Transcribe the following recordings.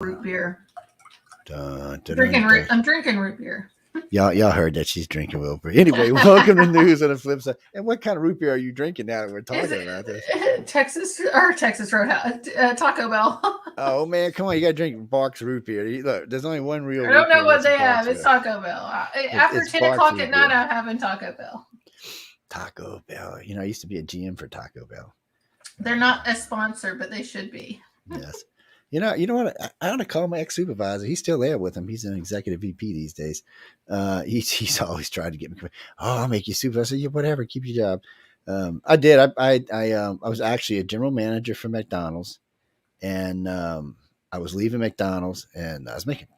root beer. I'm drinking root beer. Y'all heard that she's drinking root beer. Anyway, welcome to News on the Flip Side. And what kind of root beer are you drinking now that we're talking about this? Texas Roadhouse, Taco Bell. Oh man, come on! You got to drink Barks root beer. Look, there's only one real. I don't know what they have. It's Taco Bell. After 10 o'clock at night, I'm having Taco Bell. Taco Bell. I used to be a GM for Taco Bell. They're not a sponsor, but they should be. Yes. You know what? I ought to call my ex-supervisor. He's still there with him. He's an executive VP these days. He's always tried to get me. Oh, I'll make you supervisor. Yeah, whatever. Keep your job. I did. I was actually a general manager for McDonald's, and I was leaving McDonald's, and I was making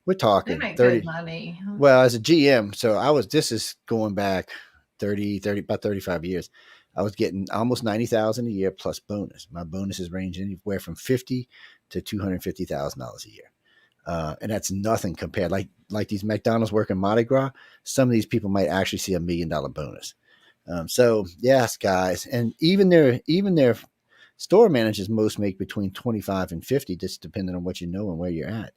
we're talking they make 30 good money. Well, as a GM, so this is going back about 35 years. I was getting almost $90,000 a year plus bonus. My bonuses range anywhere from $50,000 to $250,000 a year, and that's nothing compared. Like these McDonald's working Mardi Gras, some of these people might actually see $1 million bonus. So yes, guys, and even their store managers most make between 25 and 50, just depending on what you know and where you're at.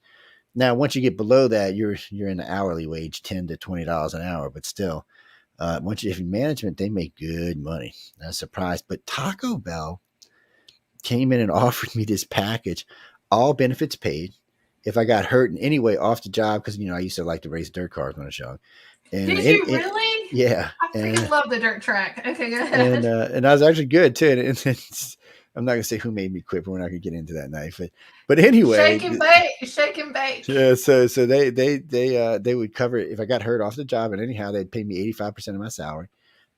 Now, once you get below that, you're in the hourly wage, $10 to $20 an hour, but still. Once you have management, they make good money. I'm surprised. But Taco Bell came in and offered me this package, all benefits paid. If I got hurt in any way off the job, because I used to like to race dirt cars when I was young. And Did you really? Yeah. I freaking love the dirt track. Okay, go ahead. And I was actually good too. And I'm not gonna say who made me quit, but we're not gonna get into that night. But anyway, shake and bake. Yeah, so they would cover it if I got hurt off the job, and anyhow they'd pay me 85% of my salary.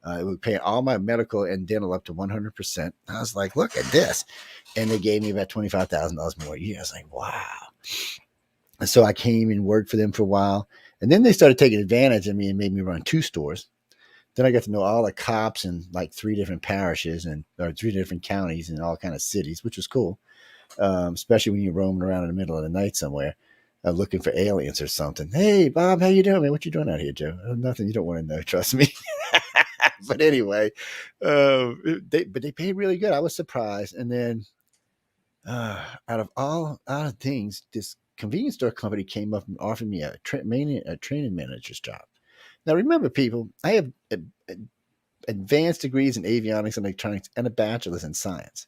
It would pay all my medical and dental up to 100%. I was like, look at this, and they gave me about $25,000 more a year. I was like, wow. And so I came and worked for them for a while, and then they started taking advantage of me and made me run 2 stores. Then I got to know all the cops in like 3 different parishes or 3 different counties and all kind of cities, which was cool. Especially when you're roaming around in the middle of the night somewhere, looking for aliens or something. Hey, Bob, how you doing, man? What you doing out here, Joe? Nothing you don't want to know. Trust me. But anyway, they paid really good. I was surprised. And then out of things, this convenience store company came up and offered me a training manager's job. Now, remember, people, I have advanced degrees in avionics and electronics and a bachelor's in science.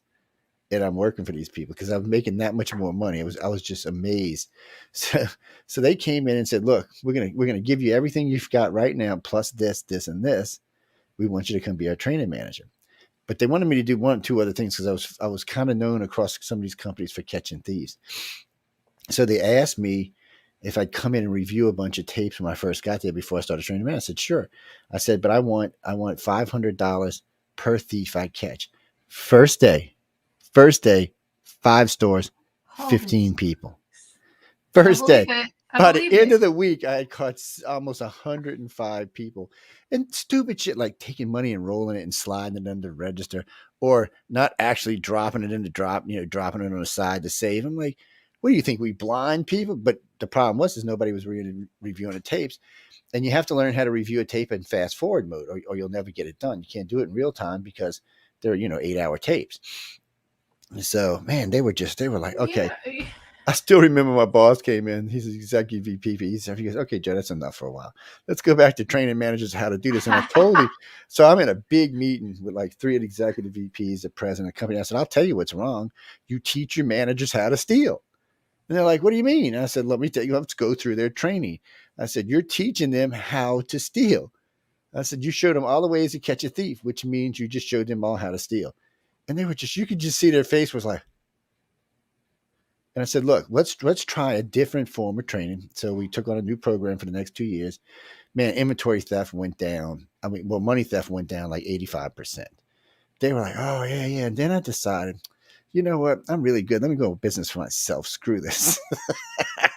And I'm working for these people because I'm making that much more money. I was just amazed. So they came in and said, "Look, we're gonna give you everything you've got right now, plus this, and this. We want you to come be our training manager." But they wanted me to do 1 or 2 other things because I was kind of known across some of these companies for catching thieves. So they asked me if I'd come in and review a bunch of tapes when I first got there before I started training manager. I said, "Sure." I said, "But I want $500 per thief I catch. First day, 5 stores, 15 people. First day. By the end of the week, I had caught almost 105 people. And stupid shit like taking money and rolling it and sliding it under the register, or not actually dropping it in the dropping it on the side to save. I'm like, what do you think? We blind people? But the problem was nobody was really reviewing the tapes. And you have to learn how to review a tape in fast forward mode, or you'll never get it done. You can't do it in real time because they're 8-hour tapes. So, man, they were like, okay. Yeah. I still remember my boss came in. He's an executive VP. He goes, "Okay, Joe, that's enough for a while. Let's go back to training managers how to do this." And I told him, so I'm in a big meeting with like 3 executive VPs, the president of the company. I said, "I'll tell you what's wrong. You teach your managers how to steal." And they're like, "What do you mean?" And I said, "Let me tell you, let's go through their training." I said, "You're teaching them how to steal." I said, "You showed them all the ways to catch a thief, which means you just showed them all how to steal." And they were you could just see their face was like, and I said, "Look, let's try a different form of training." So we took on a new program for the next 2 years. Man, inventory theft went down. Money theft went down like 85%. They were like, "Oh, yeah, yeah." And then I decided, you know what? I'm really good. Let me go business for myself. Screw this.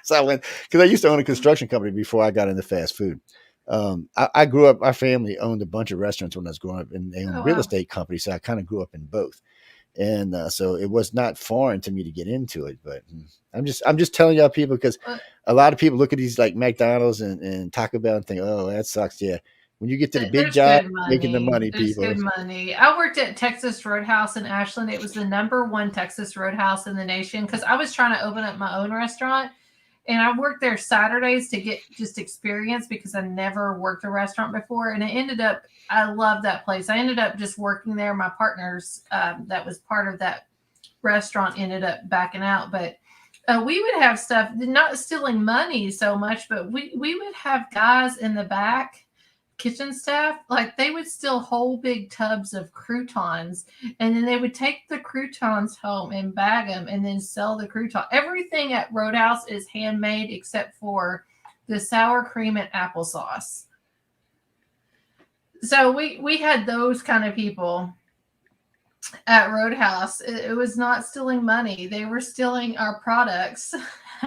So I went, because I used to own a construction company before I got into fast food. I grew up, our family owned a bunch of restaurants when I was growing up, and they owned real estate companies. So I kind of grew up in both. And so it was not foreign to me to get into it, but I'm just telling y'all people, because a lot of people look at these like McDonald's and Taco Bell and think, "Oh, that sucks." Yeah. when you get to the big There's job, good money. making the money, There's people. good money. I worked at Texas Roadhouse in Ashland. It was the #1 Texas Roadhouse in the nation because I was trying to open up my own restaurant. And I worked there Saturdays to get just experience because I never worked a restaurant before. And it ended up, I love that place. I ended up just working there. My partners that was part of that restaurant ended up backing out. But we would have stuff, not stealing money so much, but we would have guys in the back, kitchen staff, like they would steal whole big tubs of croutons, and then they would take the croutons home and bag them and then sell the crouton. Everything at Roadhouse is handmade except for the sour cream and applesauce. So we had those kind of people at Roadhouse. It was not stealing money. They were stealing our products.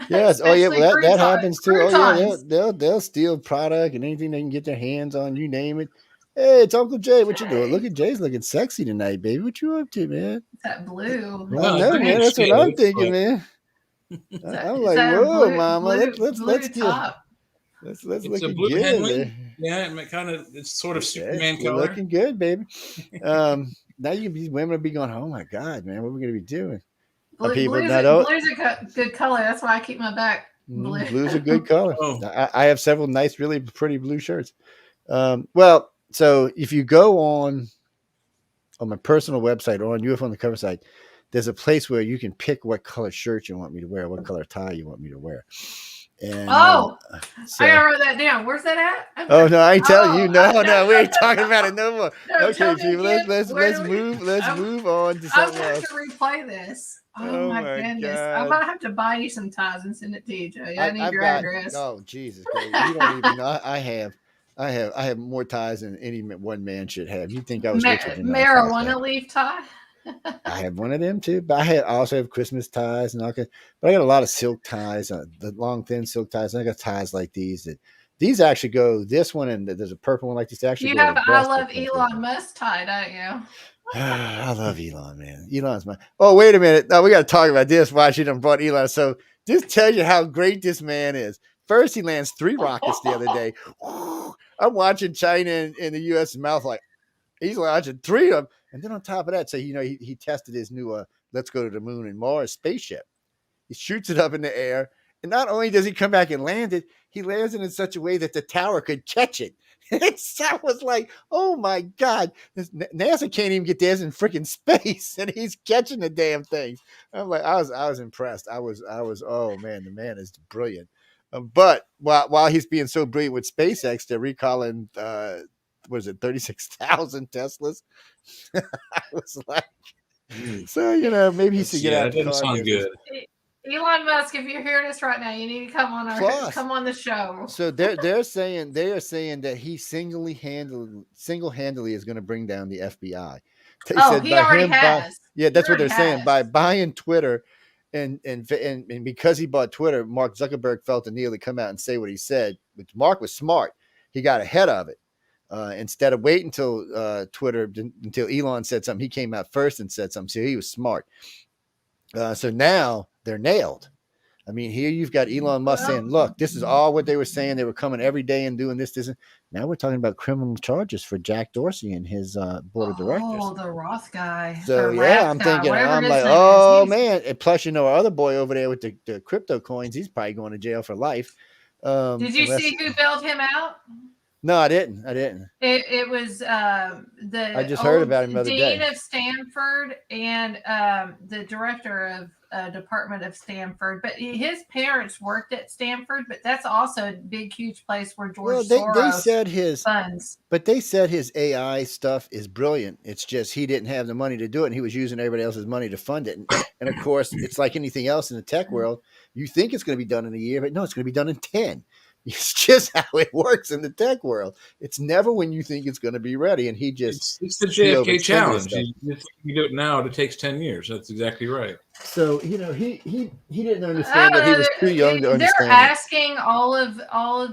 Yes. Oh yeah. Well, that happens too. Croutons. Oh yeah. They'll steal product and anything they can get their hands on. You name it. Hey, it's Uncle Jay. What you doing? Look at Jay's looking sexy tonight, baby. What you up to, man? That blue. I know, man. That's what I'm thinking, man. I'm like, whoa, mama. Let's top. Let's look good there. Yeah, it kind of it's sort of Superman color. Looking good, baby. Now these women will be going, oh my God, man, what are we gonna be doing? Blue's a good color. That's why I keep my back blue. Blue's a good color. I have several nice, really pretty blue shirts. Well, so if you go on my personal website or on UFO on the Cover site, there's a place where you can pick what color shirt you want me to wear, what color tie you want me to wear. And, I gotta write that down. Where's that at? Oh no, I ain't telling you. No, we ain't talking about it no more. No, okay, people, let's move on to something else. To replay this. Oh my goodness! God. I might have to buy you some ties and send it to you, Joe. I need your address. Oh Jesus, baby. You don't even know. I have more ties than any one man should have. You think I was richer than marijuana leaf tie? I have one of them too, but I also have Christmas ties and all kinds. But I got a lot of silk ties, the long thin silk ties. And I got ties like these these actually go. This one and there's a purple one like this. Actually, you have. I love Elon Musk tie, don't you? I love Elon, man. Elon's my. Oh, wait a minute. No, we got to talk about this. Why she done brought Elon? So just tell you how great this man is. First, he lands 3 rockets the other day. I'm watching China and the U.S. mouth like he's launching 3 of them. And then on top of that, so he tested his new let's go to the moon and Mars spaceship. He shoots it up in the air, and not only does he come back and land it, he lands it in such a way that the tower could catch it. That was like, oh my God, NASA can't even get theirs in freaking space, and he's catching the damn things. I'm like, I was impressed. I was. Oh man, the man is brilliant. But while he's being so brilliant with SpaceX, they're recalling. What is it, 36,000 Teslas? I was like, so maybe he should get out. That doesn't sound good. Elon Musk, if you're hearing us right now, you need to come on the show. So they are saying that he single-handedly is going to bring down the FBI. He already has. That's what they're saying. By buying Twitter, and because he bought Twitter, Mark Zuckerberg felt the need to come out and say what he said. Which Mark was smart. He got ahead of it. Instead of waiting until Elon said something, he came out first and said something. So he was smart. So now they're nailed. I mean, here you've got Elon Musk saying, look, this is all what they were saying. They were coming every day and doing this. Now we're talking about criminal charges for Jack Dorsey and his board of directors. Oh, the Roth guy. So I'm thinking, I'm like, oh man. And plus, our other boy over there with the crypto coins, he's probably going to jail for life. Did you see who bailed him out? No, I didn't. It was I just heard about him the other day. Dean of Stanford and the director of Department of Stanford. But his parents worked at Stanford, but that's also a big, huge place where George Soros funds. But they said his AI stuff is brilliant. It's just he didn't have the money to do it, and he was using everybody else's money to fund it. And of course, it's like anything else in the tech world. You think it's going to be done in a year, but no, it's going to be done in 10. It's just how it works in the tech world. It's never when you think it's going to be ready. And he just... It's the JFK challenge. You do it now, it takes 10 years. That's exactly right. So, he didn't understand that he was too young to understand. They're asking all of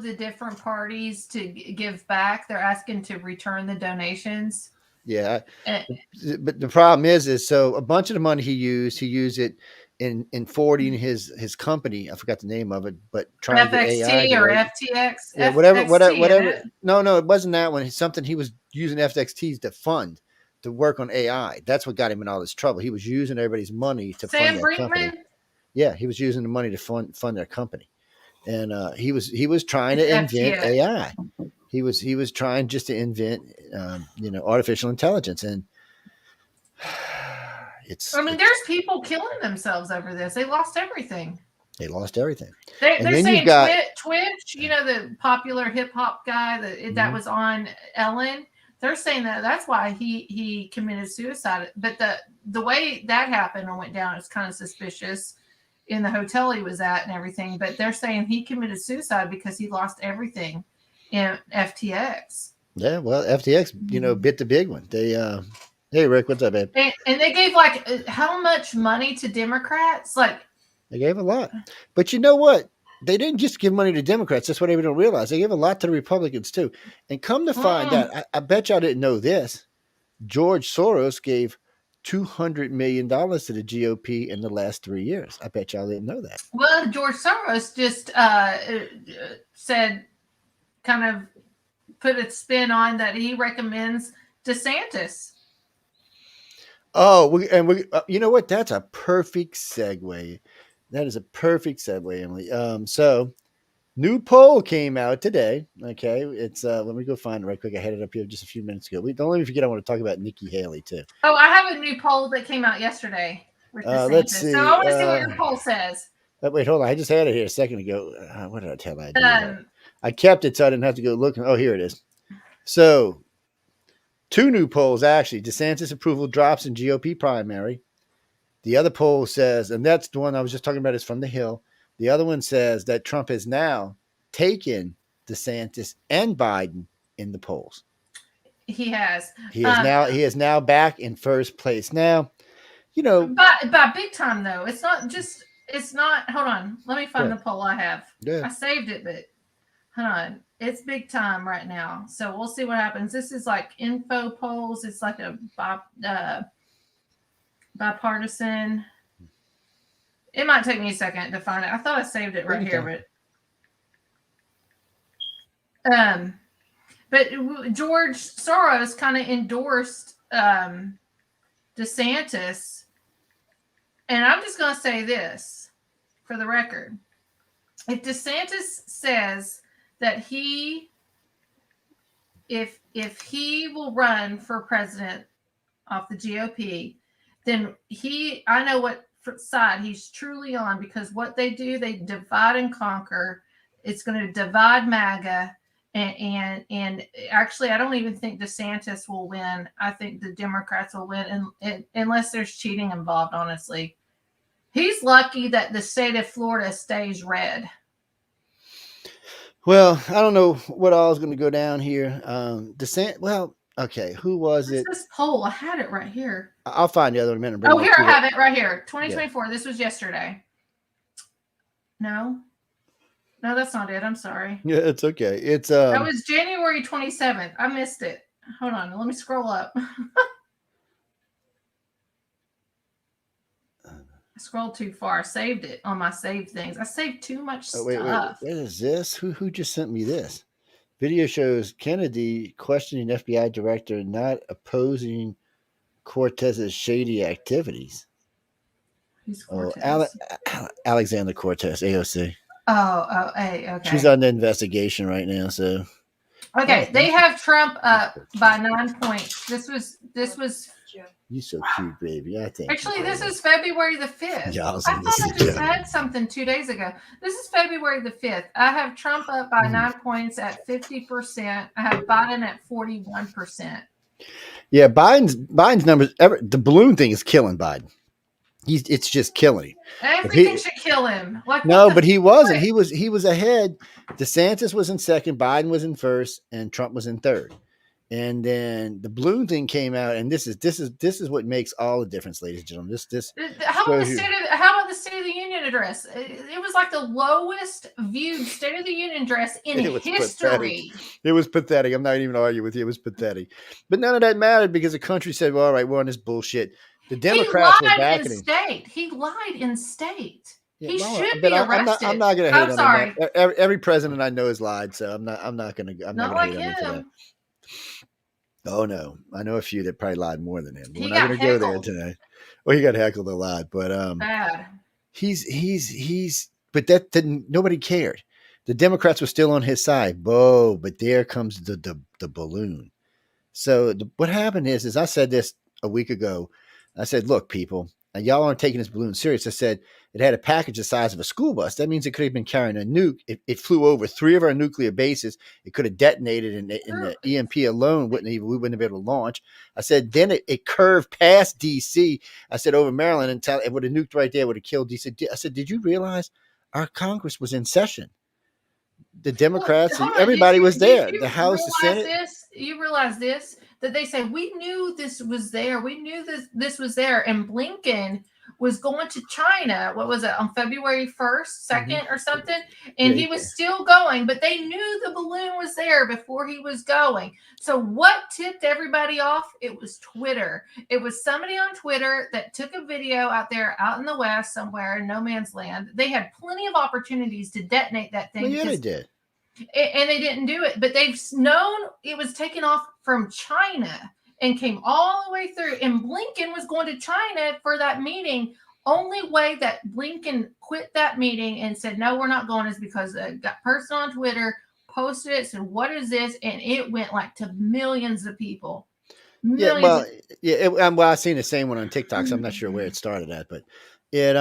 the different parties to give back. They're asking to return the donations. Yeah. But the problem is so a bunch of the money he used it in forwarding his company. I forgot the name of it, but trying to FXT AI or to, FTX. yeah, FXT, whatever. No, it wasn't that one. It's something he was using FXTs to fund to work on AI. That's what got him in all this trouble. He was using everybody's money to fund Sam that company. Brinkman. Yeah, he was using the money to fund their company, and he was trying It's to invent FTX. AI. He was trying just to invent artificial intelligence, and there's people killing themselves over this. They lost everything. They lost everything. They're then saying you've got Twitch, the popular hip hop guy that was on Ellen. They're saying that's why he committed suicide. But the way that happened or went down is kind of suspicious in the hotel he was at and everything. But they're saying he committed suicide because he lost everything in FTX. Yeah, well, FTX, bit the big one. They hey Rick, what's up, babe? And they gave like how much money to Democrats? Like they gave a lot. But you know what? They didn't just give money to Democrats. That's what everybody don't realize. They gave a lot to the Republicans too. And come to find out, I bet y'all didn't know this. George Soros gave $200 million to the GOP in the last 3 years. I bet y'all didn't know that. Well, George Soros just said, kind of put a spin on that he recommends DeSantis. Oh, you know what? That's a perfect segue. That is a perfect segue, Emily. So new poll came out today. Okay, it's let me go find it right quick. I had it up here just a few minutes ago. Don't let me forget. I want to talk about Nikki Haley too. Oh, I have a new poll that came out yesterday with DeSantis. Let's see. So I want to see what your poll says. Wait, hold on. I just had it here a second ago. What did I tell you? I kept it so I didn't have to go looking. Oh, here it is. So, two new polls actually. DeSantis approval drops in GOP primary. The other poll says, and that's the one I was just talking about, is from the Hill. The other one says that Trump has now taken DeSantis and Biden in the polls. He has. He is now back in first place. Now, by big time though. It's not. Hold on. Let me find the poll I have. Yeah. I saved it, but hold on. It's big time right now. So we'll see what happens. This is like info polls. It's like a bipartisan. It might take me a second to find it. I thought I saved it right here, but George Soros kind of endorsed DeSantis, and I'm just going to say this for the record: if DeSantis says that if he will run for president off the GOP, then I know what side he's truly on, because what they do, they divide and conquer. It's going to divide MAGA, and actually, I don't even think DeSantis will win. I think the Democrats will win, unless there's cheating involved. Honestly, he's lucky that the state of Florida stays red. Well, I don't know what all is going to go down here. DeSantis. Well, okay, who was it? This poll, I had it right here. I'll find the other one in a minute. Oh, here I have it right here. 2024. Yeah. This was yesterday. No, that's not it. I'm sorry. Yeah, it's okay. It's that was January 27th. I missed it. Hold on. Let me scroll up. I scrolled too far. I saved it on my saved things. I saved too much stuff. Wait. What is this? Who just sent me this? Video shows Kennedy questioning FBI director, not opposing Cortez's shady activities. Who's Cortez? Alexander Cortez, AOC. Okay. She's on the investigation right now, so. Okay, they have Trump up by 9 points. This was. You so cute, baby. I think. Actually, this is February the 5th. Yeah, I thought I just had something 2 days ago. This is February the 5th. I have Trump up by 9 points at 50%. I have Biden at 41%. Yeah, Biden's numbers. The balloon thing is killing Biden. It's just killing him. Everything should kill him. But he wasn't. He was ahead. DeSantis was in second. Biden was in first, and Trump was in third. And then the balloon thing came out, and this is what makes all the difference, ladies and gentlemen. How about the State of the Union address? It was like the lowest viewed State of the Union address in history. Pathetic. It was pathetic. I'm not even arguing with you. It was pathetic. But none of that mattered because the country said, well, all right, we're on this bullshit. The Democrats were backing him. He lied in state. Yeah, He well, should but be arrested. I'm not going to hate on sorry. him. Every president I know has lied, so I'm not going to. I'm not going to hate on him for that. Oh no, I know a few that probably lied more than him. We're not going to go there today. Well, he got heckled a lot, but bad. But that didn't. Nobody cared. The Democrats were still on his side. Whoa, but there comes the balloon. So what happened is I said this a week ago. I said, look, people, y'all aren't taking this balloon serious. I said it had a package the size of a school bus. That means it could have been carrying a nuke. It flew over 3 of our nuclear bases. It could have detonated, and the EMP alone we wouldn't have been able to launch. I said then it curved past D.C. I said over Maryland, and it would have nuked right there. Would have killed D.C. I said, did you realize our Congress was in session? The Democrats and everybody was there. The House, the Senate. You realize this? That they say we knew this was there. We knew this was there. And Blinken was going to China. What was it, on February 1st, 2nd or something? And he was still going, but they knew the balloon was there before he was going. So what tipped everybody off? It was Twitter. It was somebody on Twitter that took a video out there, out in the West somewhere in no man's land. They had plenty of opportunities to detonate that thing. Well, yeah, they did. And they didn't do it, but they've known it was taken off from China and came all the way through. And Blinken was going to China for that meeting. Only way that Blinken quit that meeting and said, no, we're not going, is because that person on Twitter posted it, said, what is this? And it went like to millions of people. Well, I've seen the same one on TikTok, so I'm not sure where it started at, but it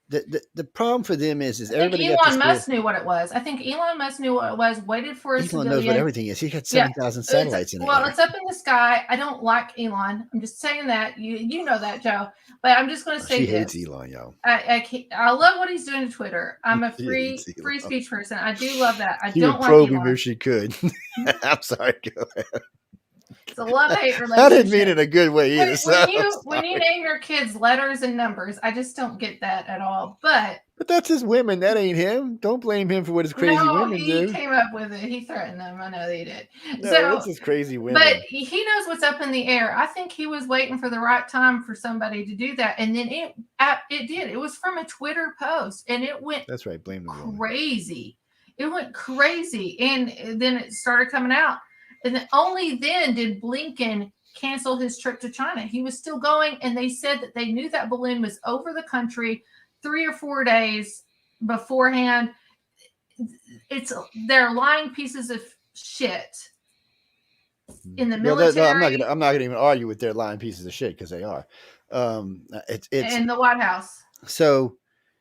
the problem for them is everybody. Elon Musk knew what it was. I think Elon Musk knew what it was. Waited for his Elon knows what everything is. He got 7,000 satellites in it. Well, it's up in the sky. I don't like Elon. I'm just saying that. You know that, Joe. But I'm just going to say she this. hates Elon, y'all. I love what he's doing to Twitter. I'm a free speech person. I do love that. I don't like probe Elon. him if she could. I'm sorry. Go ahead. It's a love-hate relationship. I didn't mean it in a good way either. When you name your kids letters and numbers, I just don't get that at all. But that's his women. That ain't him. Don't blame him for what his crazy women do. He came up with it. He threatened them. I know they did. No, that's his crazy women. But he knows what's up in the air. I think he was waiting for the right time for somebody to do that, and then it did. It was from a Twitter post, and it went. That's right. Blame the crazy. It went crazy, and then it started coming out. And only then did Blinken cancel his trip to China. He was still going, and they said that they knew that balloon was over the country 3 or 4 days beforehand. They're lying pieces of shit in the military. I'm not gonna even argue with their lying pieces of shit, because they are. It's in the White House. So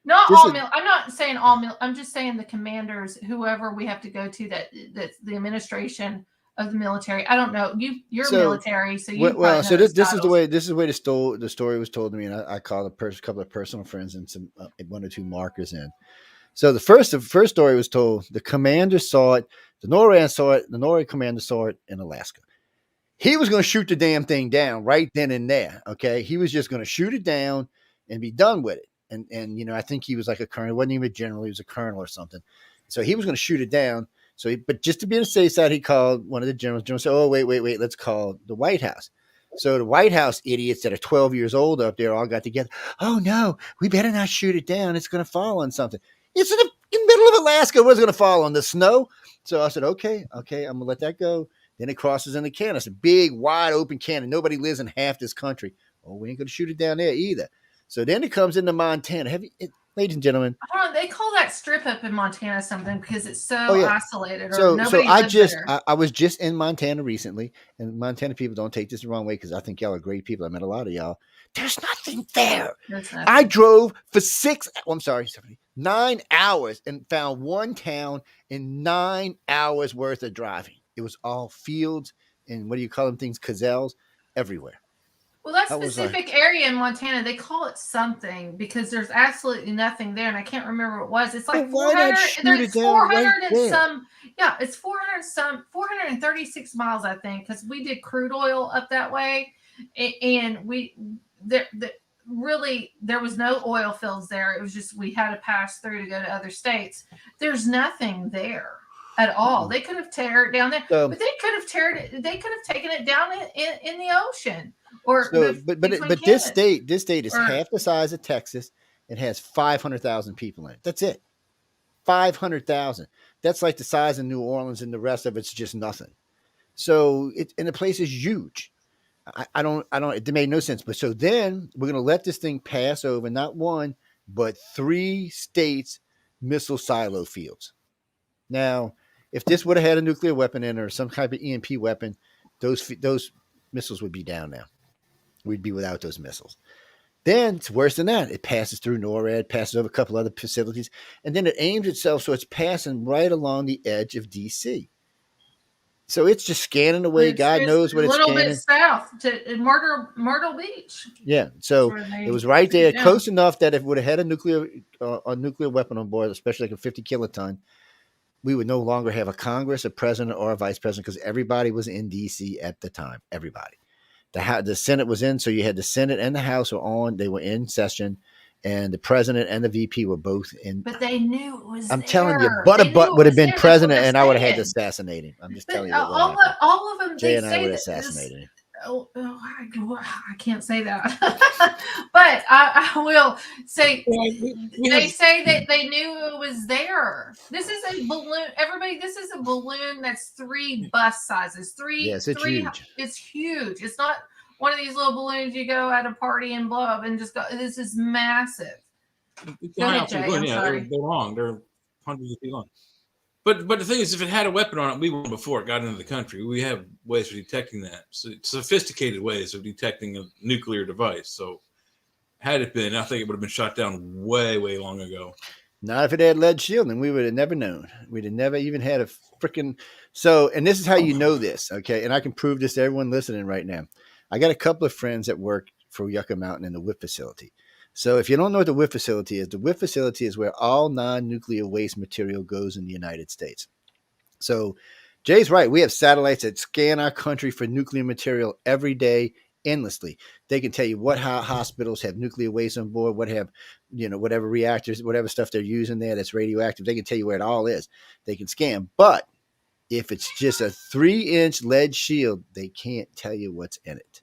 I'm not saying all. I'm just saying the commanders, whoever we have to go to, that's the administration of the military. I don't know. You're military, so you. So this is the way the story was told to me, and I called a couple of personal friends and some 1 or 2 markers in. So the first story was told. The commander saw it. The NORAD saw it. The NORAD commander saw it in Alaska. He was going to shoot the damn thing down right then and there. Okay, he was just going to shoot it down and be done with it. And I think he was like a colonel. He wasn't even a general. He was a colonel or something. So he was going to shoot it down. But just to be on the safe side, he called one of the generals. General said, "Oh, wait, let's call the White House." So the White House idiots that are 12 years old up there all got together. "Oh no, we better not shoot it down. It's going to fall on something." It's in the middle of Alaska. What's going to fall on? The snow? So I said, okay, I'm going to let that go. Then it crosses into Canada. It's a big, wide open canyon. Nobody lives in half this country. Oh, we ain't going to shoot it down there either. So then it comes into Montana. Ladies and gentlemen, they call that strip up in Montana something because it's so isolated. I was just in Montana recently, and Montana people, don't take this the wrong way, because I think y'all are great people. I met a lot of y'all. There's nothing there. I drove for 9 hours and found one town in 9 hours worth of driving. It was all fields and what do you call them things? Gazelles everywhere. Well, that specific area in Montana, they call it something because there's absolutely nothing there, and I can't remember what it was. It's like 400. There's 400 and some. Yeah, it's 436 miles, I think, because we did crude oil up that way, and really there was no oil fields there. It was just we had to pass through to go to other states. There's nothing there. at all. They could have tear it down there, So- but they could have taken it down in the ocean. Or So, between but this Canada. state is Or- half the size of Texas and has 500,000 people in it. That's it. 500,000. That's like the size of New Orleans, and the rest of it's just nothing. So and the place is huge. I don't, it made no sense. But so then we're going to let this thing pass over, not one, but 3 states' missile silo fields. Now, if this would have had a nuclear weapon in it or some type of EMP weapon, those missiles would be down now. We'd be without those missiles. Then it's worse than that. It passes through NORAD, passes over a couple other facilities, and then it aims itself so it's passing right along the edge of D.C. So it's just scanning away. God knows what it's scanning. A little bit south to Myrtle Beach. Yeah, so it was right there, close enough that if it would have had a nuclear weapon on board, especially like a 50 kiloton, we would no longer have a Congress, a president, or a vice president because everybody was in D.C. at the time. Everybody. The Senate was in, so you had the Senate and the House were on. They were in session, and the president and the VP were both in. But they knew it was. I'm telling you, Butt would have been president, and I would have had to assassinate him. I'm just telling you. All of them. Jay and I would have assassinated him. I can't say that, but I will say they say that they knew it was there. This is a balloon, everybody. This is a balloon that's 3 bus sizes. 3. Yes, it's huge. It's huge. It's not one of these little balloons you go at a party and blow up and just go. This is massive. Go ahead, Jay, they're long. They're hundreds of feet long. But the thing is, if it had a weapon on it, we won before it got into the country. We have ways of detecting that. So sophisticated ways of detecting a nuclear device. So had it been, I think it would have been shot down way, way long ago. Not if it had lead shielding. We would have never known. We'd have never even had a freaking... So, and this is how you know this, okay? And I can prove this to everyone listening right now. I got a couple of friends that work for Yucca Mountain in the WIP facility. So if you don't know what the WIP facility is where all non-nuclear waste material goes in the United States. So Jay's right. We have satellites that scan our country for nuclear material every day, endlessly. They can tell you what hospitals have nuclear waste on board, what have, whatever reactors, whatever stuff they're using there that's radioactive. They can tell you where it all is. They can scan. But if it's just a 3-inch lead shield, they can't tell you what's in it.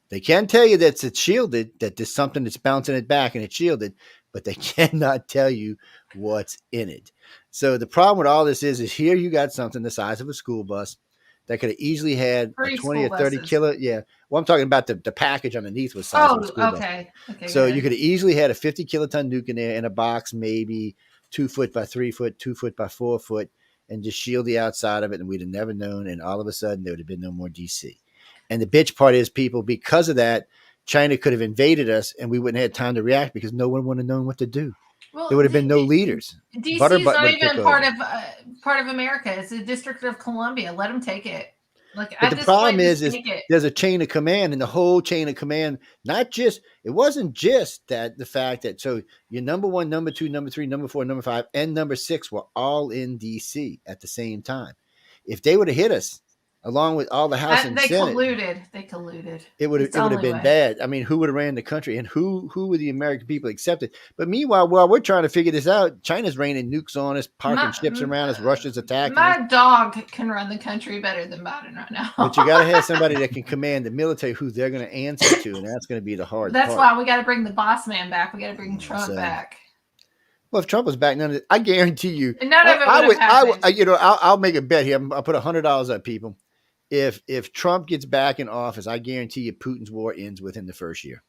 They can tell you that it's shielded, that there's something that's bouncing it back and it's shielded, but they cannot tell you what's in it. So the problem with all this is here you got something the size of a school bus that could have easily had a 20 or 30 kilo. Yeah. Well, I'm talking about the package underneath was size of a school bus. Okay, so you could have easily had a 50 kiloton nuke in there in a box, maybe 2 foot by 3 foot, 2 foot by 4 foot, and just shield the outside of it. And we'd have never known. And all of a sudden there would have been no more DC. And the bitch part is, people, because of that, China could have invaded us and we wouldn't have had time to react because no one would have known what to do. Well, there would have been no leaders. DC is not even part of America. It's a District of Columbia. Let them take it. But the problem is there's a chain of command, and the whole chain of command, it wasn't just that the fact that, so your number 1, number 2, number 3, number 4, number 5, and number 6 were all in DC at the same time. If they would have hit us, along with all the House and Senate. They colluded. It would have been bad. I mean, who would have ran the country, and who would the American people accept it? But meanwhile, while we're trying to figure this out, China's raining nukes on us, parking ships around us, Russia's attacking us. My dog can run the country better than Biden right now. But you got to have somebody that can command the military who they're going to answer to, and that's going to be the hard part. That's why we got to bring the boss man back. We got to bring Trump back. Well, if Trump was back, none of it, I guarantee you. And none of it would have happened. I'll make a bet here. I'll put $100 up, people. If Trump gets back in office, I guarantee you Putin's war ends within the first year.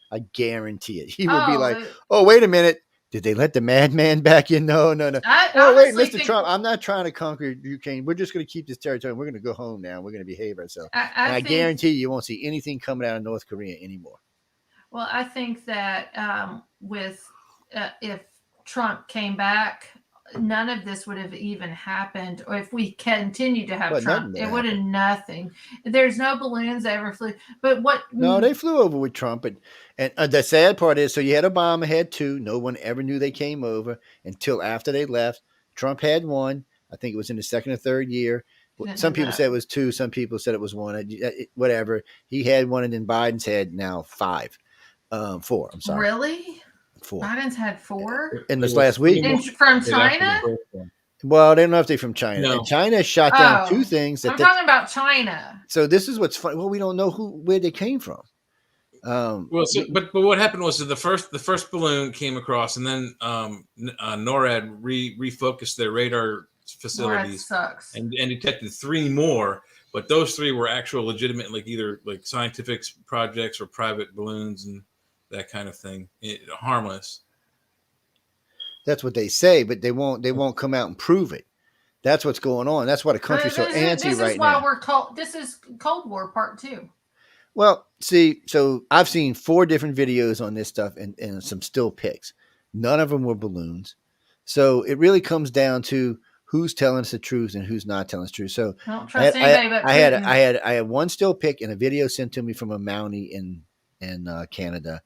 I guarantee it. He will be like, oh, wait a minute. Did they let the madman back in? No. Wait, Mr. Trump, I'm not trying to conquer Ukraine. We're just going to keep this territory. We're going to go home now. We're going to behave ourselves. I guarantee you won't see anything coming out of North Korea anymore. Well, I think that if Trump came back, none of this would have even happened. Or if we continue to have Trump, it would have nothing. There's no balloons that ever flew. But what? No, they flew over with Trump. And the sad part is, so you had Obama had 2. No one ever knew they came over until after they left. Trump had 1. I think it was in the 2nd or 3rd year. Some people said it was 2. Some people said it was 1. Whatever. He had 1, and then Biden's had now 5. 4. I'm sorry. Really? 4. Biden's had 4 in this last week. From China? Well, they don't know if they're from China. No. And China shot down two things. I'm talking about China. So this is what's funny. Well, we don't know where they came from. But what happened was that the first balloon came across, and then NORAD refocused their radar facilities and detected 3 more. But those 3 were actual legitimate, like either like scientific projects or private balloons and that kind of thing, harmless. That's what they say, but they won't come out and prove it. That's what's going on. That's why the country's so antsy right now. This is Cold War Part 2. Well, see, so I've seen 4 different videos on this stuff and some still pics. None of them were balloons. So it really comes down to who's telling us the truth and who's not telling us the truth. So I don't trust anybody but Putin. I had one still pic and a video sent to me from a Mountie in Canada.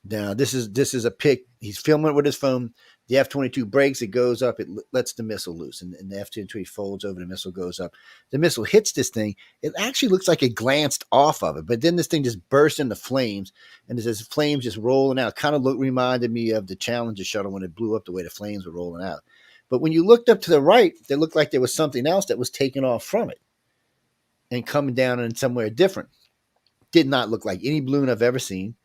Now this is a pic. He's filming it with his phone. The F-22 breaks, it goes up, it lets the missile loose, and the F-22 folds over, the missile goes up. The missile hits this thing. It actually looks like it glanced off of it, but then this thing just burst into flames, and there's this flames just rolling out. Kind of reminded me of the Challenger shuttle when it blew up, the way the flames were rolling out. But when you looked up to the right, it looked like there was something else that was taken off from it and coming down in somewhere different. Did not look like any balloon I've ever seen.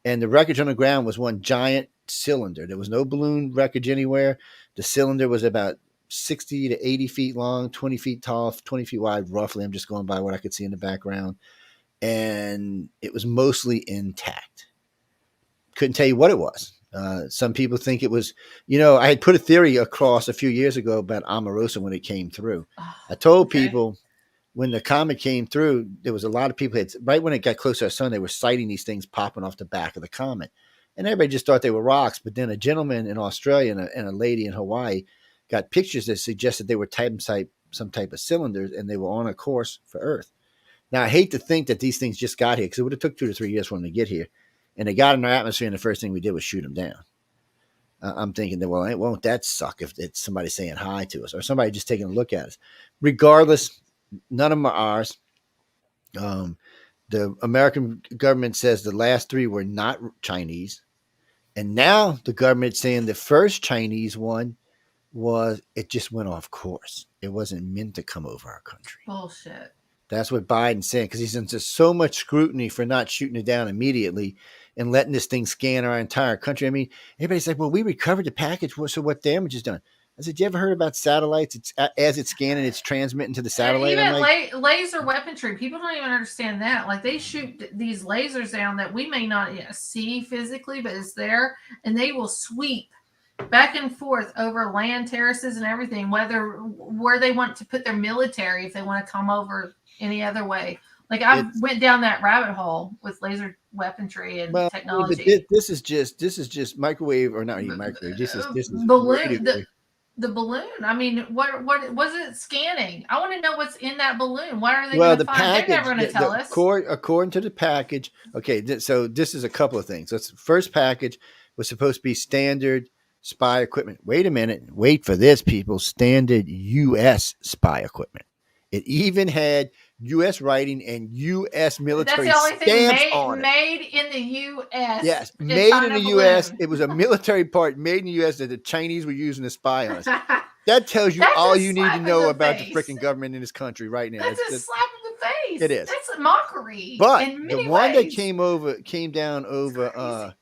And the wreckage on the ground was one giant cylinder. There was no balloon wreckage anywhere. The cylinder was about 60 to 80 feet long, 20 feet tall, 20 feet wide, roughly. I'm just going by what I could see in the background. And it was mostly intact. Couldn't tell you what it was. Some people think it was, I had put a theory across a few years ago about Omarosa when it came through. I told people when the comet came through, there was a lot of people right when it got close to our sun, they were sighting these things popping off the back of the comet. And everybody just thought they were rocks. But then a gentleman in Australia and a lady in Hawaii got pictures that suggested they were some type of cylinders, and they were on a course for Earth. Now, I hate to think that these things just got here, because it would have took 2 to 3 years for them to get here. And they got in our atmosphere, and the first thing we did was shoot them down. I'm thinking that, well, won't that suck if it's somebody saying hi to us or somebody just taking a look at us? Regardless, none of them are ours. The American government says the last 3 were not Chinese. And now the government's saying the first Chinese one it just went off course. It wasn't meant to come over our country. Bullshit. That's what Biden's saying, because he's under so much scrutiny for not shooting it down immediately and letting this thing scan our entire country. I mean, everybody's like, well, we recovered the package. So what damage is done? I said, you ever heard about satellites? It's as it's scanning, it's transmitting to the satellite. And even laser weaponry. People don't even understand that. Like, they shoot these lasers down that we may not see physically, but it's there, and they will sweep back and forth over land terraces and everything, where they want to put their military, if they want to come over any other way. Like, I went down that rabbit hole with laser weaponry and technology. This is just microwave, or not even microwave. This is balloon. The balloon. I mean, what was it scanning? I want to know what's in that balloon. What are they going to find? They're never going to tell us. According to the package, okay. So this is a couple of things. The first package was supposed to be standard spy equipment. Wait a minute. Wait for this, people. Standard U.S. spy equipment. It even had U.S. writing and U.S. military stamps on it. Made in the U.S. Yes, made in the U.S. It was a military part made in the U.S. that the Chinese were using to spy on us. That tells you all you need to know about the freaking government in this country right now. That's a slap in the face. It is. That's a mockery. But the one that came down over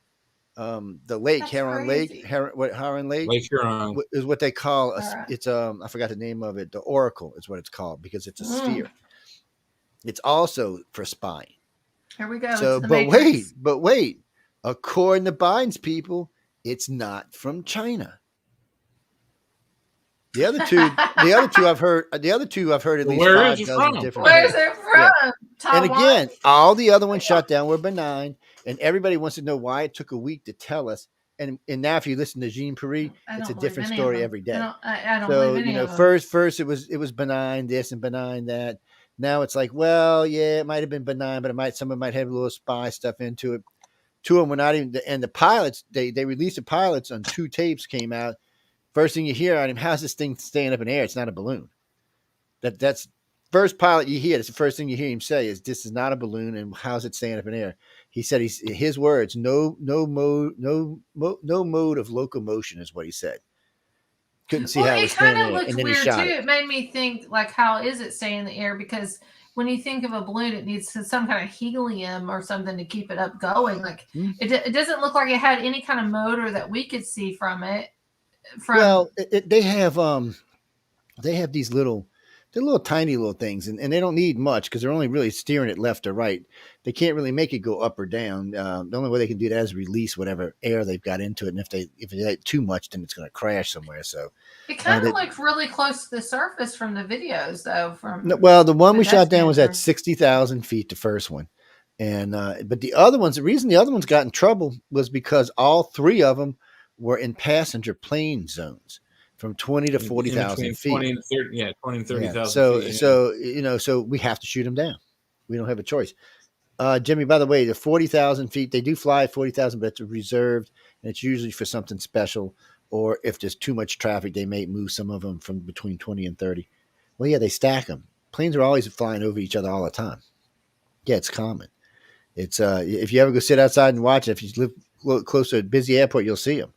the lake, Heron Lake, Lake Huron is what they call it's I forgot the name of it. The Oracle is what it's called, because it's a sphere. It's also for spying. Here we go. So, but wait. According to Biden's people, it's not from China. The other two I've heard at least 5 dozen different. Where's it from? Yeah. And again, all the other ones shut down were benign, and everybody wants to know why it took a week to tell us. And now, if you listen to Jean Pierre, it's a different story every day. I don't first it was benign this and benign that. Now it's like, well, yeah, it might have been benign, but someone might have a little spy stuff into it. 2 of them were not even, and the pilots, they released the pilots on 2 tapes came out. First thing you hear on him, how's this thing staying up in the air? It's not a balloon. That's first pilot you hear. That's the first thing you hear him say is, this is not a balloon, and how's it staying up in the air? He said his words, no mode of locomotion is what he said. couldn't see how it was kind staying of there, looked and then he weird shot too. it. It made me think, like, how is it staying in the air? Because when you think of a balloon, it needs some kind of helium or something to keep it up going. Like, it doesn't look like it had any kind of motor that we could see from it. Well, they have these little tiny little things, and they don't need much because they're only really steering it left or right. They can't really make it go up or down. The only way they can do that is release whatever air they've got into it, and if they too much, then it's going to crash somewhere. So it kind of looked really close to the surface from the videos, though. The one we shot down was at 60,000 feet, the first one, and but the other ones, the reason the other ones got in trouble was because all three of them were in passenger plane zones. From 20 to 40,000 feet. 20 and 30,000 feet. So we have to shoot them down. We don't have a choice. Jimmy, by the way, the 40,000 feet, they do fly 40,000, but it's reserved, and it's usually for something special, or if there's too much traffic, they may move some of them from between 20 and 30. Well, yeah, they stack them. Planes are always flying over each other all the time. Yeah, it's common. It's if you ever go sit outside and watch it, if you live close to a busy airport, you'll see them.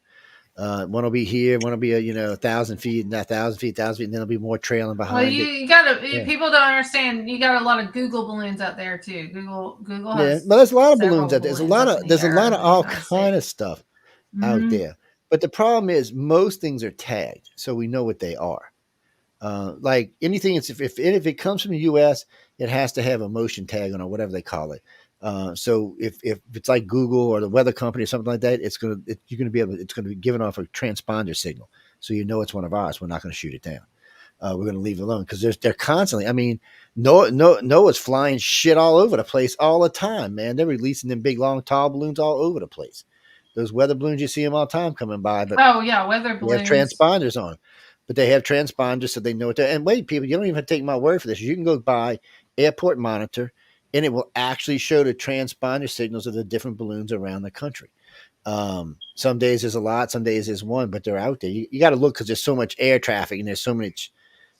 One will be here, one will be 1,000 feet, and 1,000 feet, and then there'll be more trailing behind. Well, you gotta. People don't understand. You got a lot of Google balloons out there too. Google has. But there's a lot of balloons out there. There's a lot of all kind of stuff out there. But the problem is most things are tagged, so we know what they are. Like anything, if it comes from the U.S., it has to have a motion tag on it, or whatever they call it. So if it's like Google or the weather company or something like that, it's going to be giving off a transponder signal. So you know it's one of ours. We're not going to shoot it down. We're going to leave it alone because they're constantly. I mean, Noah's flying shit all over the place all the time, man. They're releasing them big, long, tall balloons all over the place. Those weather balloons, you see them all the time coming by. But weather balloons. They have transponders on them. But they have transponders so they know what they're. And wait, people, you don't even have to take my word for this. You can go buy Airport Monitor, and it will actually show the transponder signals of the different balloons around the country. Some days there's a lot, some days there's one, but they're out there. You got to look because there's so much air traffic and there's so much.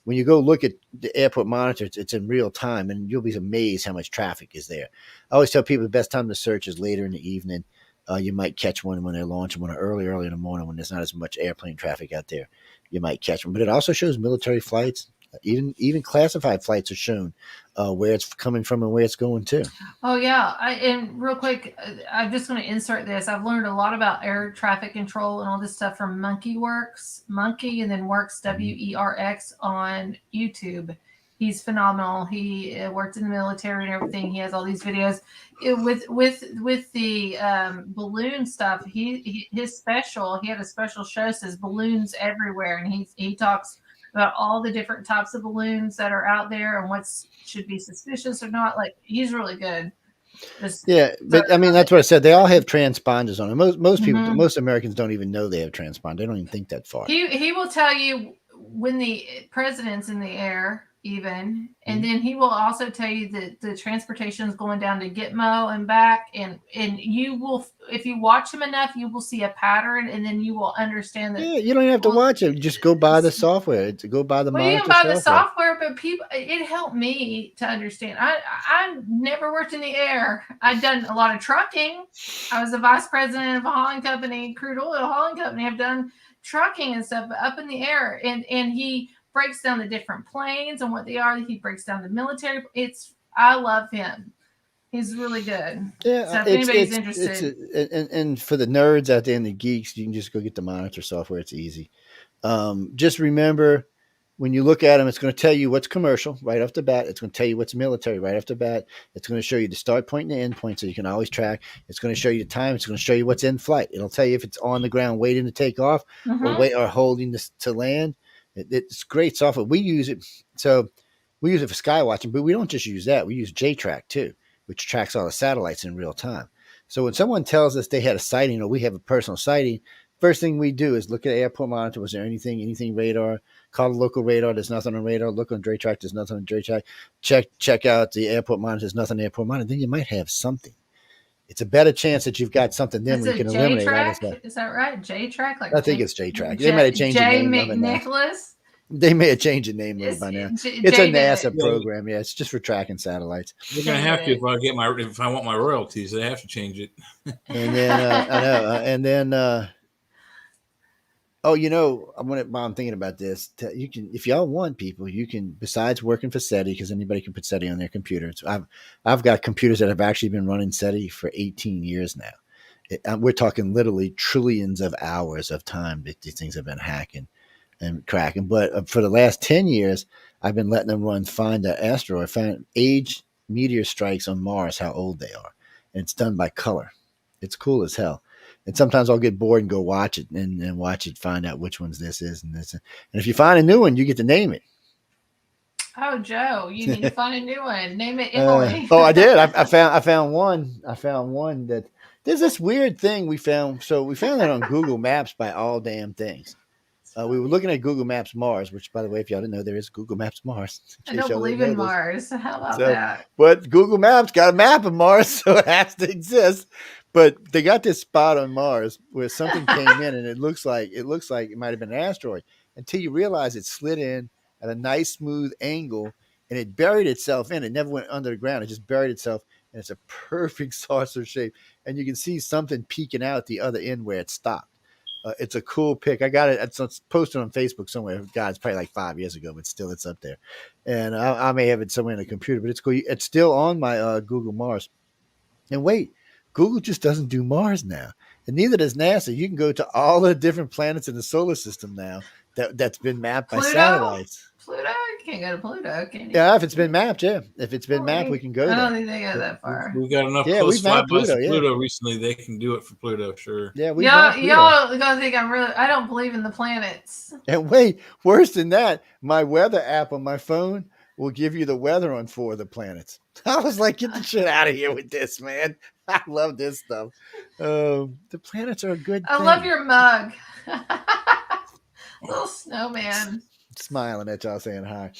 When you go look at the Airport Monitor, it's in real time, and you'll be amazed how much traffic is there. I always tell people the best time to search is later in the evening. You might catch one when they're launching, one early in the morning when there's not as much airplane traffic out there. You might catch them, but it also shows military flights. Even classified flights are shown where it's coming from and where it's going to. Oh yeah, and real quick, I'm just going to insert this. I've learned a lot about air traffic control and all this stuff from Monkey, and then Works WERX on YouTube. He's phenomenal. He worked in the military and everything. He has all these videos with the balloon stuff. He had a special show says balloons everywhere, and he talks about all the different types of balloons that are out there and what should be suspicious or not. Like, he's really good. But I mean, that's what I said. They all have transponders on them. Most people, most Americans don't even know they have transponders. They don't even think that far. He will tell you when the president's in the air, even, and then he will also tell you that the transportation is going down to Gitmo and back, and you will, if you watch him enough, you will see a pattern, and then you will understand that. Yeah, you don't even have to watch it. Just go buy the software. Go buy the monitor. You can buy the software, but it helped me to understand. I never worked in the air. I'd done a lot of trucking. I was the vice president of a hauling company, crude oil hauling company. I've done trucking and stuff, but up in the air, and he breaks down the different planes and what they are. He breaks down the military. I love him. He's really good. Yeah, so if anybody's interested. And for the nerds out there and the geeks, you can just go get the monitor software. It's easy. Just remember, when you look at them, it's going to tell you what's commercial right off the bat. It's going to tell you what's military right off the bat. It's going to show you the start point and the end point so you can always track. It's going to show you the time. It's going to show you what's in flight. It'll tell you if it's on the ground waiting to take off or holding this to land. It's great software. We use it. So we use it for sky watching, but we don't just use that. We use JTrack too, which tracks all the satellites in real time. So when someone tells us they had a sighting or we have a personal sighting, first thing we do is look at the Airport Monitor. Was there anything radar? Call the local radar. There's nothing on radar. Look on JTrack. There's nothing on JTrack. Check out the Airport Monitor. There's nothing on the Airport Monitor. Then you might have something. It's a better chance that you've got something then when you can eliminate all this stuff. Is that right? JTrack? I think it's JTrack. They might have changed the name of it now. They may have changed the name of it by now. It's a NASA program. Yeah, it's just for tracking satellites. They're going to have to if I want my royalties. They have to change it. And then I know. And then Oh, while I'm thinking about this, you can, if y'all want, people, you can, besides working for SETI, because anybody can put SETI on their computers. I've got computers that have actually been running SETI for 18 years now. We're talking literally trillions of hours of time that these things have been hacking and cracking. But for the last 10 years, I've been letting them find an asteroid, find age meteor strikes on Mars, how old they are. And it's done by color. It's cool as hell. And sometimes I'll get bored and go watch it and watch it, find out which ones this is and this. And if you find a new one, you get to name it. Oh, Joe, you need to find a new one. Name it Emily. I did. I found one. I found one that there's this weird thing we found. So we found it on Google Maps by all damn things. We were looking at Google Maps Mars, which, by the way, if y'all didn't know, there is Google Maps Mars. I don't believe in Mars. How about that? But Google Maps got a map of Mars, so it has to exist. But they got this spot on Mars where something came in, and it looks like it might have been an asteroid until you realize it slid in at a nice smooth angle, and it buried itself in. It never went under the ground. It just buried itself, and it's a perfect saucer shape. And you can see something peeking out the other end where it stopped. It's a cool pic. I got it. It's posted on Facebook somewhere. God, it's probably like 5 years ago, but still, it's up there. And I may have it somewhere in the computer, but it's cool. It's still on my Google Mars. And wait, Google just doesn't do Mars now, and neither does NASA. You can go to all the different planets in the solar system now that's been mapped by satellites. Pluto? You can't go to Pluto, can you? Yeah, if it's been mapped, yeah. If it's been mapped, we can go there. I don't think they go that far. We've got enough close flybys to Pluto recently. They can do it for Pluto, sure. Yeah, y'all gonna think I don't believe in the planets. And wait, worse than that, my weather app on my phone will give you the weather on 4 of the planets. I was like, get the shit out of here with this, man. I love this stuff. The planets are a good thing. I love your mug. Little snowman. Smiling at y'all saying hi.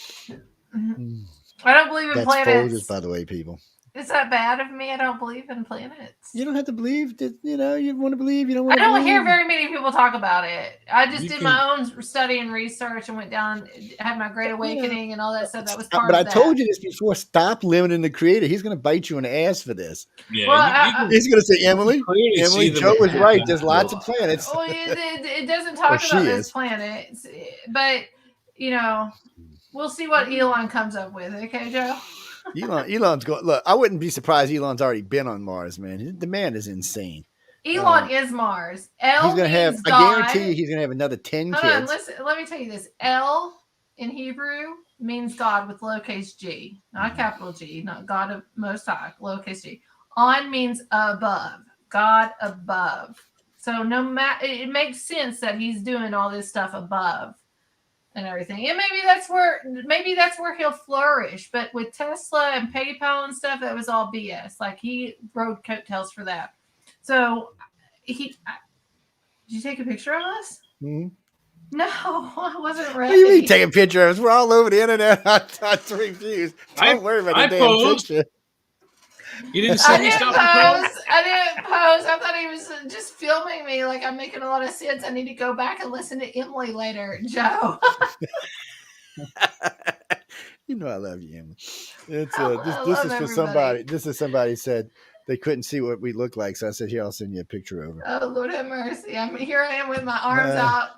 I don't believe in planets. Folgers, by the way, people. Is that bad of me? I don't believe in planets. You don't have to believe that, you want to believe, you don't want to I don't hear very many people talk about it. I just did my own study and research and went down, had my Great Awakening and all that stuff. That was part of that. But I told you this before. Stop limiting the creator. He's going to bite you in the ass for this. Yeah, well, he's going to say, Emily, Joe was right. There's lots of planets. Well, it doesn't talk about those planets. But, we'll see what Elon comes up with. Okay, Joe? Elon's going. Look, I wouldn't be surprised. Elon's already been on Mars, man. The man is insane. Elon is Mars. He's gonna have. God. I guarantee you, he's gonna have another 10 kids. On, listen. Let me tell you this. El in Hebrew means God with lowercase g, not capital G, not God of Most High, lowercase g. On means above. God above. So no matter, it makes sense that he's doing all this stuff above. And everything, and maybe that's where he'll flourish. But with Tesla and PayPal and stuff, that was all BS. Like he rode coattails for that. So did you take a picture of us? Mm-hmm. No, I wasn't ready. What do you mean take a picture of us? We're all over the internet on 3 views. Don't worry about the damn picture. You didn't see me stop I didn't pose. I thought he was just filming me like I'm making a lot of sense. I need to go back and listen to Emily later, Joe. I love you, Emily. It's this is for somebody. This is somebody said they couldn't see what we look like, so I said, "Here, I'll send you a picture over." Oh, Lord have mercy! Here I am with my arms out.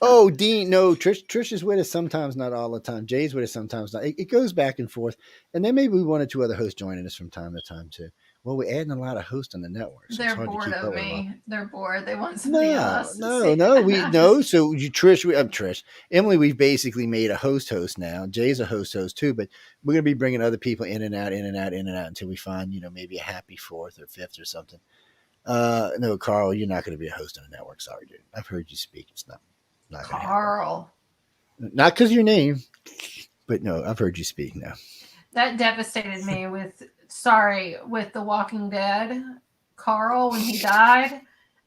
Oh, Dean, no, Trish is with us sometimes, not all the time. Jay's with us sometimes not. It goes back and forth. And then maybe 1 or 2 other hosts joining us from time to time, too. Well, we're adding a lot of hosts on the network. So they're bored of me. They're bored. They want No. else. So Trish, Emily, we've basically made a host now. Jay's a host too, but we're going to be bringing other people in and out until we find, maybe a happy 4th or 5th or something. No, Carl, you're not going to be a host on the network. Sorry, dude. I've heard you speak. It's not Carl. Not because of your name, but no, I've heard you speak now. That devastated me with The Walking Dead. Carl, when he died,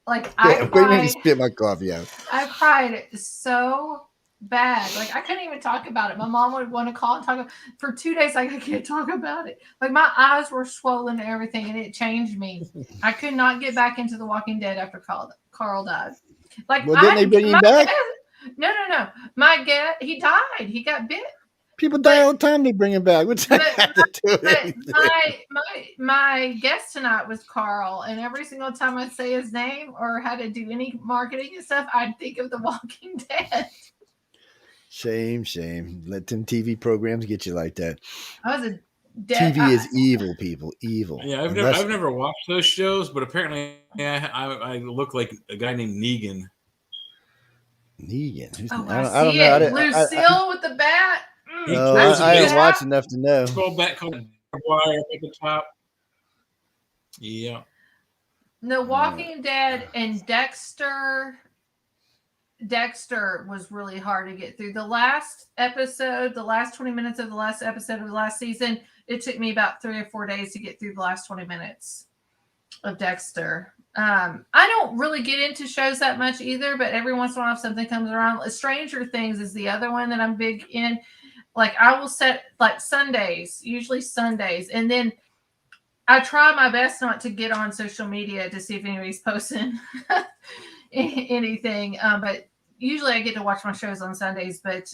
I cried. Spit my coffee out. I cried so bad. I couldn't even talk about it. My mom would want to call and talk for 2 days. I can't talk about it. My eyes were swollen and everything, and it changed me. I could not get back into The Walking Dead after Carl died. Didn't they bring him back? No. He died. He got bit. People die all the time. They bring him back. What's that have to do with anything? My guest tonight was Carl, and every single time I say his name or how to do any marketing and stuff, I'd think of The Walking Dead. Shame. Let them TV programs get you like that. TV is evil, people. Evil. Yeah, I've never watched those shows, but apparently I look like a guy named Negan. Negan. I don't know. Lucille with the bat. I haven't watched enough to know. Scroll back, called wire at the top. Yeah. The Walking Dead and Dexter. Dexter was really hard to get through. The last episode, the last 20 minutes of the last episode of the last season, it took me about 3 or 4 days to get through the last 20 minutes of Dexter. I don't really get into shows that much either, but every once in a while if something comes around. Stranger Things is the other one that I'm big in. Like I will set like Sundays, usually Sundays, and then I try my best not to get on social media to see if anybody's posting anything. But usually I get to watch my shows on Sundays. But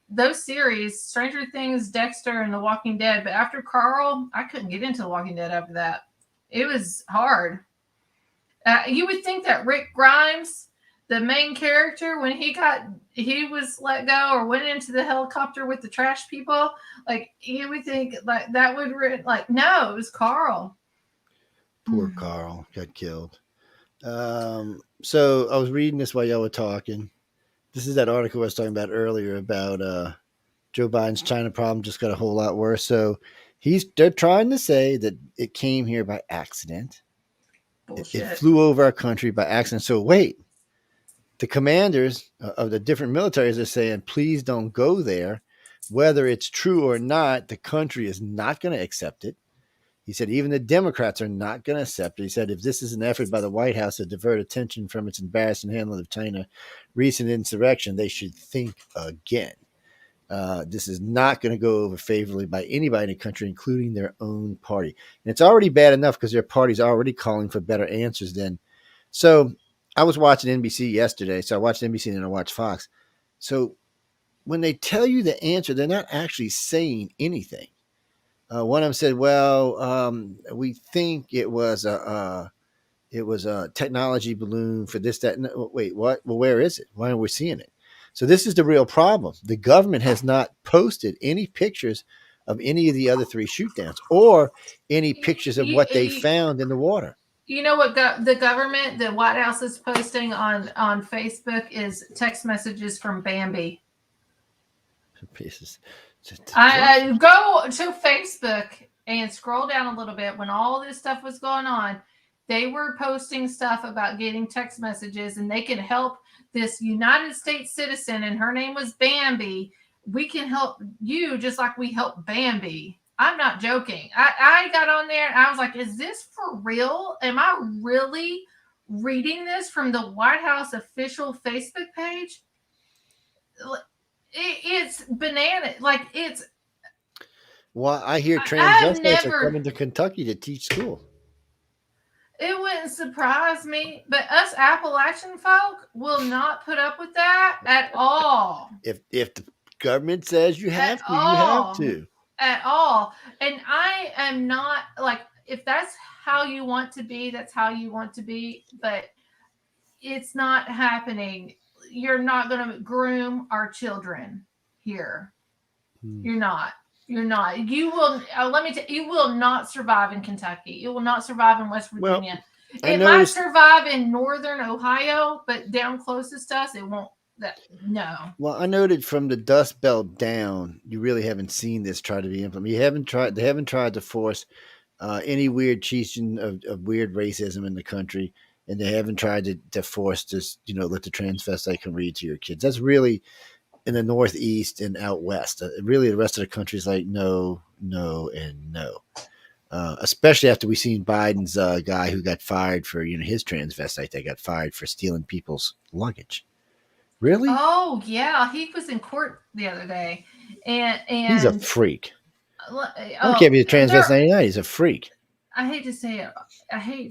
those series, Stranger Things, Dexter, and The Walking Dead. But after Carl, I couldn't get into The Walking Dead after that. It was hard. You would think that Rick Grimes, the main character, when he was let go or went into the helicopter with the trash people, like you would think like that would no, it was Carl. Poor Carl got killed. So I was reading this while y'all were talking. This is that article I was talking about earlier about Joe Biden's China problem just got a whole lot worse. So they're trying to say that it came here by accident. It flew over our country by accident. So wait, the commanders of the different militaries are saying, please don't go there. Whether it's true or not, the country is not going to accept it. He said even the Democrats are not going to accept it. He said if this is an effort by the White House to divert attention from its embarrassing handling of China recent insurrection, they should think again. This is not going to go over favorably by anybody in the country, including their own party. And it's already bad enough because their party's already calling for better answers then. So I was watching NBC yesterday. So I watched NBC and then I watched Fox. So when they tell you the answer, they're not actually saying anything. One of them said, well, we think it was a technology balloon for this, that. No, wait, what? Well, where is it? Why aren't we seeing it? So this is the real problem. The government has not posted any pictures of any of the other 3 shoot downs or any pictures of what they found in the water. You know what the government, the White House is posting on Facebook is text messages from Bambi. I go to Facebook and scroll down a little bit. When all this stuff was going on, they were posting stuff about getting text messages, and they can help this United States citizen, and her name was Bambi. We can help you just like we helped Bambi. I'm not joking. I got on there and I was like, is this for real? Am I really reading this from the White House official Facebook page? It's banana. Like it's. Well, I hear transvestites are coming to Kentucky to teach school. It wouldn't surprise me, but us Appalachian folk will not put up with that at all. If the government says you have to, you have to. At all. And I am not like, if that's how you want to be, that's how you want to be, but it's not happening. You're not going to groom our children here. You're not. You will. Let me tell you, you will not survive in Kentucky. You will not survive in West Virginia. Well, it might survive in northern Ohio, but down closest to us, it won't. No. Well, I noted from the Dust Belt down, you really haven't seen this try to be implemented. They haven't tried to force any weird teaching of weird racism in the country, and they haven't tried to force this, let the transvestite can read to your kids. That's really in the Northeast and out west. Really, the rest of the country is like no, and no. Especially after we've seen Biden's guy who got fired for his transvestite. They got fired for stealing people's luggage. Really? Oh yeah, he was in court the other day, and he's a freak. I can't be a transvestite. He's a freak. I hate to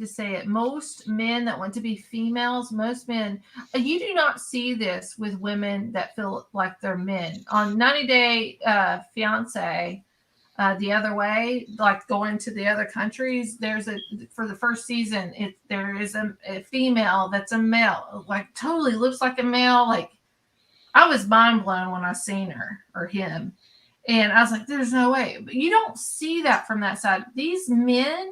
say it. Most men that want to be females, most men, you do not see this with women that feel like they're men. On 90 Day Fiance, the other way, like going to the other countries, for the first season, there is a female that's a male, like totally looks like a male. Like, I was mind blown when I seen her or him. And I was like, there's no way. But you don't see that from that side. These men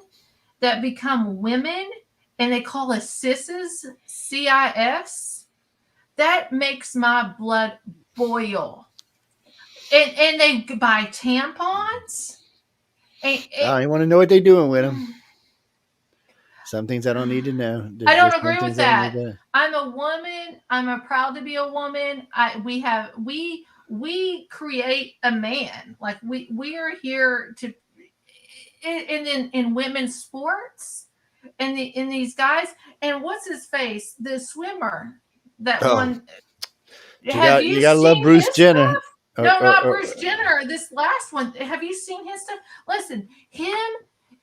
that become women and they call us cisses, CIS, that makes my blood boil. And they buy tampons. I don't even want to know what they're doing with them. Some things I don't need to know. I don't agree with that. I'm a woman. I'm proud to be a woman. We create a man. Like we are here to, and in women's sports, and in these guys. And what's his face? The swimmer. That one. You gotta love Bruce Jenner. No, not Bruce Jenner. This last one. Have you seen his stuff? Listen, him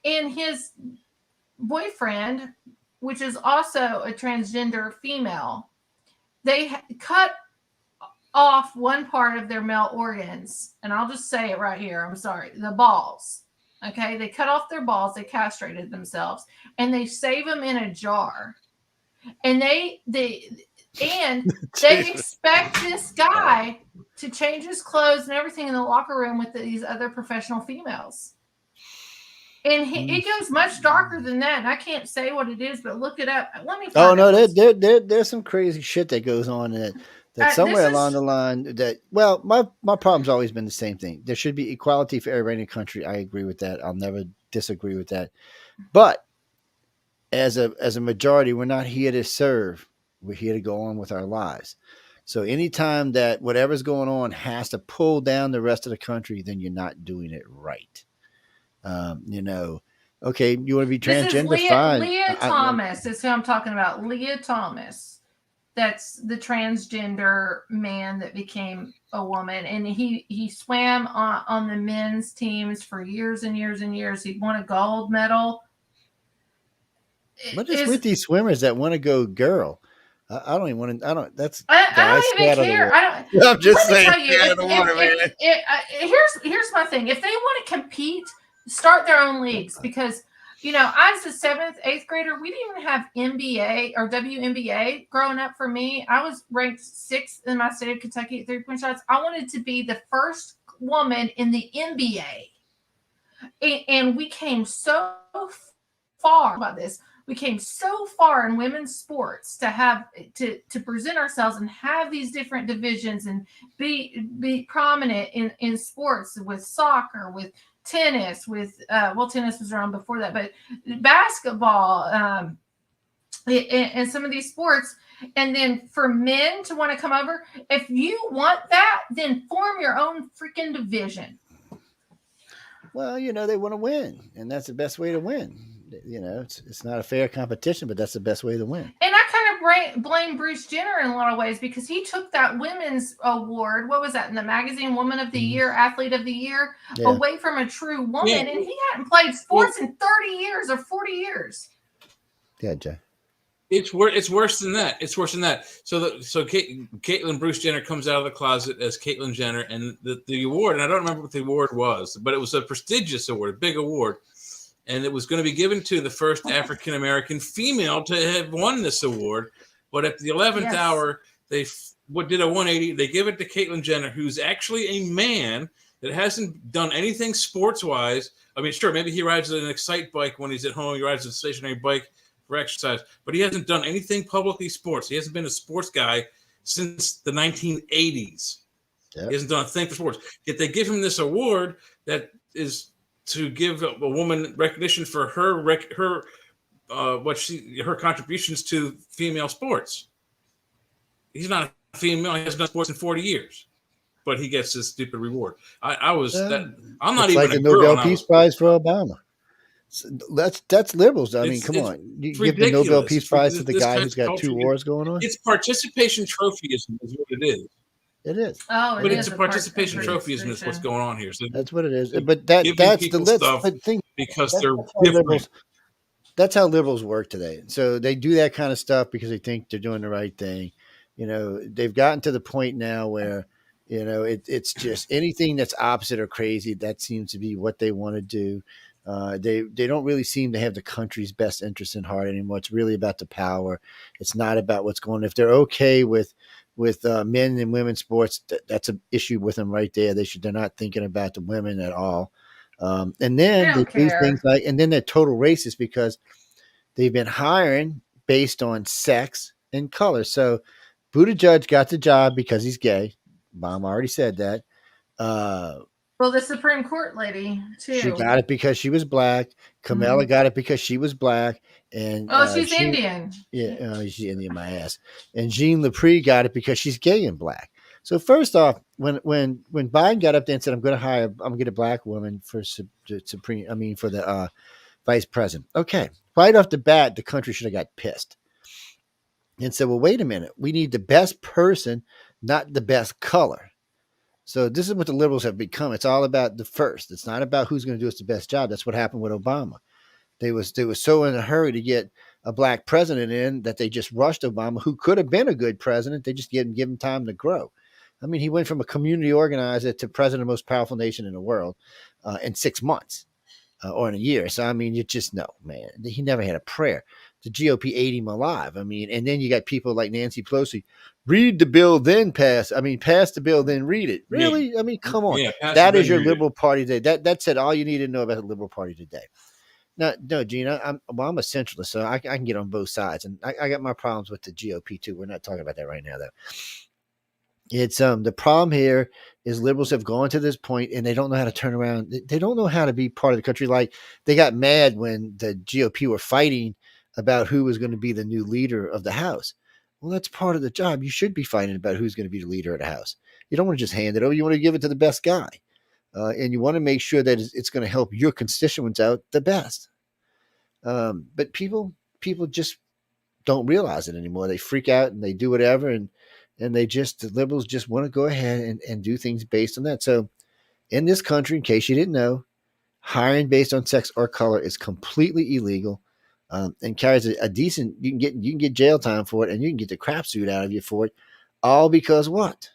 and his boyfriend, which is also a transgender female, they cut off one part of their male organs, and I'll just say it right here. I'm sorry, the balls. Okay, they cut off their balls. They castrated themselves, and they save them in a jar, and they expect this guy to change his clothes and everything in the locker room with these other professional females. And it goes much darker than that. And I can't say what it is, but look it up. Let me find there's some crazy shit that goes on that somewhere along the line that, well, my problem's always been the same thing. There should be equality for everybody in the country. I agree with that. I'll never disagree with that. But as a majority, we're not here to serve. We're here to go on with our lives. So anytime that whatever's going on has to pull down the rest of the country, then you're not doing it right. Okay, you want to be transgender? Fine. Leah Thomas is who I'm talking about. Leah Thomas. That's the transgender man that became a woman. And he swam on the men's teams for years and years and years. He won a gold medal. What is with these swimmers that want to go girl? I don't even want to. I don't even care. I'm just saying. Here's my thing. If they want to compete, start their own leagues, because I was a 7th, 8th grader. We didn't even have NBA or WNBA growing up. For me, I was ranked 6th in my state of Kentucky at 3-point shots. I wanted to be the first woman in the NBA, and we came so far about this. We came so far in women's sports to have to present ourselves and have these different divisions and be prominent in sports, with soccer, with tennis, with tennis was around before that, but basketball, and some of these sports. And then for men to want to come over, if you want that, then form your own freaking division. Well, they want to win, and that's the best way to win. It's not a fair competition, but that's the best way to win. And I kind of blame Bruce Jenner in a lot of ways, because he took that women's award. What was that in the magazine? Woman of the Year, Athlete of the Year, away from a true woman, and he hadn't played sports in 30 years or 40 years. Yeah, Jay. It's worse than that. It's worse than that. So Caitlyn Bruce Jenner comes out of the closet as Caitlyn Jenner, and the award, and I don't remember what the award was, but it was a prestigious award, a big award. And it was going to be given to the first African-American female to have won this award. But at the 11th hour, they did a 180. They give it to Caitlyn Jenner, who's actually a man that hasn't done anything sports-wise. I mean, sure, maybe he rides an Excite bike when he's at home. He rides a stationary bike for exercise. But he hasn't done anything publicly sports. He hasn't been a sports guy since the 1980s. Yep. He hasn't done a thing for sports. Yet they give him this award that is to give a woman recognition for her contributions to female sports. He's not a female. He hasn't done sports in 40 years, but he gets this stupid reward. I'm not even like a Nobel Peace Prize for Obama. That's liberals. I mean, come on. You give the Nobel Peace Prize to the guy who's got 2 wars going on? It's participation trophyism is what it is. It is. Oh, but it's a participation trophyism is what's going on here. So that's what it is. But that's the stuff. thing. because they're different. That's how liberals work today. So they do that kind of stuff because they think they're doing the right thing. They've gotten to the point now where, it's just anything that's opposite or crazy. That seems to be what they want to do. They don't really seem to have the country's best interest in heart anymore. It's really about the power. It's not about what's going on. If they're okay with men and women's sports, that's an issue with them right there. They're not thinking about the women at all. And then they do things like, and then they're total racist because they've been hiring based on sex and color. So Buttigieg got the job because he's gay. Mom already said that. Well, the Supreme Court lady too. She got it because she was black. Kamala got it because she was black. And she's Indian. Yeah, she's Indian, my ass. And Jean Lepre got it because she's gay and black. So first off, when Biden got up there and said, I'm going to get a black woman for the vice president. Okay. Right off the bat, the country should have got pissed and said, well, wait a minute. We need the best person, not the best color. So this is what the liberals have become. It's all about the first. It's not about who's going to do us the best job. That's what happened with Obama. They was so in a hurry to get a black president in that they just rushed Obama, who could have been a good president. They just didn't give him time to grow. I mean, he went from a community organizer to president of the most powerful nation in the world in 6 months or in a year. So, I mean, you just know, man, he never had a prayer. The GOP ate him alive. I mean, and then you got people like Nancy Pelosi, read the bill, then pass. I mean, pass the bill, then read it. Really? I mean, come on. Yeah, that is your liberal party today. That's it. All you need to know about the liberal party today. No, Gina, I'm a centralist, so I can get on both sides. And I got my problems with the GOP, too. We're not talking about that right now, though. It's the problem here is liberals have gone to this point and they don't know how to turn around. They don't know how to be part of the country. Like they got mad when the GOP were fighting about who was going to be the new leader of the House. Well, that's part of the job. You should be fighting about who's going to be the leader of the House. You don't want to just hand it over. You want to give it to the best guy. And you want to make sure that it's going to help your constituents out the best. But people just don't realize it anymore. They freak out and they do whatever. And the liberals just want to go ahead and do things based on that. So in this country, in case you didn't know, hiring based on sex or color is completely illegal and carries a decent, you can get jail time for it and you can get the crap suit out of you for it. All because what?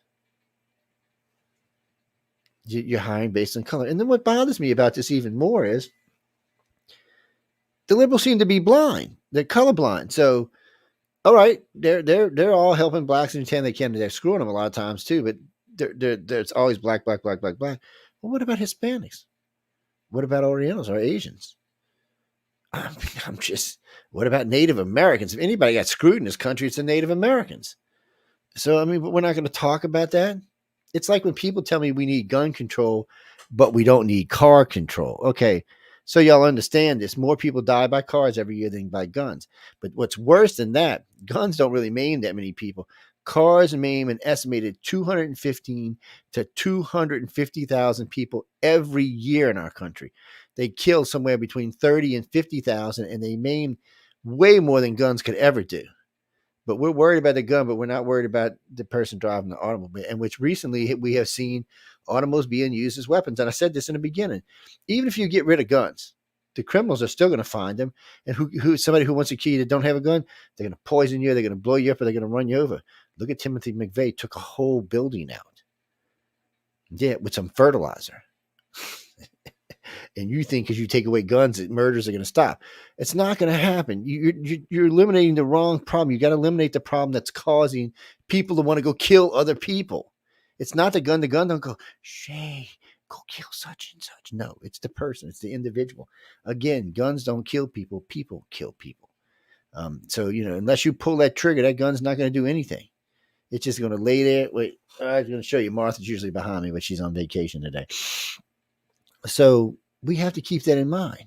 You're hiring based on color. And then what bothers me about this even more is the liberals seem to be blind. They're colorblind. So, all right, they're all helping blacks anytime they can. They're screwing them a lot of times too, but there's always black. Well, what about Hispanics? What about Orientals or Asians? What about Native Americans? If anybody got screwed in this country, it's the Native Americans. So, I mean, we're not going to talk about that. It's like when people tell me we need gun control, but we don't need car control. Okay. So y'all understand this. More people die by cars every year than by guns. But what's worse than that, guns don't really maim that many people. Cars maim an estimated 215 to 250,000 people every year in our country. They kill somewhere between 30 and 50,000, and they maim way more than guns could ever do. But we're worried about the gun, but we're not worried about the person driving the automobile, and which recently we have seen automobiles being used as weapons. And I said this in the beginning, even if you get rid of guns, the criminals are still going to find them. And who somebody who wants to kill you that don't have a gun, they're going to poison you, they're going to blow you up, or they're going to run you over. Look at Timothy McVeigh, took a whole building out. Yeah, with some fertilizer. And you think because you take away guns that murders are going to stop. It's not going to happen. You're eliminating the wrong problem. You got to eliminate the problem that's causing people to want to go kill other people. It's not the gun. The gun don't go, Shay, go kill such and such. No, it's the person. It's the individual. Again, guns don't kill people. People kill people. So, unless you pull that trigger, that gun's not going to do anything. It's just going to lay there. Wait, I was going to show you. Martha's usually behind me, but she's on vacation today. So we have to keep that in mind.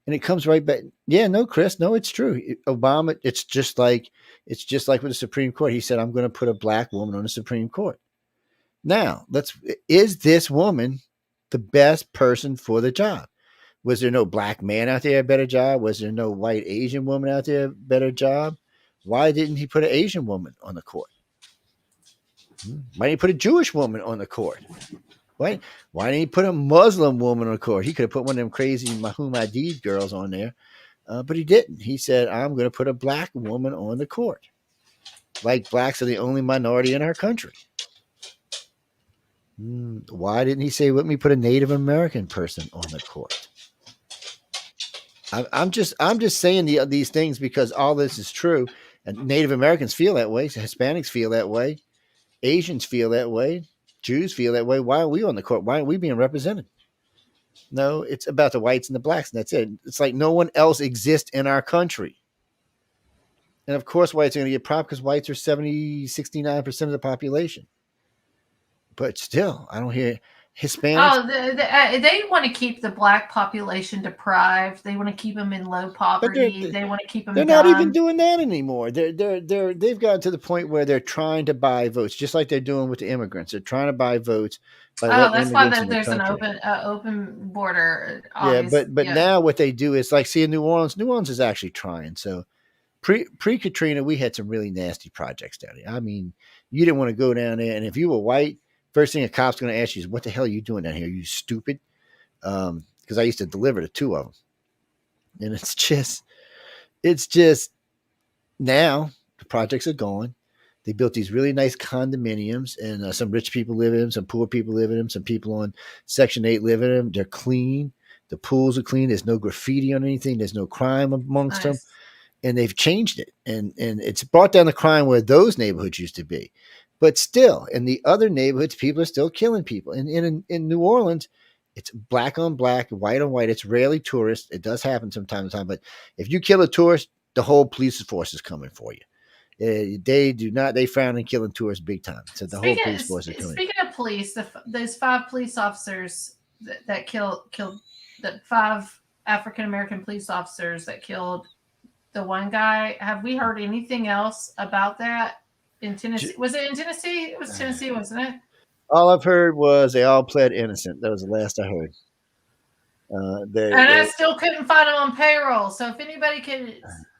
And it comes right back. Yeah, no, Chris. No, it's true. Obama, it's just like with the Supreme Court. He said, I'm going to put a black woman on the Supreme Court. Now, is this woman the best person for the job? Was there no black man out there a better job? Was there no white Asian woman out there a better job? Why didn't he put an Asian woman on the court? Why didn't he put a Jewish woman on the court? Why didn't he put a Muslim woman on the court? He could have put one of them crazy Mahmoud Hadid girls on there, but he didn't. He said, I'm going to put a black woman on the court. Like blacks are the only minority in our country. Why didn't he say, let me put a Native American person on the court? I'm just saying these things because all this is true. And Native Americans feel that way. Hispanics feel that way. Asians feel that way. Jews feel that way. Why are we on the court? Why aren't we being represented? No, it's about the whites and the blacks, and that's it. It's like no one else exists in our country. And of course, whites are going to get propped because whites are 69% of the population. But still, I don't hear Hispanics. Oh, they want to keep the black population deprived. They want to keep them in low poverty. They want to keep them. They're not even doing that anymore. They've gotten to the point where they're trying to buy votes, just like they're doing with the immigrants. They're trying to buy votes. That's why there's an open border. Yeah, but now what they do is like, see, in New Orleans. New Orleans is actually trying. So pre Katrina, we had some really nasty projects down there. I mean, you didn't want to go down there, and if you were white, first thing a cop's going to ask you is, what the hell are you doing down here? Are you stupid? Because I used to deliver to two of them. And it's just now the projects are gone. They built these really nice condominiums, and some rich people live in them, some poor people live in them, some people on Section 8 live in them. They're clean. The pools are clean. There's no graffiti on anything. There's no crime amongst them. And they've changed it. And it's brought down the crime where those neighborhoods used to be. But still, in the other neighborhoods, people are still killing people. And in New Orleans, it's black on black, white on white. It's rarely tourists. It does happen from time to time. But if you kill a tourist, the whole police force is coming for you. They do not. They frown on killing tourists big time. So the whole police force is coming. Speaking of police, those 5 police officers that killed the 5 African American police officers that killed the one guy. Have we heard anything else about that? In Tennessee, was it in Tennessee? It was Tennessee, wasn't it? All I've heard was they all pled innocent. That was the last I heard. I still couldn't find them on payroll. So if anybody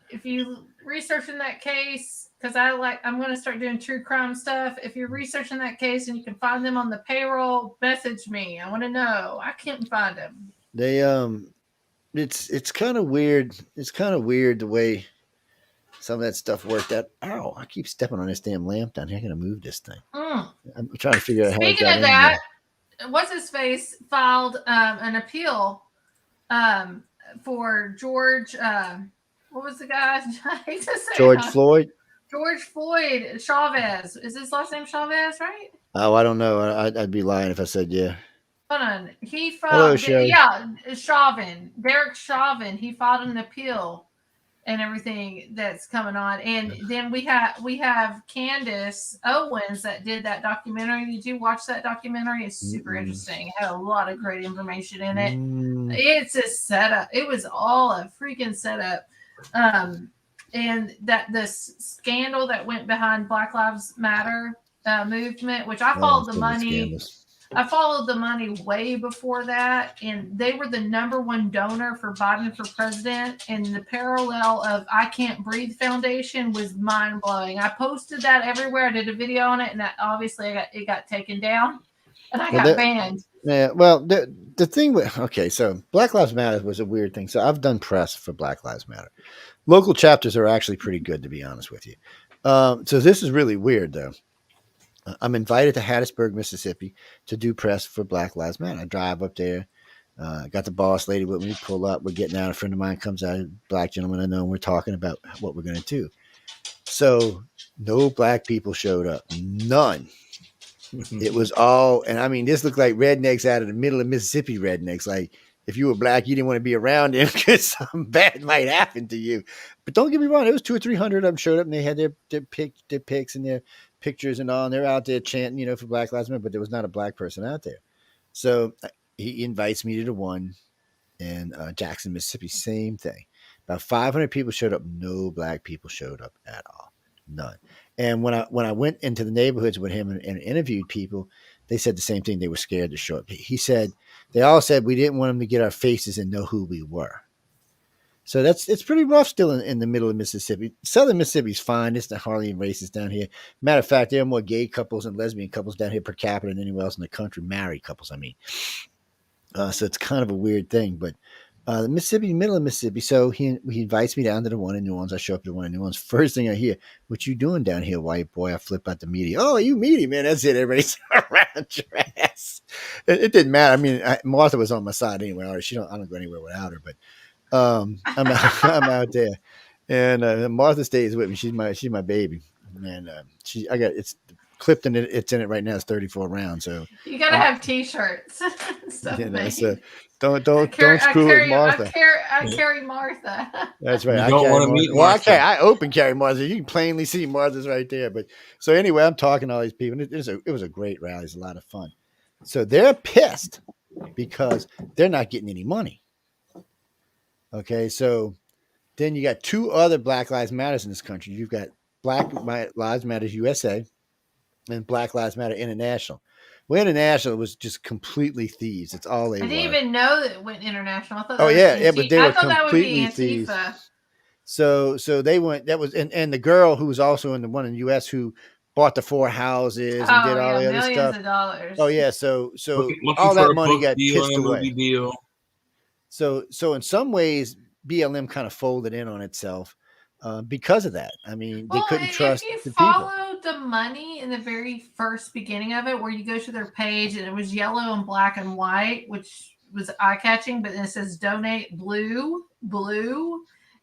if you researching that case, because I'm going to start doing true crime stuff. If you're researching that case and you can find them on the payroll, message me. I want to know. I can't find them. They it's kind of weird. It's kind of weird the way some of that stuff worked out. Ow, I keep stepping on this damn lamp down here. I'm going to move this thing. I'm trying to figure out how. Speaking of that, what's his face filed an appeal for George. What was the guy? I hate to say George Floyd. George Floyd Chavez. Is his last name Chavez, right? Oh, I don't know. I'd be lying if I said yeah. Hold on. He filed. Chauvin. Derek Chauvin. He filed an appeal. And everything that's coming on, and then we have Candace Owens that did that documentary. Did you watch that documentary? It's super interesting. It had a lot of great information in it. It's a setup. It was all a freaking setup. And that the scandal that went behind Black Lives Matter movement, which I followed the money. I followed the money way before that, and they were the #1 donor for Biden for president. And the parallel of I Can't Breathe Foundation was mind blowing. I posted that everywhere. I did a video on it, and obviously it got taken down, and I got banned. Yeah, well, the thing with so Black Lives Matter was a weird thing. So I've done press for Black Lives Matter. Local chapters are actually pretty good, to be honest with you. So this is really weird, though. I'm invited to Hattiesburg, Mississippi to do press for Black Lives Matter. I drive up there. Got the boss lady with me, pull up. We're getting out. A friend of mine comes out, a black gentleman I know, and we're talking about what we're going to do. So no black people showed up. None. It was all, and I mean, this looked like rednecks out of the middle of Mississippi rednecks. Like if you were black, you didn't want to be around them because something bad might happen to you. But don't get me wrong. It was 200 or 300 of them showed up, and they had their pics and their pictures and all, and they're out there chanting, for Black Lives Matter, but there was not a black person out there. So he invites me to the one in Jackson, Mississippi. Same thing. About 500 people showed up. No black people showed up at all. None. And when I went into the neighborhoods with him and interviewed people, they said the same thing. They were scared to show up. They all said we didn't want them to get our faces and know who we were. So it's pretty rough still in the middle of Mississippi. Southern Mississippi's fine. It's not hardly any racist down here. Matter of fact, there are more gay couples and lesbian couples down here per capita than anywhere else in the country. Married couples, I mean. So it's kind of a weird thing, but the Mississippi, middle of Mississippi. So he invites me down to the one in New Orleans. I show up to the one in New Orleans. First thing I hear, "What you doing down here, white boy?" I flip out the media. "Oh, you meaty, man. That's it. Everybody's around your ass." It didn't matter. I mean, Martha was on my side anyway. I don't go anywhere without her, but I'm out there, and Martha stays with me. She's my baby, and it's clipped in it. It's in it right now. It's 34 rounds. So you gotta have T-shirts. So don't screw with Martha. I carry Martha. That's right. You don't want to meet Martha. Well, I open carry Martha. You can plainly see Martha's right there. But so anyway, I'm talking to all these people. And it was a great rally. It's a lot of fun. So they're pissed because they're not getting any money. Okay, so then you got two other Black Lives Matters in this country. You've got Black Lives Matter USA and Black Lives Matter International. Well, International was just completely thieves. It's all they were. I didn't even know that it went international. I thought but they were that would be completely thieves. So they went. That was and the girl who was also in the one in the U.S. who bought the 4 houses and did all the other stuff. Millions of dollars. Oh yeah, so all that money got pissed away. Deal. So in some ways, BLM kind of folded in on itself because of that. I mean, they couldn't trust the people. If you followed the money in the very first beginning of it, where you go to their page and it was yellow and black and white, which was eye-catching, but then it says donate blue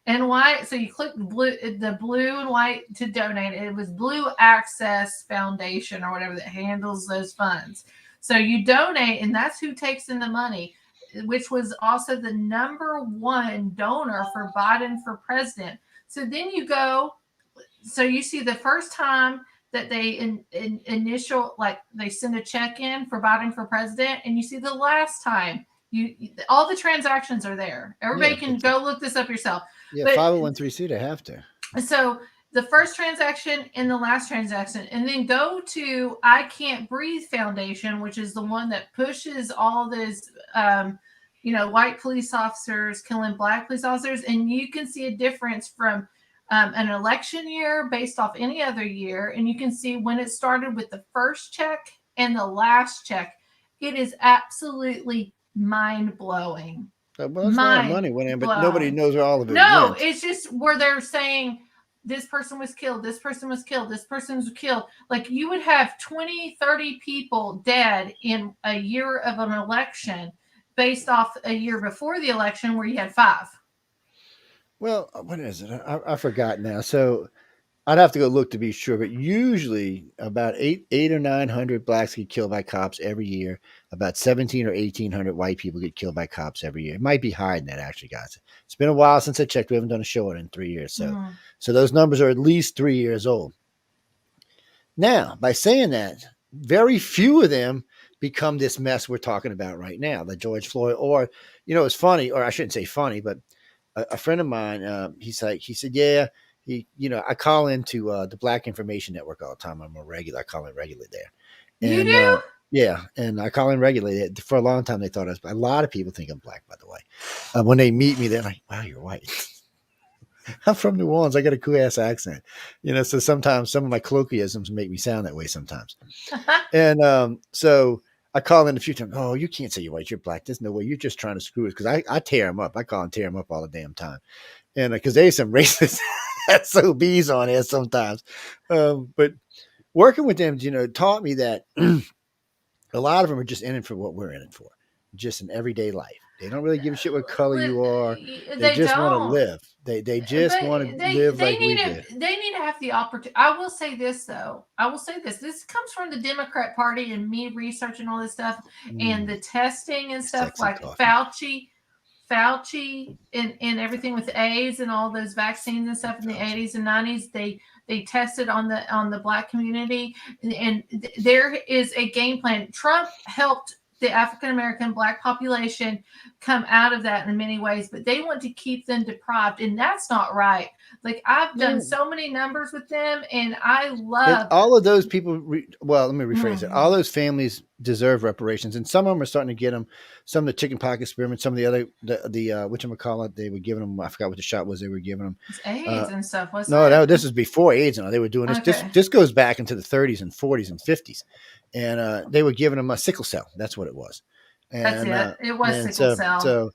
and white. So you click the blue and white to donate. It was Blue Access Foundation or whatever that handles those funds. So you donate, and that's who takes in the money, which was also the #1 donor for Biden for president. So then you go, so you see the first time that they they send a check in for Biden for president, and you see the last time. All the transactions are there. Everybody can go look this up yourself. Yeah, 501(c)(3) they have to. So the first transaction and the last transaction, and then go to I Can't Breathe Foundation, which is the one that pushes all this, white police officers killing black police officers. And you can see a difference from an election year based off any other year. And you can see when it started with the first check and the last check. It is absolutely mind-blowing. Well, it's not money went in, but nobody knows where all of it went. It's just where they're saying this person was killed, this person was killed, this person was killed. Like you would have 20, 30 people dead in a year of an election based off a year before the election where you had 5. Well, what is it? I forgot now. So I'd have to go look to be sure, but usually about 800 or 900 blacks get killed by cops every year. About 17 or 1800 white people get killed by cops every year. It might be higher than that, actually, guys. It's been a while since I checked. We haven't done a show in 3 years. So those numbers are at least 3 years old. Now, by saying that, very few of them become this mess we're talking about right now, the George Floyd, or, it's funny, or I shouldn't say funny, but a friend of mine, he said, yeah, I call into the Black Information Network all the time. I call in regularly there. And, you do? Yeah, and I call in regularly. For a long time, they thought a lot of people think I'm black, by the way. When they meet me, they're like, wow, you're white. I'm from New Orleans. I got a cool-ass accent. So sometimes some of my colloquialisms make me sound that way sometimes. And so I call in a few times. Oh, you can't say you're white. You're black. There's no way. You're just trying to screw us. Because I tear them up. I call and tear them up all the damn time. And because there's some racist SOBs on there sometimes. But working with them, taught me that a lot of them are just in it for what we're in it for. Just in everyday life. They don't really give a shit what color you are. They just want to live. They just want to live like we do. They need to have the opportunity. I will say this, though. This comes from the Democrat Party and me researching all this stuff and the testing and stuff like Fauci and everything with AIDS and all those vaccines and stuff in the 80s and 90s. They tested on the black community, and there is a game plan. Trump helped the African-American black population come out of that in many ways, but they want to keep them deprived, and that's not right. Like I've done so many numbers with them, and I love all of those people. Well, let me rephrase it. All those families deserve reparations, and some of them are starting to get them. Some of the chickenpox experiments, some of the other the whatchamacallit, they were giving them. I forgot what the shot was they were giving them. It's AIDS and stuff. Wasn't No, it? no, this is before AIDS. No, they were doing this. Okay. This goes back into the 30s and 40s and 50s, and they were giving them a sickle cell. That's what it was. And, that's it. It was sickle cell.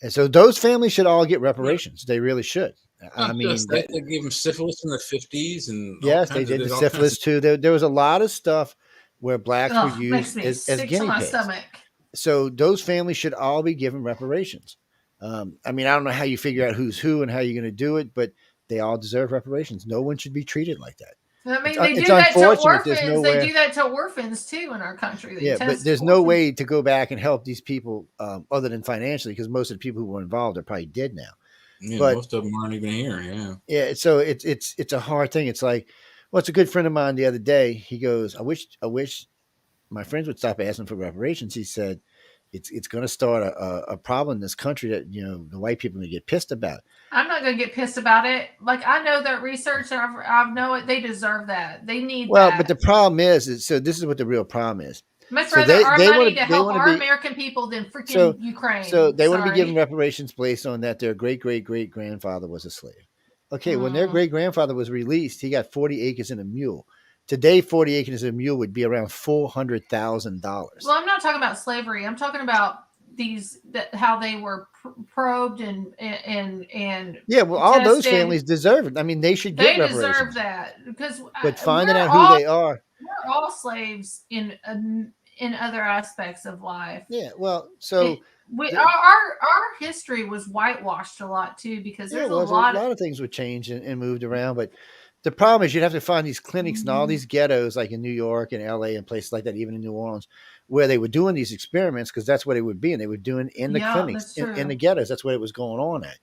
So those families should all get reparations. They really should. I mean, they gave them syphilis in the 50s, and yes, they did the syphilis too. There was a lot of stuff where blacks were used as guinea pigs. So those families should all be given reparations. I mean, I don't know how you figure out who's who and how you're going to do it, but they all deserve reparations. No one should be treated like that. I mean, they do that to orphans. They do that to orphans too in our country. Yeah, but there's no way to go back and help these people other than financially, because most of the people who were involved are probably dead now. Yeah, but most of them aren't even here. Yeah. Yeah. So it's a hard thing. It's like, well, it's a good friend of mine the other day. He goes, I wish my friends would stop asking for reparations. He said, it's going to start a problem in this country that, the white people are going to get pissed about. I'm not going to get pissed about it. Like, I know that research, and I know it. They deserve that. They need that. But the problem is so this is what the real problem is. Much rather our money to help our American people than freaking Ukraine. So they want to be given reparations based on that their great-great-great-grandfather was a slave. Okay, when their great-grandfather was released, he got 40 acres and a mule. Today, 40 acres and a mule would be around $400,000. Well, I'm not talking about slavery. I'm talking about how they were probed and yeah. Well, all those families deserve it. I mean, they should get reparations. They deserve that because. But finding out who they are. We're all slaves in other aspects of life. Yeah. Well, so. Our history was whitewashed a lot too, because there's a lot of things would change and moved around, but the problem is you'd have to find these clinics and all these ghettos, like in New York and LA and places like that, even in New Orleans, where they were doing these experiments, because that's what it would be, and they were doing in the clinics in the ghettos. That's what it was going on at.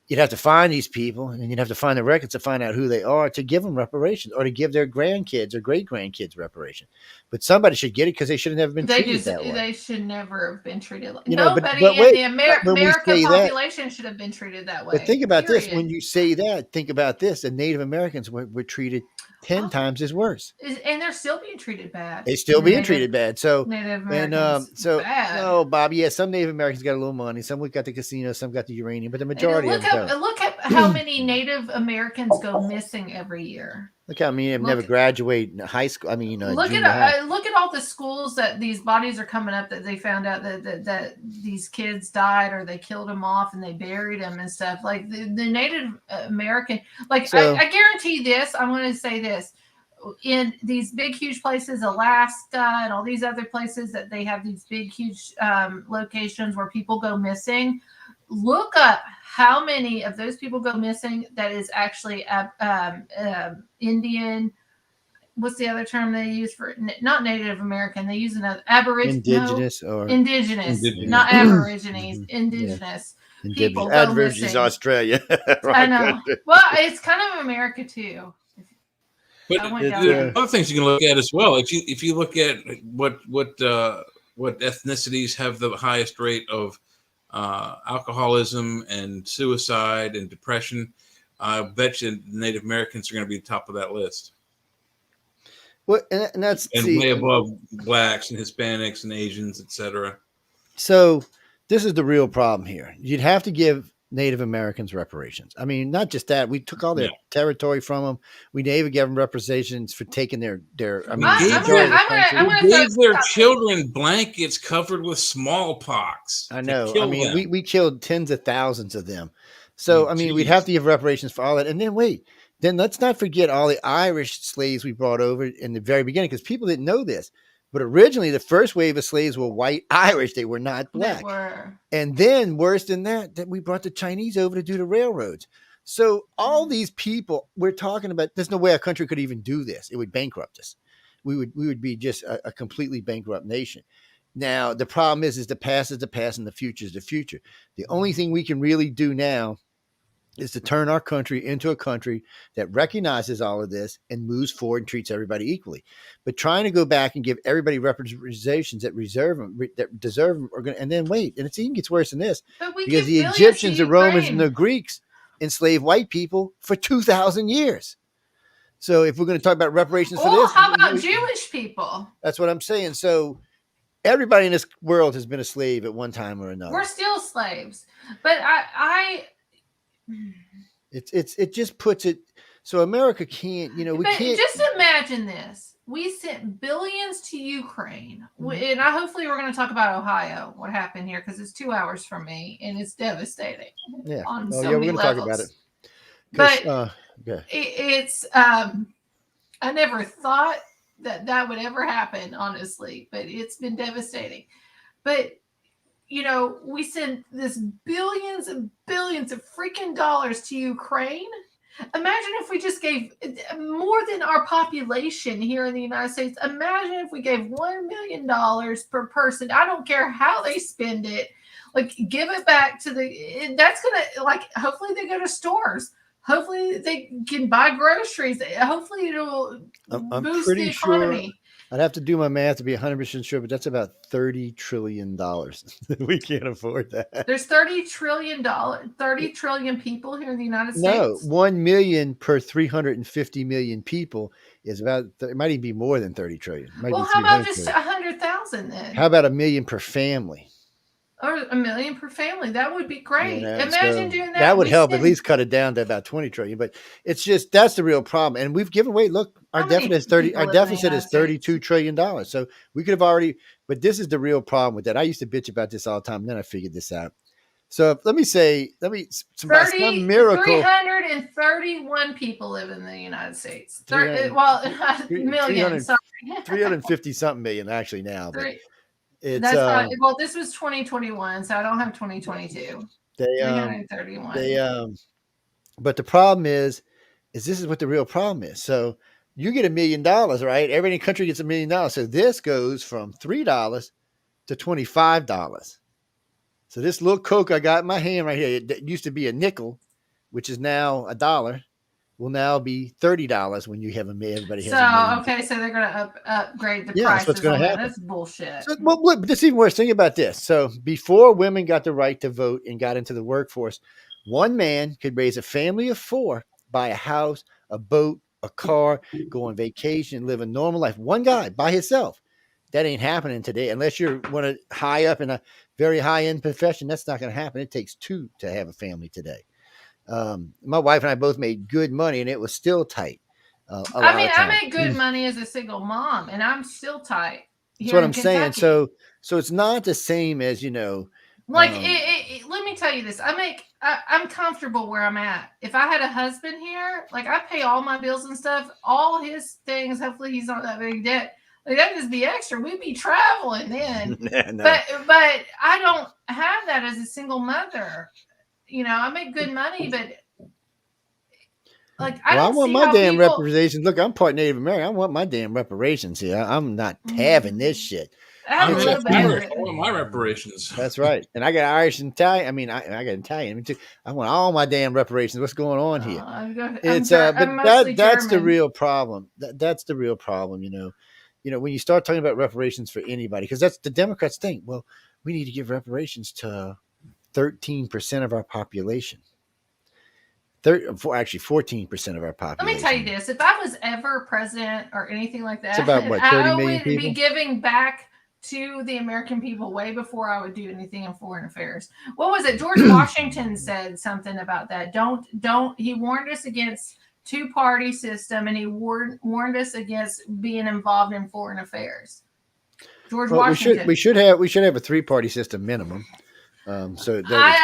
You'd have to find these people, and you'd have to find the records to find out who they are to give them reparations, or to give their grandkids or great grandkids reparation. But somebody should get it, because they should have never been treated that way. They should never have been treated like nobody in the American population should have been treated that way. But think about this: when you say that, think about this: the Native Americans were treated 10 times as worse, and they're still being treated bad. They're still being treated bad. So Native Americans, bad. No, Bobby. Yeah, some Native Americans got a little money. Some got the casino. Some got the uranium. But the majority of them don't. Look at how many Native Americans go missing every year. Look how many have never graduated high school. I mean, look at all the schools that these bodies are coming up that they found out that these kids died, or they killed them off and they buried them and stuff. Like the Native American, I guarantee this. I'm going to say this: in these big, huge places, Alaska and all these other places that they have these big, huge locations where people go missing. Look up how many of those people go missing that is actually Indian. What's the other term they use for not Native American? They use another indigenous, not Aborigines, indigenous people. Aborigines, Australia. I know. Well, it's kind of America too. But there are other things you can look at as well. If you look at what ethnicities have the highest rate of alcoholism and suicide and depression, I bet you Native Americans are going to be top of that list. Well, and that's way above blacks and Hispanics and Asians, etc. So this is the real problem here. You'd have to give Native Americans reparations. I mean, not just that. We took all their territory from them. We gave them reparations for taking their. I mean, we gave their children blankets covered with smallpox. I know. I mean, we killed tens of thousands of them. So I mean, we'd have to give reparations for all that. And then let's not forget all the Irish slaves we brought over in the very beginning, because people didn't know this. But originally, the first wave of slaves were white Irish. They were not black. They were. And then, worse than that we brought the Chinese over to do the railroads. So all these people we're talking about, there's no way our country could even do this. It would bankrupt us. We would be just a completely bankrupt nation. Now, the problem is the past is the past and the future is the future. The only thing we can really do now is to turn our country into a country that recognizes all of this and moves forward and treats everybody equally. But trying to go back and give everybody representations that deserve them, and then wait, and it even gets worse than this, because the Egyptians, the Romans, and the Greeks enslaved white people for 2,000 years. So if we're going to talk about reparations for this, how about Jewish people? That's what I'm saying. So Everybody in this world has been a slave at one time or another. We're still slaves, but it just puts it so America can't, we can't. Just imagine this. We sent billions to Ukraine, and hopefully we're going to talk about Ohio, what happened here, because it's 2 hours from me, and it's devastating. Yeah. On so many we're going to talk about it. But yeah. It's I never thought that would ever happen, honestly, but it's been devastating. But we send this billions and billions of freaking dollars to Ukraine. Imagine if we just gave more than our population here in the United States. Imagine if we gave $1 million per person. I don't care how they spend it. Like, give it back to that's going to, hopefully they go to stores. Hopefully they can buy groceries. Hopefully it'll boost the economy. Sure. I'd have to do my math to be 100% sure, but that's about $30 trillion. We can't afford that. There's $30 trillion people here in the United States. No, 1 million per 350 million people is about. It might even be more than 30 trillion. Well, how about just 100,000 then? How about 1 million per family? Or 1 million per family. That would be great. Imagine doing that. That would help at least cut it down to about 20 trillion. But it's just, that's the real problem. And we've given away, look, our deficit is $32 trillion. So we could have already, but this is the real problem with that. I used to bitch about this all the time. And then I figured this out. So some miracle. 331 people live in the United States. Million, sorry. 350 something million actually now. But that's probably, well, this was 2021, so I don't have 2022. 331. But the problem is this is what the real problem is. So you get $1 million, right? Every country gets $1 million. So this goes from $3 to $25. So this little Coke I got in my hand right here, that used to be a nickel, which is now $1, will now be $30 when you have everybody has. So they're going to upgrade the prices. That's what's going to happen. That's bullshit. So, but this is even worse. Think about this. So before women got the right to vote and got into the workforce, one man could raise a family of 4, buy a house, a boat, a car, go on vacation, live a normal life. One guy by himself. That ain't happening today unless you're one of high up in a very high end profession. That's not going to happen. It takes 2 to have a family today. My wife and I both made good money, and it was still tight. I made good money as a single mom, and I'm still tight. That's what I'm saying. So it's not the same as let me tell you this. I'm comfortable where I'm at. If I had a husband here, I pay all my bills and stuff, all his things. Hopefully, he's not that big debt. That'd just be extra. We'd be traveling then. No. But I don't have that as a single mother. I make good money, but I want my damn reparations. Look, I'm part Native American. I want my damn reparations here. I'm not having this shit. I want my reparations. That's right. And I got Irish and Italian. I mean, I got Italian. Me too. I want all my damn reparations. What's going on here? That's the real problem. That's the real problem. When you start talking about reparations for anybody, because that's the Democrats think. Well, we need to give reparations to 13% of our population. Actually, 14% of our population. Let me tell you this: if I was ever president or anything like that, it's about 30 million people. I would be giving back to the American people way before I would do anything in foreign affairs. What was it? George Washington said something about that. He warned us against two-party system, and he warned us against being involved in foreign affairs. George Washington. We should have a 3-party system minimum. I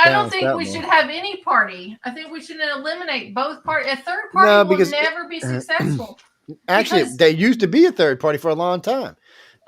don't think we should have any party. I think we should eliminate both parties. A third party will never be successful. Actually, there used to be a third party for a long time.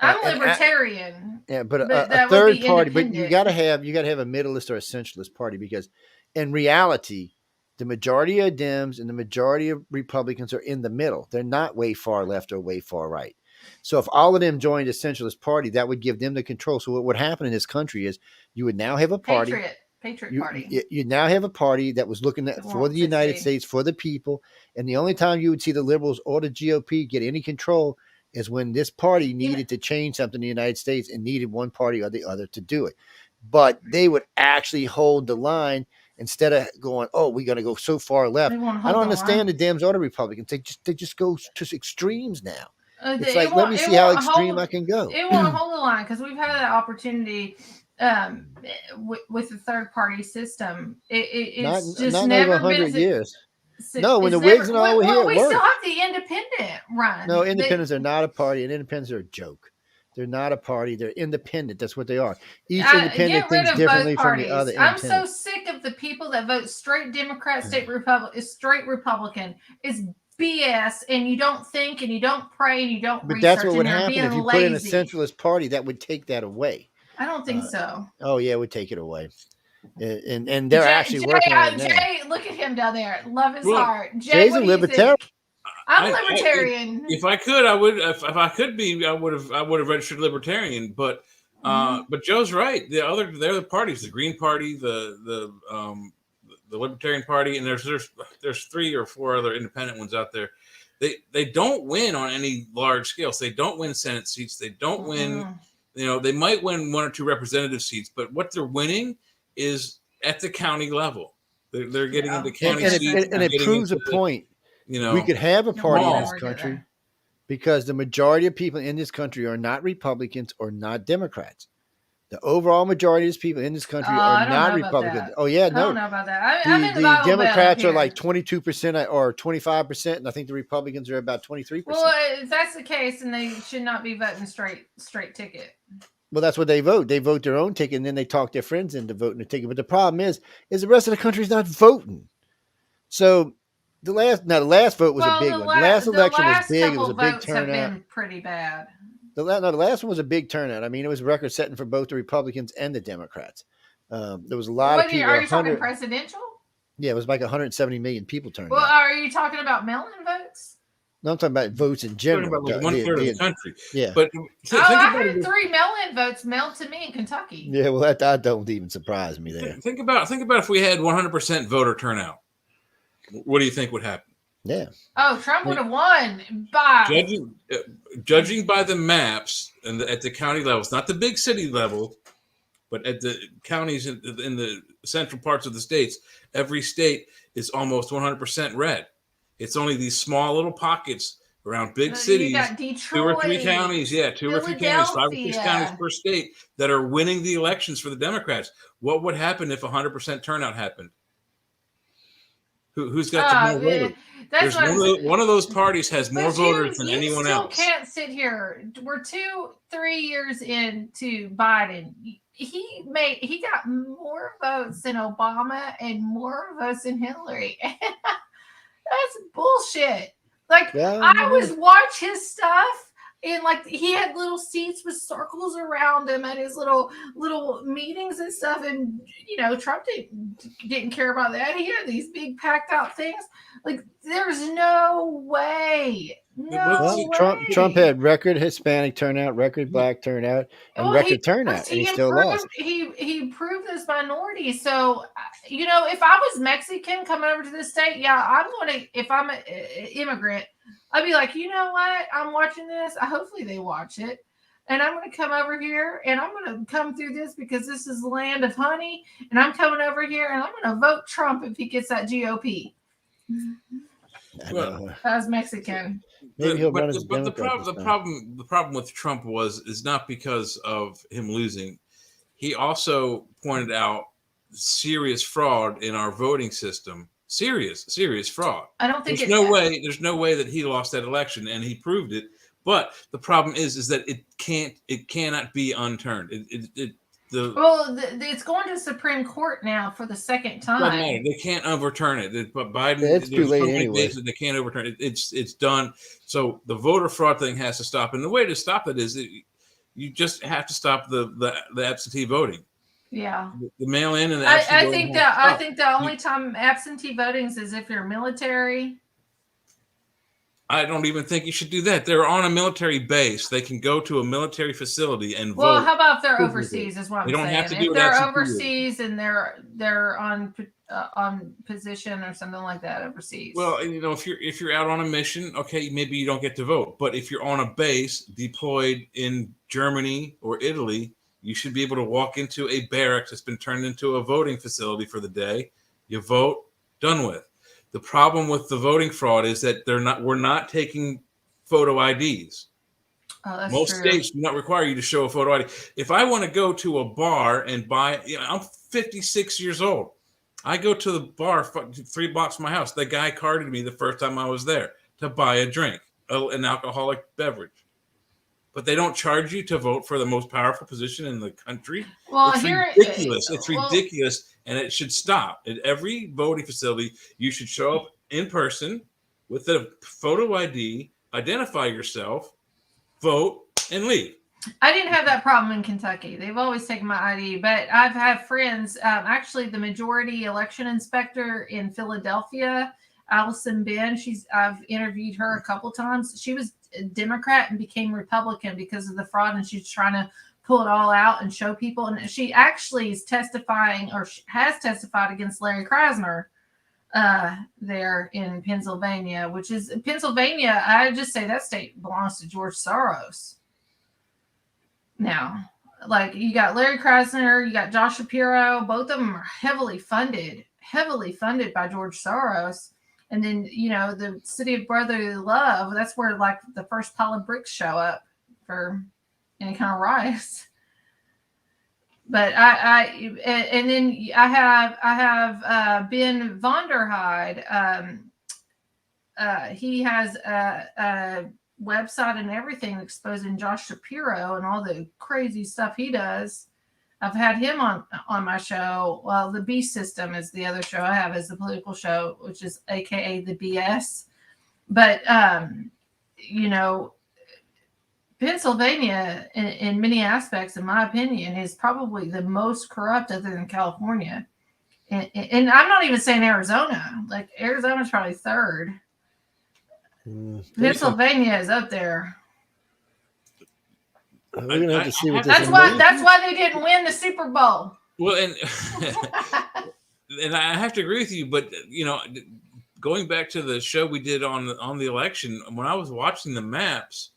I'm libertarian. But a third party. But you got to have a middleist or a centralist party, because in reality, the majority of Dems and the majority of Republicans are in the middle. They're not way far left or way far right. So if all of them joined a centralist party, that would give them the control. So what would happen in this country is you would now have a party. Patriot Party. You now have a party that was looking for the United States, for the people. And the only time you would see the liberals or the GOP get any control is when this party needed to change something in the United States and needed one party or the other to do it. But they would actually hold the line instead of going, oh, we're going to go so far left. I don't understand the Dems or the Republicans. They just go to extremes now. It's like, let me see how extreme I can go. It won't hold the line because we've had that opportunity with the third party system. It's just never over 100 been years. No, when the Whigs and all were here, we still have the independent run. No, independents are not a party, and independents are a joke. They're not a party. They're independent. That's what they are. Each independent thinks differently from the other. I'm so sick of the people that vote straight Democrat, straight Republican. It's BS, and you don't think, and you don't pray, and you don't. But that's what would happen if you put in a centralist party. That would take that away. I don't think so. Oh yeah, it would take it away. And they're actually working on it now. Jay, look at him down there. Love his heart. Jay's a libertarian. I'm libertarian. If I could, I would. If I could be, I would have registered libertarian. But but Joe's right. The other parties, the Green Party, the Libertarian Party, and there's 3 or 4 other independent ones out there. They don't win on any large scale. So they don't win Senate seats. They don't win. You know, they might win 1 or 2 representative seats, but what they're winning is at the county level. They're getting into county seats, and it proves a point. You know, we could have a party in this country because the majority of people in this country are not Republicans or not Democrats. The overall majority of people in this country are not Republicans. Oh yeah, no. I don't know about that. The Democrats are like 22% or 25%, and I think the Republicans are about 23%. Well, if that's the case, then they should not be voting straight ticket. Well, that's what they vote. They vote their own ticket, and then they talk their friends into voting a ticket. But the problem is the rest of the country's not voting. So the last vote was a big one. The last election was big. It was a big turnout. Have been pretty bad. The last one was a big turnout. I mean, it was record setting for both the Republicans and the Democrats. There was a lot of people. Are you talking presidential? Yeah, it was like 170 million people turned out. Well, are you talking about mail-in votes? No, I'm talking about votes in general. Talking about like 1/3 of the country. Yeah. But I heard 3 mail-in votes mailed to me in Kentucky. Yeah, well, that don't even surprise me there. Think about if we had 100% voter turnout. What do you think would happen? Yeah. Oh, Trump would have won by judging by the maps and at the county levels, not the big city level, but at the counties in the central parts of the states. Every state is almost 100% red. It's only these small little pockets around big cities, Detroit, 2 or 3 counties, 2 or 3 counties, 5 or 6 counties per state that are winning the elections for the Democrats. What would happen if 100% turnout happened? Who's got the more voters? That's one of those parties has more voters than anyone else. You can't sit here. We're 2-3 years into Biden. He got more votes than Obama and more votes than Hillary. That's bullshit. Like, I was watch his stuff. And like he had little seats with circles around him at his little meetings and stuff, and Trump didn't care about that. He had these big packed out things. Like there's no way. Trump had record Hispanic turnout, record Black turnout, and record turnout, and he still lost. He improved this minority. So if I was Mexican coming over to this state, I'm going to. If I'm an immigrant, I'd be like, you know what? I'm watching this. Hopefully they watch it. And I'm going to come over here and I'm going to come through this because this is the land of honey. And I'm coming over here and I'm going to vote Trump if he gets that GOP. Well, I was Mexican. Maybe he'll run as but the problem with Trump is not because of him losing. He also pointed out serious fraud in our voting system. Serious fraud. I don't think there's no way that he lost that election, and he proved it. But the problem is that it cannot be unturned. It's going to the Supreme Court now for the second time. They can't overturn it. But Biden, it's too late anyway. They can't overturn it. It's done. So the voter fraud thing has to stop, and the way to stop it is you just have to stop the absentee voting. Yeah, the mail-in and the I think the only time absentee voting is if you're military. I don't even think you should do that. They're on a military base. They can go to a military facility and vote. Well, how about if they're overseas? Is what I'm saying. Don't have to do if they're overseas and they're on position or something like that overseas. Well, if you're out on a mission, okay, maybe you don't get to vote. But if you're on a base deployed in Germany or Italy, you should be able to walk into a barracks that's been turned into a voting facility for the day. You vote, done with. The problem with the voting fraud is that we're not taking photo IDs. Oh, that's Most true. states do not require you to show a photo ID. If I want to go to a bar and buy, I'm 56 years old. I go to the bar 3 blocks from my house. The guy carded me the first time I was there to buy a drink, an alcoholic beverage. But they don't charge you to vote for the most powerful position in the country. Well, it's ridiculous. It's ridiculous, and it should stop. At every voting facility, you should show up in person with a photo ID, identify yourself, vote, and leave. I didn't have that problem in Kentucky. They've always taken my ID, but I've had friends. Actually, the majority election inspector in Philadelphia, Allison Ben. I've interviewed her a couple times. She was a Democrat and became Republican because of the fraud, and she's trying to pull it all out and show people. And she actually is testifying, or has testified against Larry Krasner there in Pennsylvania, which is Pennsylvania. I just say that state belongs to George Soros. Now, like, you got Larry Krasner, you got Josh Shapiro. Both of them are heavily funded by George Soros. And then, the City of Brotherly Love, that's where like the first pile of bricks show up for any kind of riots. But and then I have Ben Vonderheide. He has a website and everything exposing Josh Shapiro and all the crazy stuff he does. I've had him on my show. Well, the Beast System is the other show I have, is the political show, which is AKA the BS. But Pennsylvania, in many aspects, in my opinion, is probably the most corrupt other than California. And I'm not even saying Arizona. Like, Arizona's probably third. Pennsylvania is up there. We're gonna have to see what this That's why they didn't win the Super Bowl. Well, and I have to agree with you, but going back to the show we did on the election, when I was watching the maps,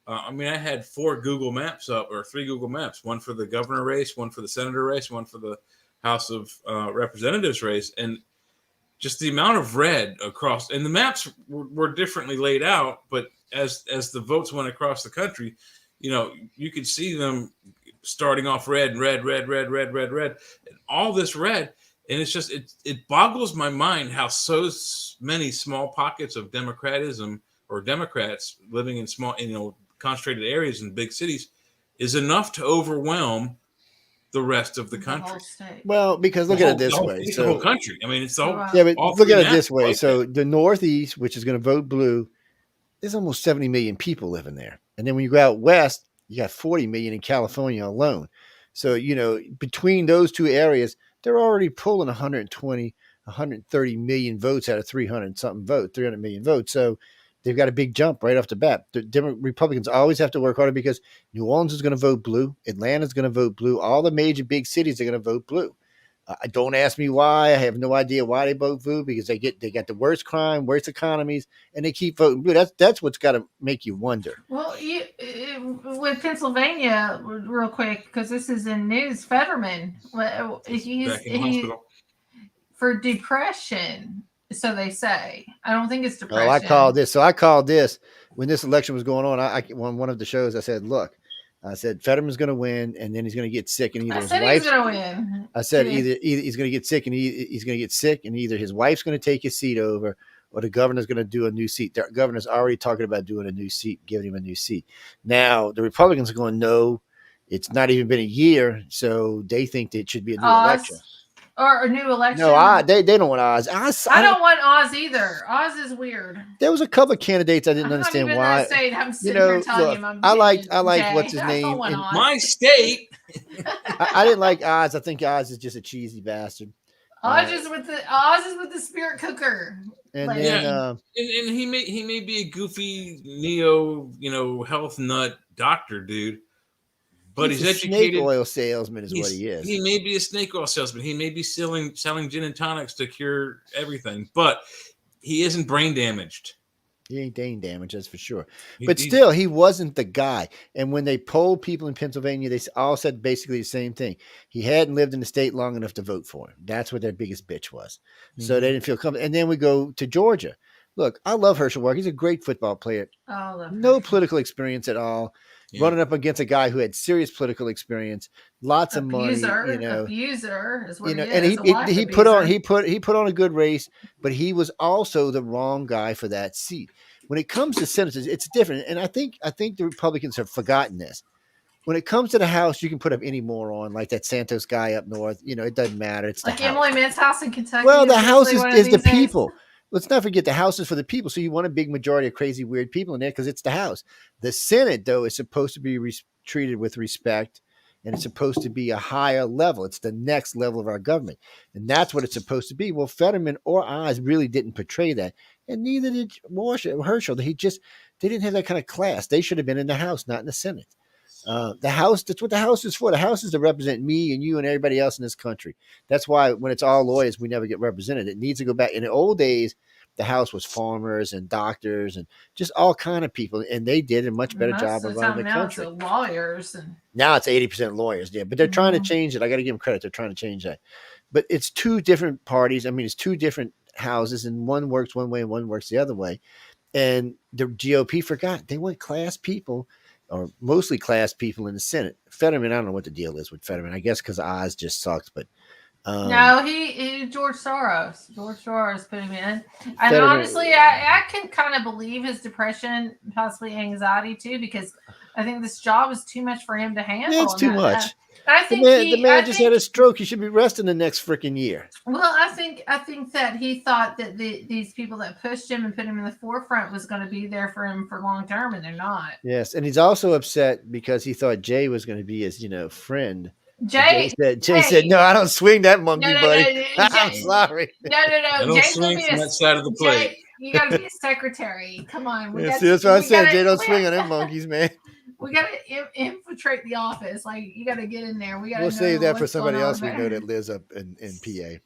I had 4 Google Maps up, or 3 Google Maps, one for the governor race, one for the senator race, one for the House of Representatives race, and just the amount of red across, and the maps were differently laid out, but as the votes went across the country, you could see them starting off red, and all this red. And it's just, it boggles my mind how so many small pockets of democratism, or Democrats living in small, concentrated areas in big cities, is enough to overwhelm the rest of the country. Well, because look at it this way. It's the whole country. It's all. Yeah, but look at it this way. So the Northeast, which is going to vote blue, there's almost 70 million people living there. And then when you go out west, you got 40 million in California alone. So, between those two areas, they're already pulling 120, 130 million votes out of 300 million votes. So they've got a big jump right off the bat. The Republicans always have to work harder because New Orleans is going to vote blue. Atlanta's going to vote blue. All the major big cities are going to vote blue. Don't ask me why. I have no idea why they vote blue, because they got the worst crime, worst economies, and they keep voting blue. That's what's got to make you wonder. Well, with Pennsylvania, real quick, because this is in news, Fetterman, he's for depression. So they say. I don't think it's depression. Oh, I called this when this election was going on. On one of the shows, I said, look. I said Fetterman's going to win, and then he's going to get sick, and either his wife's going to win. I said either he's going to get sick, and he's going to get sick, and either his wife's going to take his seat over, or the governor's going to do a new seat. The governor's already talking about doing a new seat, giving him a new seat. Now the Republicans are going, no, it's not even been a year, so they think that it should be a new election. Or a new election? No, they don't want Oz. I don't want Oz either. Oz is weird. There was a couple of candidates I didn't understand why. I'm sitting here telling him I liked what's his name. My state. I didn't like Oz. I think Oz is just a cheesy bastard. Oz is with the spirit cooker. And then, and he may be a goofy neo, health nut doctor dude. But he's educated. Snake oil salesman is what he is. He may be a snake oil salesman. He may be selling gin and tonics to cure everything, but he isn't brain damaged. He ain't brain damaged, that's for sure. But still, he wasn't the guy. And when they polled people in Pennsylvania, they all said basically the same thing. He hadn't lived in the state long enough to vote for him. That's what their biggest bitch was. Mm-hmm. So they didn't feel comfortable. And then we go to Georgia. Look, I love Herschel Walker. He's a great football player. Oh, no political experience at all. running up against a guy who had serious political experience, lots of money, abuser is what he is. And he put on a good race, but he was also the wrong guy for that seat. When it comes to senators, it's different, and I think the Republicans have forgotten this. When it comes to the House, you can put up any moron like that Santos guy up north. It doesn't matter. It's like Emily Mitt's house in Kentucky. Well, the House is the people. Let's not forget the House is for the people. So you want a big majority of crazy, weird people in there because it's the House. The Senate, though, is supposed to be treated with respect, and it's supposed to be a higher level. It's the next level of our government, and that's what it's supposed to be. Well, Fetterman or Oz really didn't portray that, and neither did Herschel. They didn't have that kind of class. They should have been in the House, not in the Senate. The House, that's what the House is for. The House is to represent me and you and everybody else in this country. That's why when it's all lawyers, we never get represented. It needs to go back. In the old days, the House was farmers and doctors and just all kind of people, and they did a much better job of running the country. Now it's lawyers. Now it's 80% lawyers, yeah. But they're trying to change it. I got to give them credit. They're trying to change that. But it's two different parties. I mean, it's two different houses, and one works one way and one works the other way. And the GOP forgot. They want class people, or mostly class people in the Senate. Fetterman, I don't know what the deal is with Fetterman. I guess because Oz just sucks, but no, he George Soros. George Soros put him in. And honestly, I can kind of believe his depression, possibly anxiety too, because I think this job is too much for him to handle. Yeah, it's too much. I think the man just had a stroke. He should be resting the next freaking year. Well, I think that he thought that these people that pushed him and put him in the forefront was going to be there for him for long term, and they're not. Yes, and he's also upset because he thought Jay was going to be his, friend. Jay said, "No, I don't swing that monkey, buddy. I'm sorry. No. I don't swing from that side of the plate. Jay, you got to be a secretary. Come on. See, that's what I said. Jay don't swing on them monkeys, man. We got to infiltrate the office. Like, you got to get in there. We'll save that for somebody else we know that lives up in PA.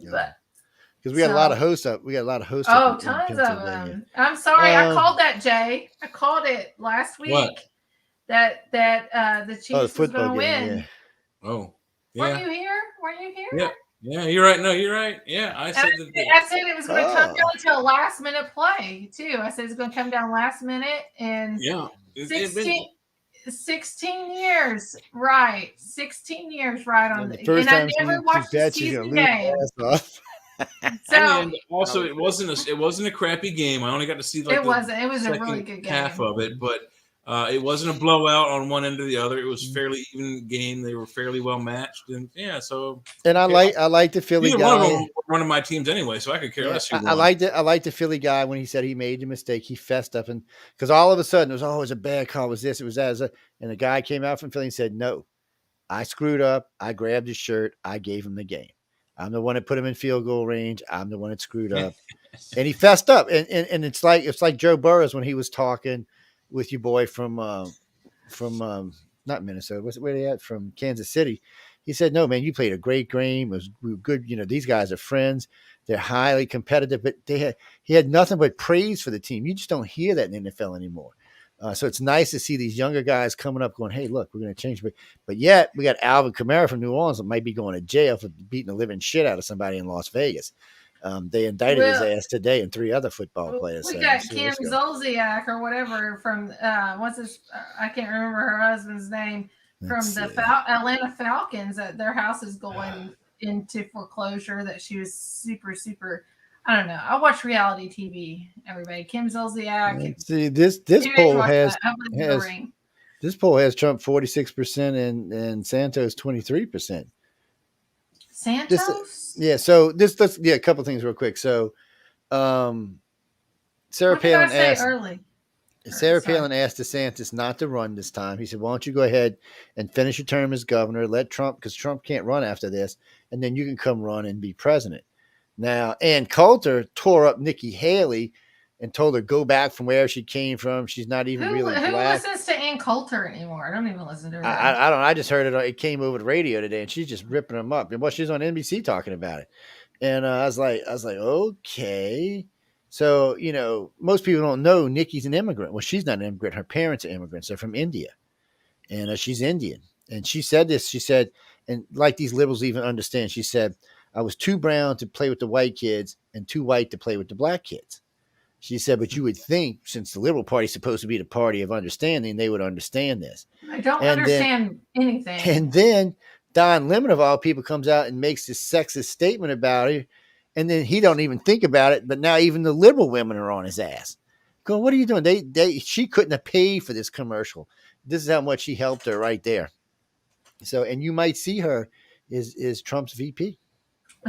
Because we got a lot of hosts up. We got a lot of hosts. Oh, tons of them. I'm sorry. I called that, Jay. I called it last week. What? That the Chiefs was going to win. Yeah. Oh, yeah. Were you here? Yeah, you're right. No, you're right. Yeah, I said it was going to come down to a last minute play too. I said it was going to come down last minute, and 16 years, right? 16 years, right on the first and time. I never watched the season game. And also, it wasn't a crappy game. I only got to see it was a really good game, half of it, but it wasn't a blowout on one end or the other. It was a fairly even game. They were fairly well matched, and I like the Philly guy. One of my teams anyway, so I could care less. I like the Philly guy when he said he made the mistake. He fessed up, and because all of a sudden it was a bad call. It was this? It was that? And the guy came out from Philly and said, "No, I screwed up. I grabbed his shirt. I gave him the game. I'm the one that put him in field goal range. I'm the one that screwed up." And he fessed up, and it's like Joe Burrows when he was talking with your boy from not Minnesota. Where they at? From Kansas City. He said, "No, man, you played a great game. We were good. These guys are friends. They're highly competitive, but he had nothing but praise for the team. You just don't hear that in the NFL anymore. So it's nice to see these younger guys coming up going, hey, look, we're going to change. But yet we got Alvin Kamara from New Orleans that might be going to jail for beating the living shit out of somebody in Las Vegas. They indicted his ass today and 3 other football players. We got Kim Zolciak or whatever from what's his? I can't remember her husband's name from Atlanta Falcons. That their house is going into foreclosure. That she was super, super. I don't know. I watch reality TV. Everybody, Kim Zolciak. See, this poll has this poll has Trump 46% and Santos 23%. Santos? So a couple things real quick. So Sarah Palin asked DeSantis not to run this time. He said, why don't you go ahead and finish your term as governor, let Trump, because Trump can't run after this, and then you can come run and be president. Now, Ann Coulter tore up Nikki Haley and told her go back from where she came from. She's not even really black. Who listens to Ann Coulter anymore? I don't even listen to her. I don't. I just heard it. It came over the radio today, and she's just ripping them up. And she's on NBC talking about it. And I was like, okay. So most people don't know Nikki's an immigrant. Well, she's not an immigrant. Her parents are immigrants. They're from India, and she's Indian. And she said this. She said, and like these liberals even understand. She said, I was too brown to play with the white kids and too white to play with the black kids. She said, but you would think since the Liberal Party is supposed to be the party of understanding, they would understand this. I don't understand anything. And then Don Lemon, of all people, comes out and makes this sexist statement about it. And then he don't even think about it. But now even the liberal women are on his ass. Going, what are you doing? She couldn't have paid for this commercial. This is how much he helped her right there. So, and you might see her is Trump's VP.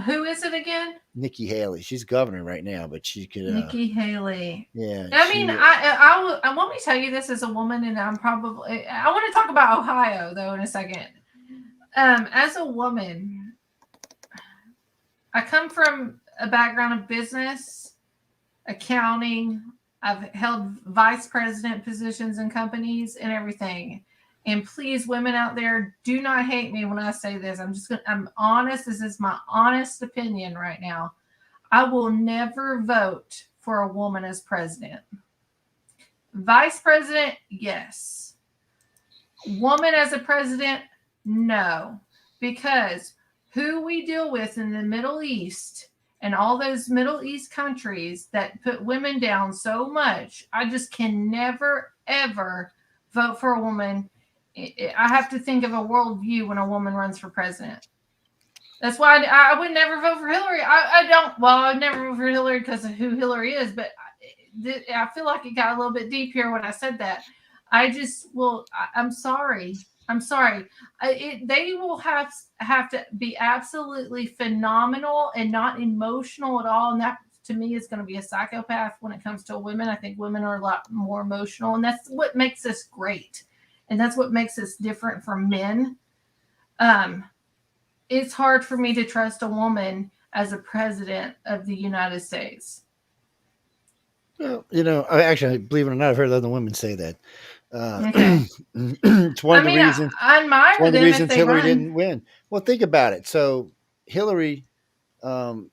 Who is it again? Nikki Haley. She's governor right now, but she could. Nikki Haley. Yeah. I mean, I want me to tell you this as a woman, and I want to talk about Ohio though in a second. As a woman, I come from a background of business, accounting. I've held vice president positions in companies and everything. And please, women out there, do not hate me when I say this. I'm honest. This is my honest opinion right now. I will never vote for a woman as president. Vice president, yes. Woman as a president, no. Because who we deal with in the Middle East and all those Middle East countries that put women down so much, I just can never, ever vote for a woman. I have to think of a worldview when a woman runs for president. That's why I would never vote for Hillary. I'd never vote for Hillary because of who Hillary is, but I feel like it got a little bit deep here when I said that. I'm sorry. They will have to be absolutely phenomenal and not emotional at all. And that to me is going to be a psychopath when it comes to women. I think women are a lot more emotional, and that's what makes us great. And that's what makes us different from men. It's hard for me to trust a woman as a president of the United States. Well, actually, believe it or not, I've heard other women say that. It's one of the reasons. I admire them if they Hillary didn't win. Well, think about it. So Hillary, what's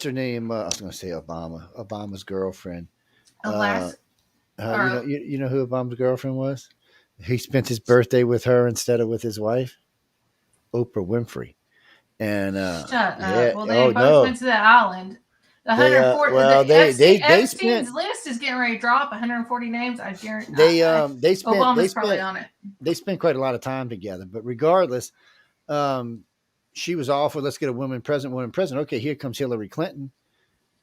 her name? I was going to say Obama's girlfriend. You know who Obama's girlfriend was? He spent his birthday with her instead of with his wife, Oprah Winfrey. And shut up. Well, they both went to the island. The 140. Epstein's list is getting ready to drop. 140 names. I guarantee. Obama's probably on it. They spent quite a lot of time together. But regardless, she was all for let's get a woman president. Okay, here comes Hillary Clinton,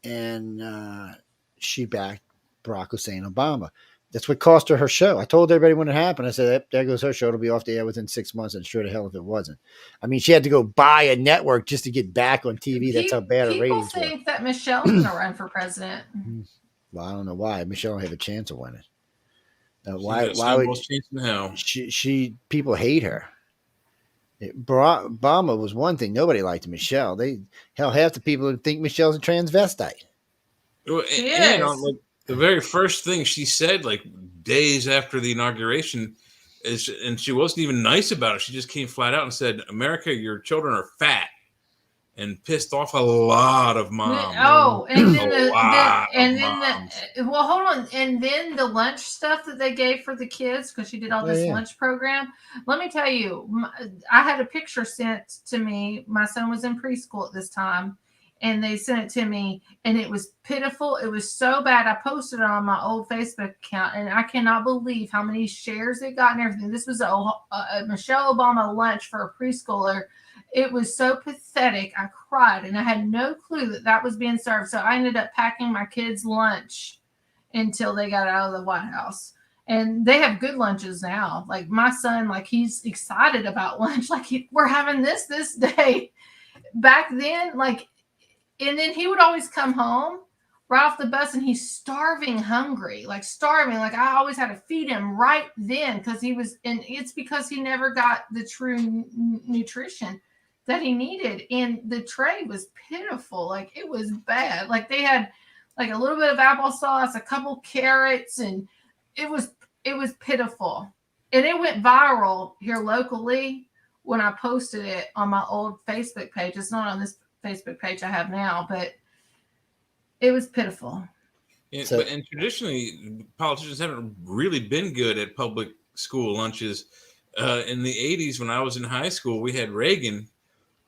and she backed Barack Hussein Obama. That's what cost her show. I told everybody when it happened. I said, there goes her show. It'll be off the air within 6 months, and sure to hell if it wasn't. I mean, she had to go buy a network just to get back on TV. That's how bad her ratings were. People think that Michelle's going to run for president. Well, I don't know why. Michelle don't have a chance of winning. Why would she people hate her. Obama was one thing. Nobody liked Michelle. Half the people think Michelle's a transvestite. Well, and the very first thing she said, like days after the inauguration, and she wasn't even nice about it. She just came flat out and said, "America, your children are fat," and pissed off a lot of moms. Oh, and then hold on, and then the lunch stuff that they gave for the kids because she did all this lunch program. Let me tell you, I had a picture sent to me. My son was in preschool at this time. And they sent it to me, and it was pitiful. It was so bad. I posted it on my old Facebook account, and I cannot believe how many shares it got and everything. This was a Michelle Obama lunch for a preschooler. It was so pathetic. I cried, and I had no clue that was being served. So I ended up packing my kids' lunch until they got out of the White House. And they have good lunches now. Like my son, he's excited about lunch. We're having this day. Back then, and then he would always come home right off the bus and he's starving. I always had to feed him right then and it's because he never got the true nutrition that he needed. And the tray was pitiful. It was bad. They had a little bit of applesauce, a couple carrots, and it was pitiful. And it went viral here locally when I posted it on my old Facebook page. It's not on this Facebook page I have now, but it was pitiful. And traditionally, politicians haven't really been good at public school lunches. In the 80s, when I was in high school, we had Reagan,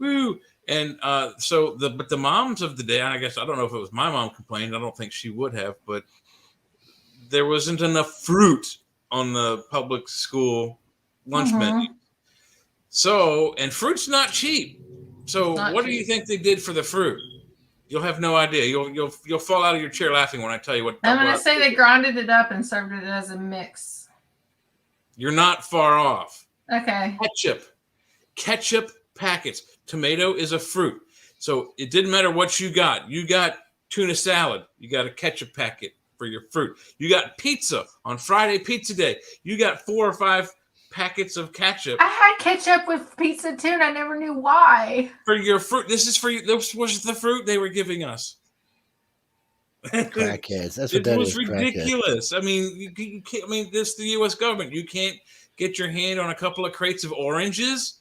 and And but the moms of the day, I guess I don't know if it was my mom complained. I don't think she would have, but there wasn't enough fruit on the public school lunch menu. So, and fruit's not cheap. So, what do you think they did for the fruit? You'll have no idea. You'll fall out of your chair laughing when I tell you what. I'm going to say they grinded it up and served it as a mix. You're not far off. Okay. Ketchup packets. Tomato is a fruit. So it didn't matter what you got. You got tuna salad. You got a ketchup packet for your fruit. You got pizza on Friday pizza day. You got 4 or 5 packets of ketchup. I had ketchup with pizza too, and I never knew why. For your fruit. This is for you. This was the fruit they were giving us. Crackheads. That's what that is. It was ridiculous. I mean, you can't. I mean, this is the U.S. government. You can't get your hand on a couple of crates of oranges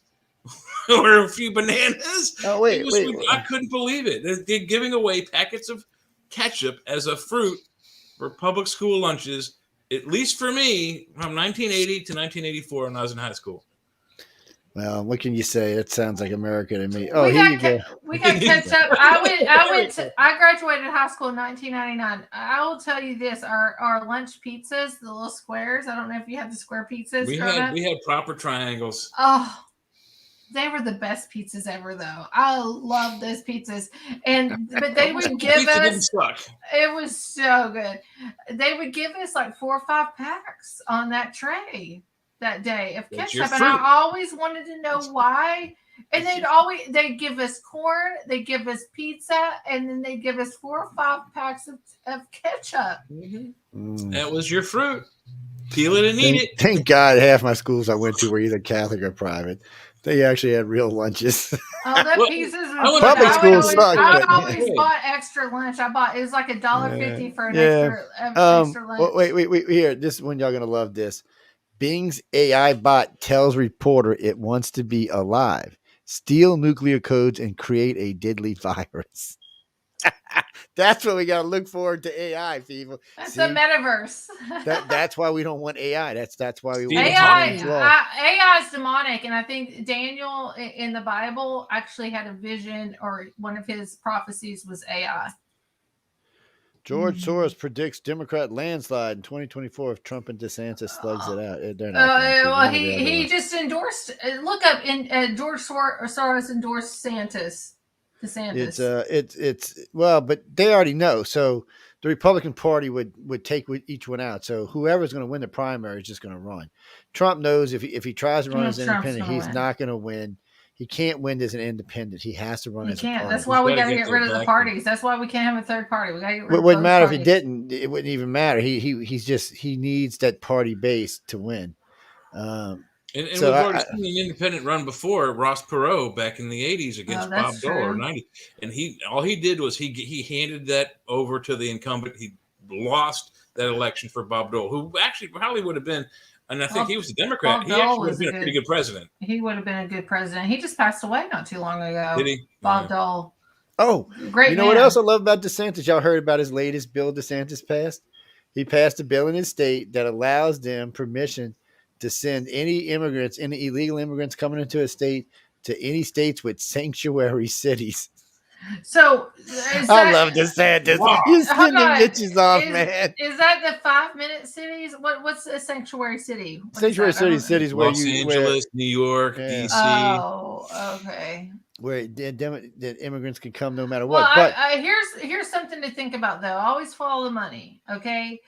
or a few bananas. Oh wait. I couldn't believe it. They're giving away packets of ketchup as a fruit for public school lunches. At least for me, from 1980 to 1984, when I was in high school. Well, what can you say? It sounds like America to me. Oh, here you go. We got ketchup. I graduated high school in 1999. I will tell you this: our lunch pizzas, the little squares. I don't know if you had the square pizzas. We had proper triangles. Oh, they were the best pizzas ever, though. I love those pizzas. But they would give us. Didn't suck. It was so good. They would give us like 4 or 5 packs on that tray that day of ketchup, and I always wanted to know why. And they'd give us corn, they'd give us pizza, and then they'd give us 4 or 5 packs of ketchup. That was your fruit. Peel it and eat it. Thank God half my schools I went to were either Catholic or private. They actually had real lunches. Oh, that pieces was public schools suck. I always bought extra lunch. It was like $1.50 for an extra lunch. Wait. Here, this is when y'all gonna love this. Bing's AI bot tells reporter it wants to be alive, steal nuclear codes, and create a deadly virus. That's what we got to look forward to AI, people. That's the metaverse. That's why we don't want AI. That's why we want AI is demonic, and I think Daniel in the Bible actually had a vision, or one of his prophecies was AI. George Soros predicts Democrat landslide in 2024 if Trump and DeSantis slugs it out. They're not he just endorsed. Look up George Soros endorsed DeSantis. It's but they already know. So the Republican Party would take each one out. So whoever's going to win the primary is just going to run. Trump knows if he tries to run as an independent, he's not going to win. He can't win as an independent. He has to run as a party. That's why we got to get rid of the parties. That's why we can't have a third party. We got to get rid of it wouldn't matter if he didn't. It wouldn't even matter. He needs that party base to win. And we've already seen an independent run before, Ross Perot back in the 80s against Bob Dole or 90. And all he did was he handed that over to the incumbent. He lost that election for Bob Dole, who actually probably would have been. And I think he was a Democrat. He actually would have been a pretty good president. He would have been a good president. He just passed away not too long ago. Did he? Bob Dole. Oh, great. You know what else I love about DeSantis? Y'all heard about his latest bill DeSantis passed? He passed a bill in his state that allows them permission to send any illegal immigrants coming into a state to any states with sanctuary cities. So I love DeSantis. Wow. He's sending bitches off, man. Is that the 5-minute cities? What's a sanctuary city? Sanctuary cities where Los Angeles, New York, DC. Oh, okay. Where the immigrants can come no matter what. But here's something to think about, though. Always follow the money, okay?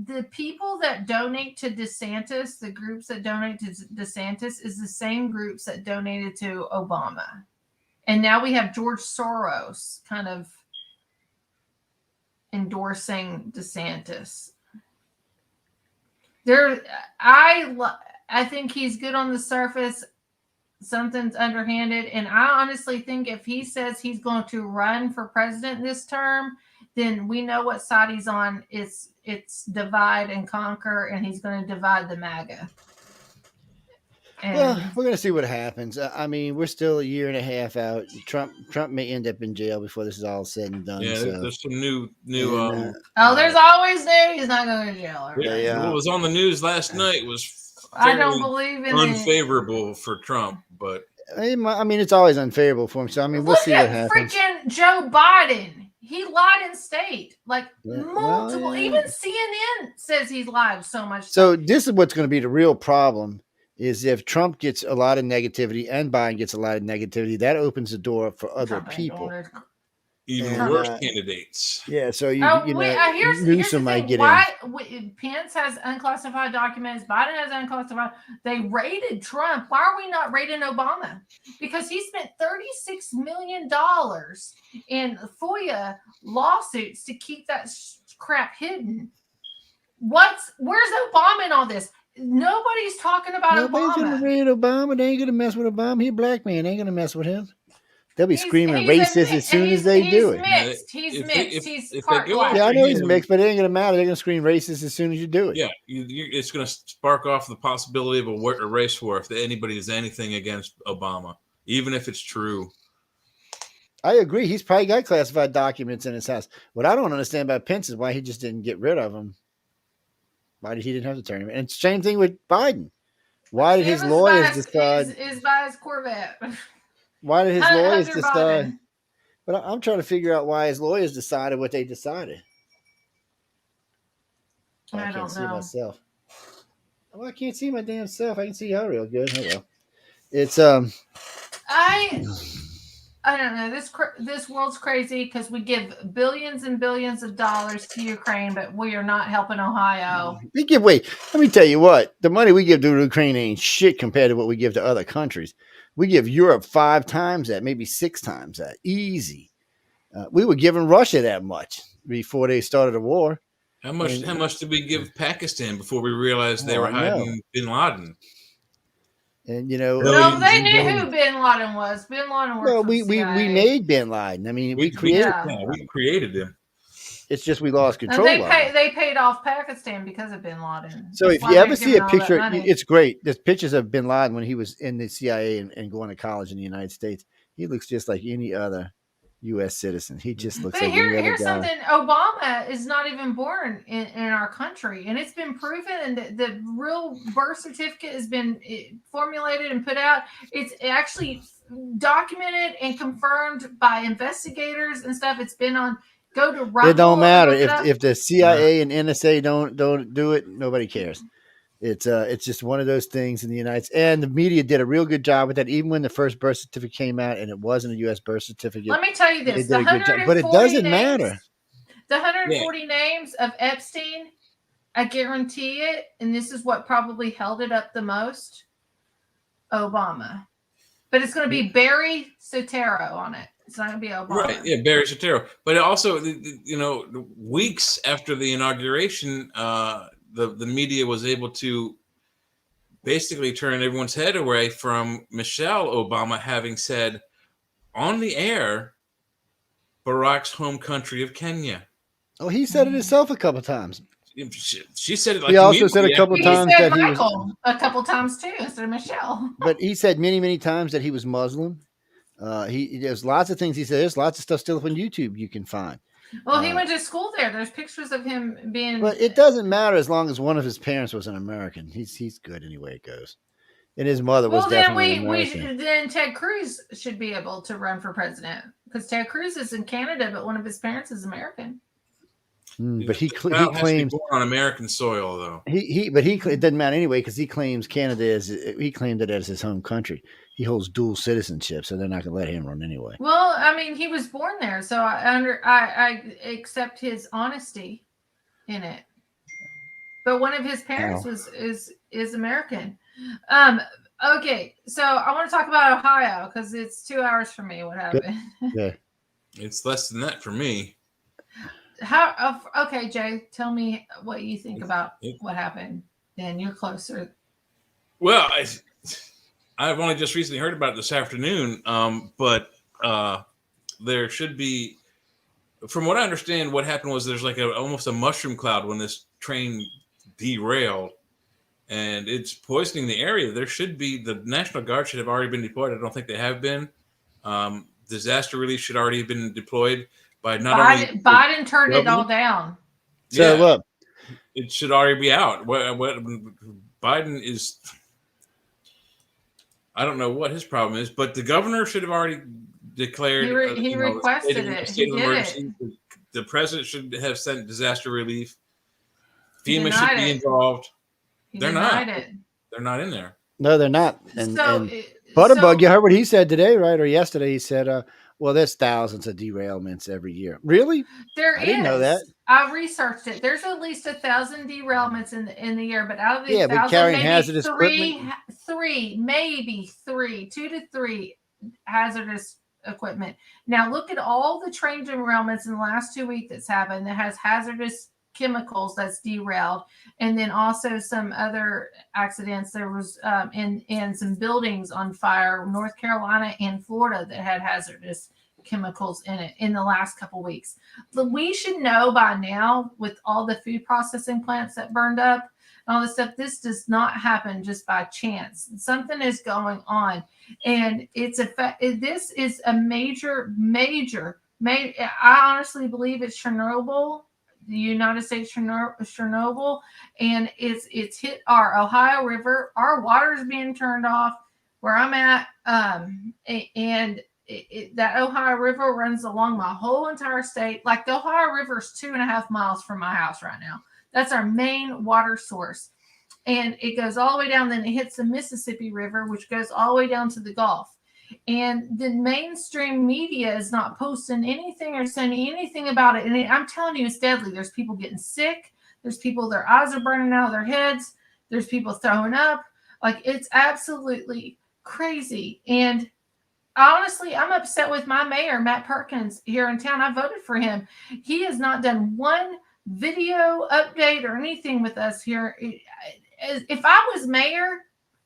The people that donate to DeSantis, the groups that donate to DeSantis, is the same groups that donated to Obama. And now we have George Soros kind of endorsing DeSantis. I think he's good on the surface. Something's underhanded. And I honestly think if he says he's going to run for president this term, then we know what side he's on. It's divide and conquer, and he's going to divide the MAGA. Well, we're going to see what happens. I mean, we're still a year and a half out. Trump may end up in jail before this is all said and done. Yeah, there's some new. There's always new. He's not going to jail. Yeah. What was on the news last night was I don't believe in unfavorable for Trump, but I mean, it's always unfavorable for him. So I mean, we'll see what happens. Freaking Joe Biden. He lied in state, like multiple. Even CNN says he's lied so much. So this is what's going to be the real problem: is if Trump gets a lot of negativity and Biden gets a lot of negativity, that opens the door for other people. Even worse candidates. Yeah, so here's Newsom might get in. Pence has unclassified documents. Biden has unclassified. They raided Trump. Why are we not raiding Obama? Because he spent $36 million in FOIA lawsuits to keep that crap hidden. Where's Obama in all this? Nobody's talking about Obama. Nobody's gonna raid Obama. They ain't gonna mess with Obama. He a black man. They ain't gonna mess with him. They'll be screaming racist as soon as they do it. He's mixed. He's part black. Yeah, I know he's mixed, but it ain't gonna matter. They're gonna scream racist as soon as you do it. Yeah, it's gonna spark off the possibility of a race war if anybody does anything against Obama, even if it's true. I agree. He's probably got classified documents in his house. What I don't understand about Pence is why he just didn't get rid of them. Why did he didn't have the tournament? And same thing with Biden. Why did his lawyers decide? Is by his Corvette. Why did his lawyers decide? But I'm trying to figure out why his lawyers decided what they decided. I can't see myself. Well, I can't see my damn self. I can see her real good. Oh well. It's I don't know. This world's crazy because we give billions and billions of dollars to Ukraine, but we are not helping Ohio. We give away. Let me tell you what. The money we give to Ukraine ain't shit compared to what we give to other countries. We give Europe 5 times that, maybe 6 times that. Easy. We were giving Russia that much before they started the war. How much did we give Pakistan before we realized they were hiding Bin Laden? And they knew who Bin Laden was. Bin Laden worked for we made Bin Laden. I mean, we created him. It's just we lost control. And they paid off Pakistan because of Bin Laden. So if you ever see a picture, it's great. There's pictures of Bin Laden when he was in the CIA and going to college in the United States. He looks just like any other U.S. citizen. He just looks like any other guy. Here's something. Obama is not even born in our country. And it's been proven, and the real birth certificate has been formulated and put out. It's actually documented and confirmed by investigators and stuff. It's been on... Go to Rumble. It don't matter if the CIA and NSA don't do it. Nobody cares. It's just one of those things in the United States, and the media did a real good job with that. Even when the first birth certificate came out, and it wasn't a U.S. birth certificate. Let me tell you this: they did a good job, but it doesn't matter. The 140 names of Epstein, I guarantee it, and this is what probably held it up the most: Obama. But it's going to be Barry Soetoro on it. It's not going to be Obama. Right, yeah, Barry Soetoro. But also, weeks after the inauguration, the media was able to basically turn everyone's head away from Michelle Obama having said on the air, Barack's home country of Kenya. Oh, he said it himself a couple times. She said it like he also said a couple times that he was a couple times too instead of Michelle. But he said many times that he was Muslim. There's lots of things he said. There's lots of stuff still up on YouTube you can find. Well, he went to school there. There's pictures of him being. But it doesn't matter as long as one of his parents was an American. He's good anyway it goes. And his mother was definitely American. Then Ted Cruz should be able to run for president because Ted Cruz is in Canada, but one of his parents is American. But he claims born on American soil, though. It doesn't matter anyway because he claims Canada he claimed it as his home country. He holds dual citizenship, so they're not going to let him run anyway. Well, I mean, he was born there, so I accept his honesty in it. But one of his parents is American. Okay, so I want to talk about Ohio because it's 2 hours for me. What happened? Yeah, it's less than that for me. Okay, Jay, tell me what you think about what happened. Dan, you're closer. Well, I've only just recently heard about it this afternoon, but there should be, from what I understand, what happened was there's like almost a mushroom cloud when this train derailed, and it's poisoning the area. There should be, the National Guard should have already been deployed. I don't think they have been. Disaster relief should already have been deployed. Biden turned it all down. So look, it should already be out. What Biden is, I don't know what his problem is, but the governor should have already declared. He requested it. State He of did emergency. it. The president should have sent disaster relief. FEMA Denied should be it. involved. He They're denied not. it. They're not in there. No, they're not. So, Buttigieg, you heard what he said today, right? Or yesterday, he said, well, there's thousands of derailments every year. Really? I didn't know that. I researched it. There's at least 1,000 derailments in the year, but out of the 1,000, carrying maybe hazardous equipment. maybe 2 to 3 hazardous equipment. Now look at all the train derailments in the last 2 weeks that's happened that has hazardous chemicals that's derailed, and then also some other accidents. There was in some buildings on fire, North Carolina and Florida, that had hazardous chemicals in it in the last couple weeks. But we should know by now, with all the food processing plants that burned up and all this stuff, this does not happen just by chance. Something is going on, and this is a major. I honestly believe it's Chernobyl, the United States Chernobyl, and it's hit our Ohio River. Our water is being turned off where I'm at, and that Ohio River runs along my whole entire state. Like, the Ohio River is 2.5 miles from my house right now. That's our main water source, and it goes all the way down. Then it hits the Mississippi River, which goes all the way down to the Gulf. And the mainstream media is not posting anything or saying anything about it. And I'm telling you, it's deadly. There's people getting sick. There's people, their eyes are burning out of their heads. There's people throwing up. Like, it's absolutely crazy. And honestly, I'm upset with my mayor, Matt Perkins, here in town. I voted for him. He has not done one video update or anything with us here. If I was mayor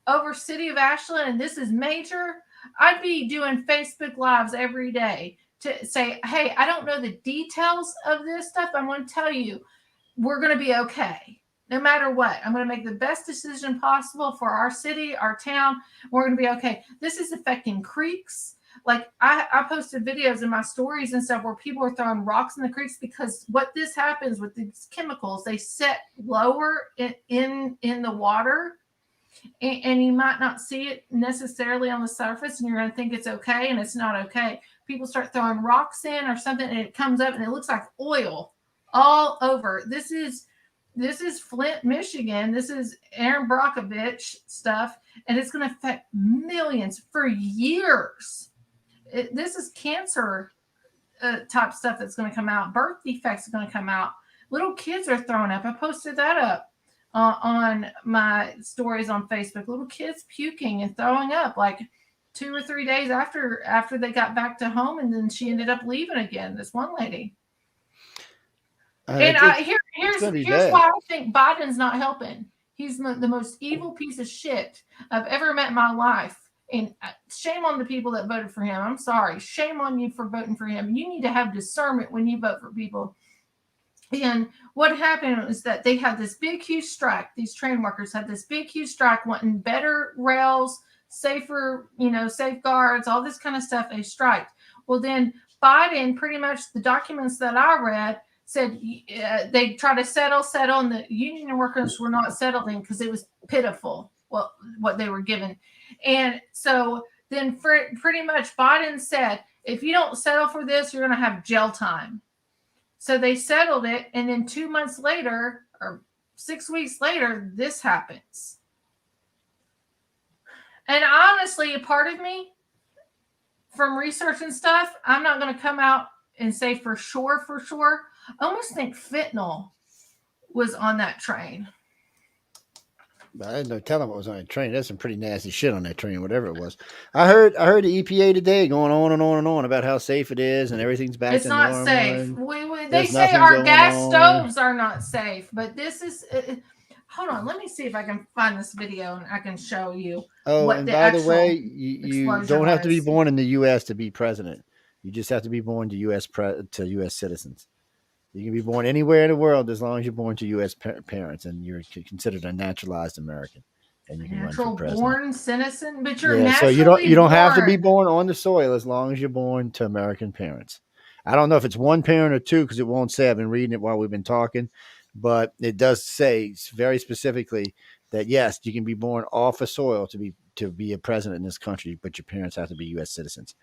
over City of Ashland, and this is major, I'd be doing Facebook Lives every day to say, hey, I don't know the details of this stuff. I'm going to tell you, we're going to be okay. No matter what, I'm going to make the best decision possible for our city, our town. We're going to be okay. This is affecting creeks. Like, I posted videos in my stories and stuff where people are throwing rocks in the creeks, because what this happens with these chemicals, they set lower in the water. And you might not see it necessarily on the surface, and you're going to think it's okay, and it's not okay. People start throwing rocks in or something, and it comes up, and it looks like oil all over. This is Flint, Michigan. This is Aaron Brockovich stuff, and it's going to affect millions for years. This is cancer type stuff that's going to come out. Birth defects are going to come out. Little kids are throwing up. I posted that up on my stories on Facebook. Little kids puking and throwing up like 2 or 3 days after they got back to home, and then she ended up leaving again, this one lady. And here's why I think Biden's not helping. He's the most evil piece of shit I've ever met in my life. And shame on the people that voted for him. I'm sorry. Shame on you for voting for him. You need to have discernment when you vote for people. And what happened was that they had this big, huge strike. These train workers had this big, huge strike, wanting better rails, safer, safeguards, all this kind of stuff. They striked. Well, then Biden, pretty much the documents that I read, said they tried to settle, and the union workers were not settling because it was pitiful what they were given. And so then pretty much Biden said, if you don't settle for this, you're going to have jail time. So they settled it, and then 2 months later, or 6 weeks later, this happens. And honestly, a part of me, from research and stuff, I'm not going to come out and say for sure. I almost think fentanyl was on that train. But I didn't know tell them what was on that train. There's some pretty nasty shit on that train, whatever it was. I heard the EPA today going on and on and on about how safe it is and everything's back to normal. It's not safe. They say our gas stoves are not safe, but this is. Hold on, let me see if I can find this video and I can show you. Oh, and by the way, you don't have to be born in the U.S. to be president. You just have to be born to U.S. citizens. You can be born anywhere in the world as long as you're born to U.S. parents and you're considered a naturalized American. And you can run for president. Born citizen, but you're naturally so you don't have to be born on the soil as long as you're born to American parents. I don't know if it's one parent or two, because it won't say. I've been reading it while we've been talking, but it does say very specifically that yes, you can be born off a soil to be to be a president in this country, but your parents have to be U.S. citizens.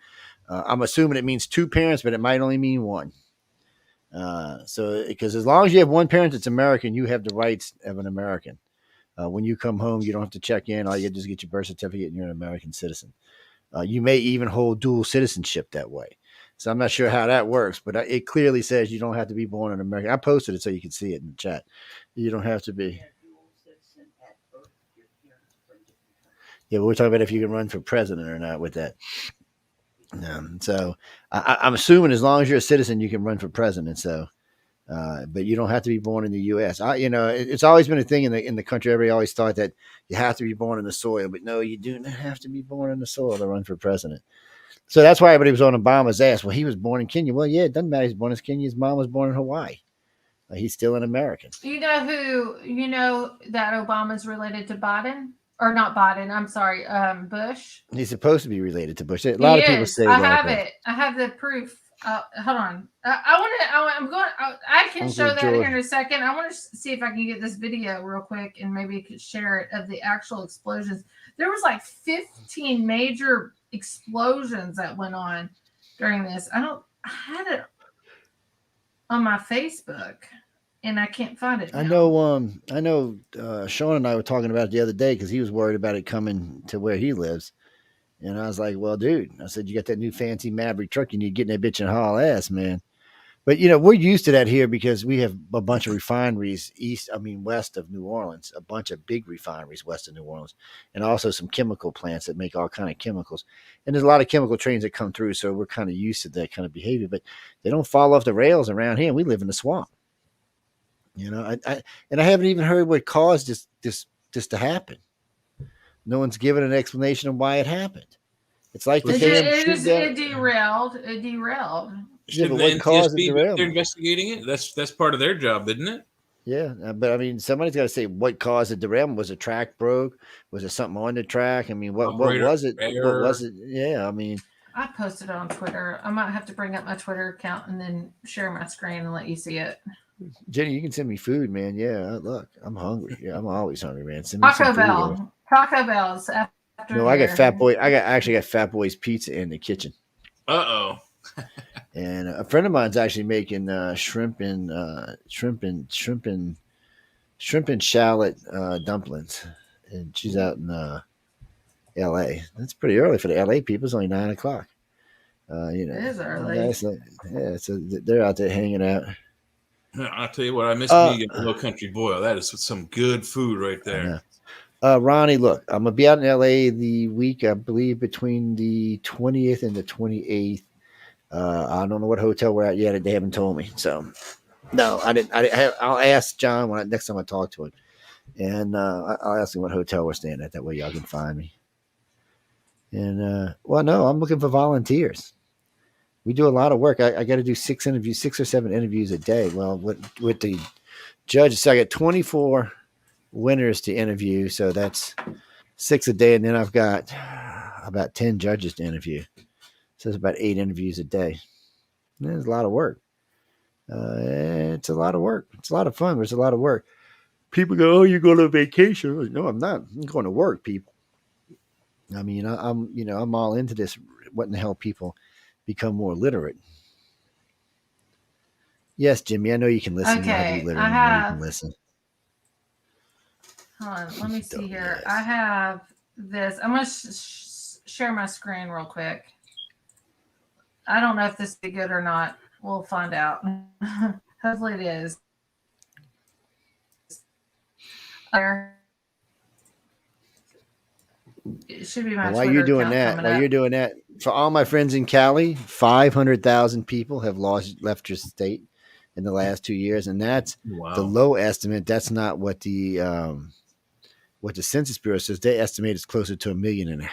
I'm assuming it means 2 parents, but it might only mean 1. So because as long as you have 1 parent that's American, you have the rights of an American. When you come home, you don't have to check in. All you just get your birth certificate and you're an American citizen. You may even hold dual citizenship that way. So I'm not sure how that works, but it clearly says you don't have to be born an American. I posted it so you can see it in the chat. You don't have to be. Yeah, we're talking about if you can run for president or not with that. So I'm assuming as long as you're a citizen, you can run for president. So. But you don't have to be born in the U.S. It's always been a thing in the country. Everybody always thought that you have to be born in the soil, but no, you do not have to be born in the soil to run for president. So that's why everybody was on Obama's ass. Well, he was born in Kenya. Well, yeah, it doesn't matter. He's born in Kenya. His mom was born in Hawaii. He's still an American. You know that Obama's related to Biden? Or not Biden, I'm sorry, Bush. He's supposed to be related to Bush. A lot of people say I have it. I have the proof. Hold on. I can show that here in a second. I want to see if I can get this video real quick and maybe could share it of the actual explosions. There was like 15 major explosions that went on during this. I had it on my Facebook and I can't find it now. I know Sean and I were talking about it the other day because he was worried about it coming to where he lives. And I was like, well, dude, I said, you got that new fancy Maverick truck. You need to get in that bitch and haul ass, man. But, we're used to that here because we have a bunch of refineries west of New Orleans, a bunch of big refineries west of New Orleans, and also some chemical plants that make all kind of chemicals. And there's a lot of chemical trains that come through. So we're kind of used to that kind of behavior, but they don't fall off the rails around here. We live in the swamp. I haven't even heard what caused this to happen. No one's given an explanation of why it happened. It's like it derailed. It derailed. Yeah, but what caused the derailment? They're investigating it. That's part of their job, isn't it? Yeah, but somebody's got to say what caused the derailment. Was the track broke? Was there something on the track? What was it? What was it? Yeah, I posted it on Twitter. I might have to bring up my Twitter account and then share my screen and let you see it. Jenny, you can send me food, man. Yeah, look, I'm hungry. Yeah, I'm always hungry, man. Send me Taco Bell. Taco Bell's after. No, I got Fat Boy. I actually got Fat Boy's pizza in the kitchen. Uh-oh. And a friend of mine's actually making shrimp and shallot dumplings, and she's out in L.A. That's pretty early for the L.A. people. It's only 9:00. It is early. So they're out there hanging out. I'll tell you what, I miss me a Low Country Boil. That is some good food right there. Ronnie, look, I'm gonna be out in LA the week, I believe, between the 20th and the 28th. I don't know what hotel we're at yet. They haven't told me. So no, I didn't. I'll ask John next time I talk to him, and I'll ask him what hotel we're staying at. That way y'all can find me. And no, I'm looking for volunteers. We do a lot of work. I got to do 6 or 7 interviews a day. Well, with the judges, so I got 24 winners to interview. So that's 6 a day. And then I've got about 10 judges to interview. So it's about 8 interviews a day. And it's a lot of work. It's a lot of work. It's a lot of fun, but it's a lot of work. People go, "Oh, you're going on vacation." No, I'm not. I'm going to work, people. I'm all into this. What in the hell, people become more literate. Yes, Jimmy, I know you can listen. Okay, you can listen. Hold on, let me see here. Yes. I have this. I'm going to share my screen real quick. I don't know if this will be good or not. We'll find out. Hopefully it is. It should be my While you're doing that, for all my friends in Cali, 500,000 people have left your state in the last 2 years, and that's the low estimate. That's not what the Census Bureau says. They estimate it's closer to 1.5 million.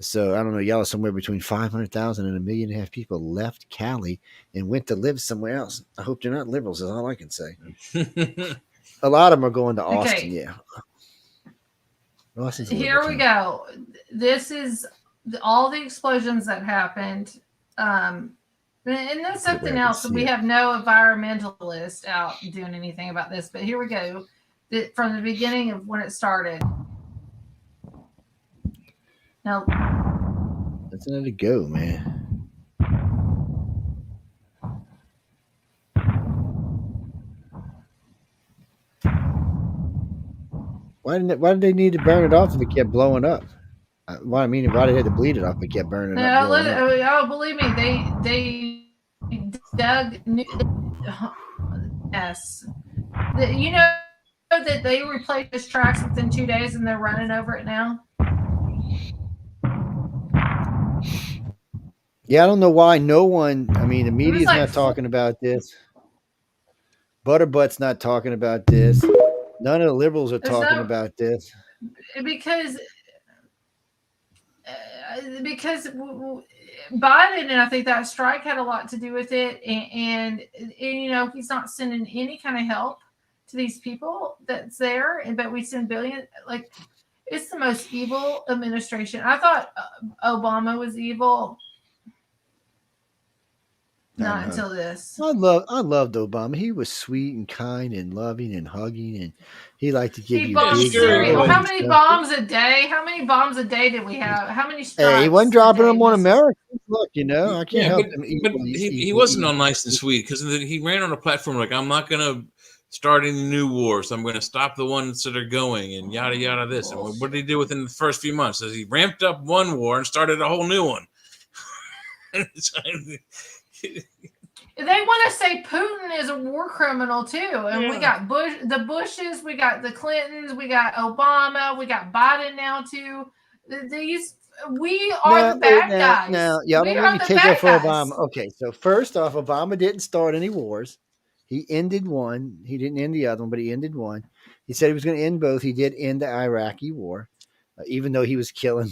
So I don't know, y'all are somewhere between 500,000 and 1.5 million people left Cali and went to live somewhere else. I hope they're not liberals. Is all I can say. A lot of them are going to Austin. Okay. Yeah. Here we go. This is all the explosions that happened. And that's something else. We have no environmentalist out doing anything about this. But here we go. From the beginning of when it started. No. Let's let it go, man. Why did they need to burn it off if it kept blowing up? Why did they have to bleed it off if it kept burning up? Oh, believe me, they dug new. Yes, you know that they replaced this tracks within 2 days and they're running over it now. Yeah, I don't know why no one. I mean, the media's not talking about this. Butterbutt's not talking about this. None of the liberals are talking about this. Because Biden, and I think that strike had a lot to do with it, and you know, he's not sending any kind of help to these people that's there, but we send billions. Like, it's the most evil administration. I thought Obama was evil. Not until this. I loved Obama. He was sweet and kind and loving and hugging, and he liked to give you big. Well, how many bombs a day? How many bombs a day did we have? How many strikes? Hey, he wasn't dropping them on Americans. Look, you know, I can't help him. But he wasn't all nice and sweet because he ran on a platform like, I'm not going to start any new wars. I'm going to stop the ones that are going, and yada yada this. And what did he do within the first few months? He ramped up one war and started a whole new one. They want to say Putin is a war criminal too, and we got the Bushes, we got the Clintons, we got Obama, we got Biden now too. We are the bad guys. Now, y'all don't let me take up for Obama. Okay, so first off, Obama didn't start any wars. He ended one. He didn't end the other one, but he ended one. He said he was going to end both. He did end the Iraqi war, even though he was killing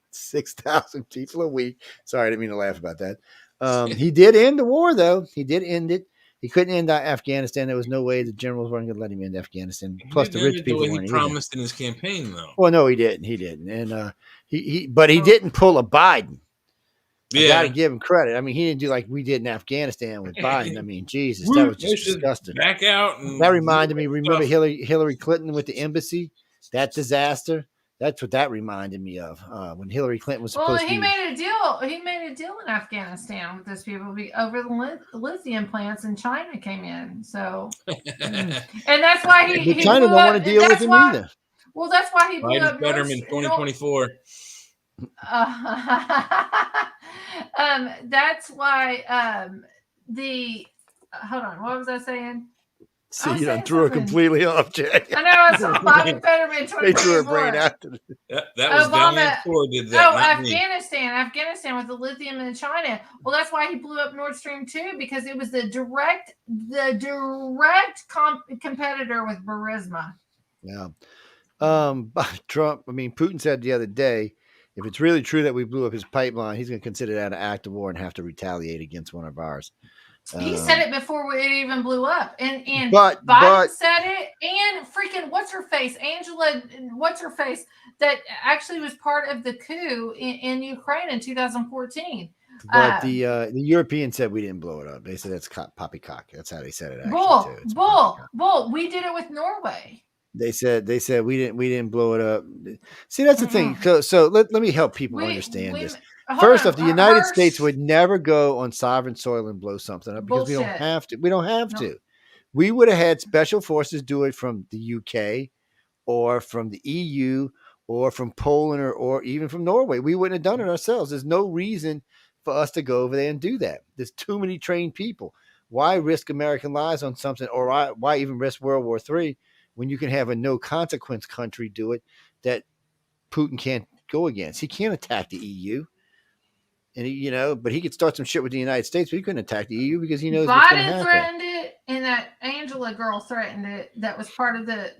6,000 people a week. Sorry, I didn't mean to laugh about that. He did end the war, though. He did end it. He couldn't end Afghanistan. There was no way the generals weren't going to let him end Afghanistan. Plus, the rich people weren't. He promised in his campaign, though. Well, no, he didn't. He didn't, and but he didn't pull a Biden. I got to give him credit. I mean, he didn't do like we did in Afghanistan with Biden. I mean, Jesus, that was just disgusting. Back out. That reminded me. Remember Hillary Clinton with the embassy? That disaster. That's what that reminded me of when Hillary Clinton was supposed to. He made a deal. He made a deal in Afghanistan with those people over the lithium plants, and China came in. So, and that's why he China don't want to deal with him either. Well, that's why he blew up better in 2024. That's why hold on. What was I saying? See, you done threw it completely off, Jay. I know. It's Biden Fetterman 2024. They threw her brain out. That was Obama. Did that, Afghanistan with the lithium in China. Well, that's why he blew up Nord Stream 2, because it was the direct competitor with Burisma. Yeah. Trump. I mean, Putin said the other day, if it's really true that we blew up his pipeline, he's going to consider that an act of war and have to retaliate against one of ours. He said it before it even blew up, and Biden said it, and freaking what's her face, Angela, that actually was part of the coup in Ukraine in 2014. But the Europeans said we didn't blow it up. They said that's poppycock. That's how they said it. Bull. We did it with Norway. They said we didn't blow it up. See, that's the thing. So let me help people understand this. First off, the United States would never go on sovereign soil and blow something up because we don't have to. We don't have to. We would have had special forces do it from the UK or from the EU or from Poland or even from Norway. We wouldn't have done it ourselves. There's no reason for us to go over there and do that. There's too many trained people. Why risk American lives on something, or why even risk World War III when you can have a no consequence country do it that Putin can't go against? He can't attack the EU. And but he could start some shit with the United States, but he couldn't attack the EU because he knows what's going to happen. Biden threatened it, and that Angela girl threatened it. That was part of the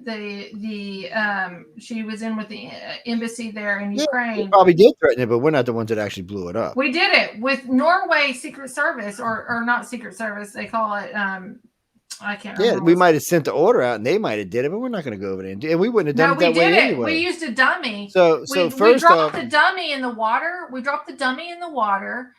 she was in with the embassy there in Ukraine. He probably did threaten it, but we're not the ones that actually blew it up. We did it with Norway Secret Service, or not Secret Service. They call it. I can't remember. Yeah, we might have sent the order out, and they might have did it, but we're not going to go over there and do it. And we wouldn't have done it that way anyway. We used a dummy. So first we dropped the dummy in the water. We dropped the dummy in the water,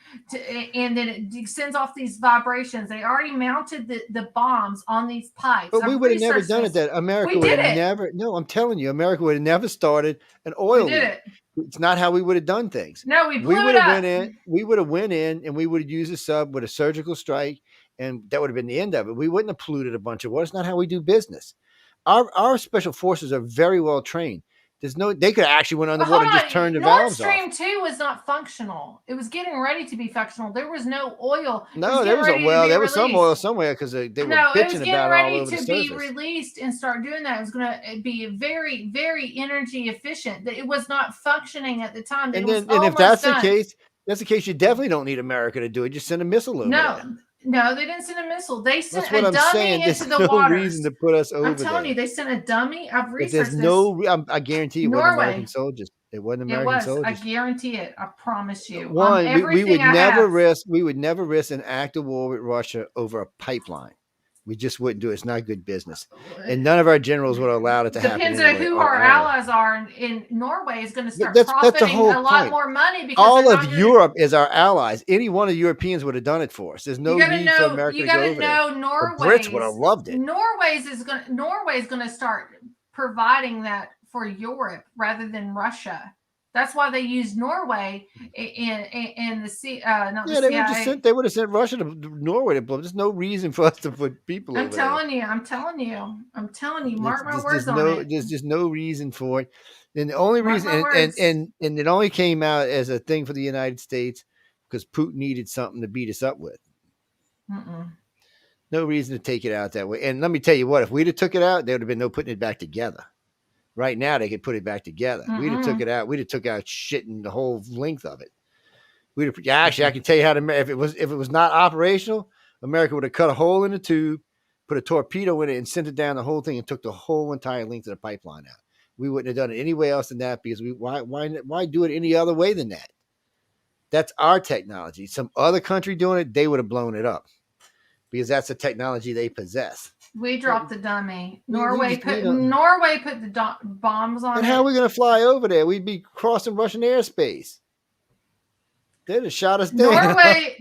and then it sends off these vibrations. They already mounted the bombs on these pipes. But we would have never done it. That America would have never. No, I'm telling you, America would have never started an oil leak. It's not how we would have done things. No, we would have went in. We would have went in, and we would have used a sub with a surgical strike, and that would have been the end of it. We wouldn't have polluted a bunch of water. It's not how we do business. Our special forces are very well trained. They could actually went underwater and just turned the valves off. Nord Stream 2 was not functional. It was getting ready to be functional. There was no oil. No, there was some oil somewhere because they were bitching about all over the surface. It was getting ready to be released and start doing that. It was going to be very, very energy efficient. It was not functioning at the time. And if that's the case, you definitely don't need America to do it. Just send a missile over there. No, they didn't send a missile. They sent That's what a I'm dummy saying. into There's the water. No reason to put us over. I'm telling you, they sent a dummy. I've researched this. I guarantee it wasn't American soldiers. It wasn't American soldiers. I guarantee it. I promise you. We would never risk. We would never risk an act of war with Russia over a pipeline. We just wouldn't do it. It's not good business. And none of our generals would have allowed it to happen. Depends on who our allies are. In Norway is going to start profiting a lot more money because all of Europe is our allies. Any one of the Europeans would have done it for us. There's no need for America to go over there. Norway. The Brits would have loved it. Norway's going to start providing that for Europe rather than Russia. That's why they used Norway in the CIA. They would have sent Russia to Norway to blow. There's no reason for us to put people over there. I'm telling you. Mark my words on it. There's just no reason for it. And the only reason, and it only came out as a thing for the United States because Putin needed something to beat us up with. No reason to take it out that way. And let me tell you what, if we'd have took it out, there would have been no putting it back together. Right now, they could put it back together. We'd have took it out. We'd have took out shit in the whole length of it. Actually, I can tell you how to. If it was not operational, America would have cut a hole in the tube, put a torpedo in it, and sent it down the whole thing, and took the whole entire length of the pipeline out. We wouldn't have done it any way else than that because why do it any other way than that? That's our technology. Some other country doing it, they would have blown it up because that's the technology they possess. We dropped the dummy. Norway put the bombs on it. And how are we going to fly over there? We'd be crossing Russian airspace. They'd have shot us down. Norway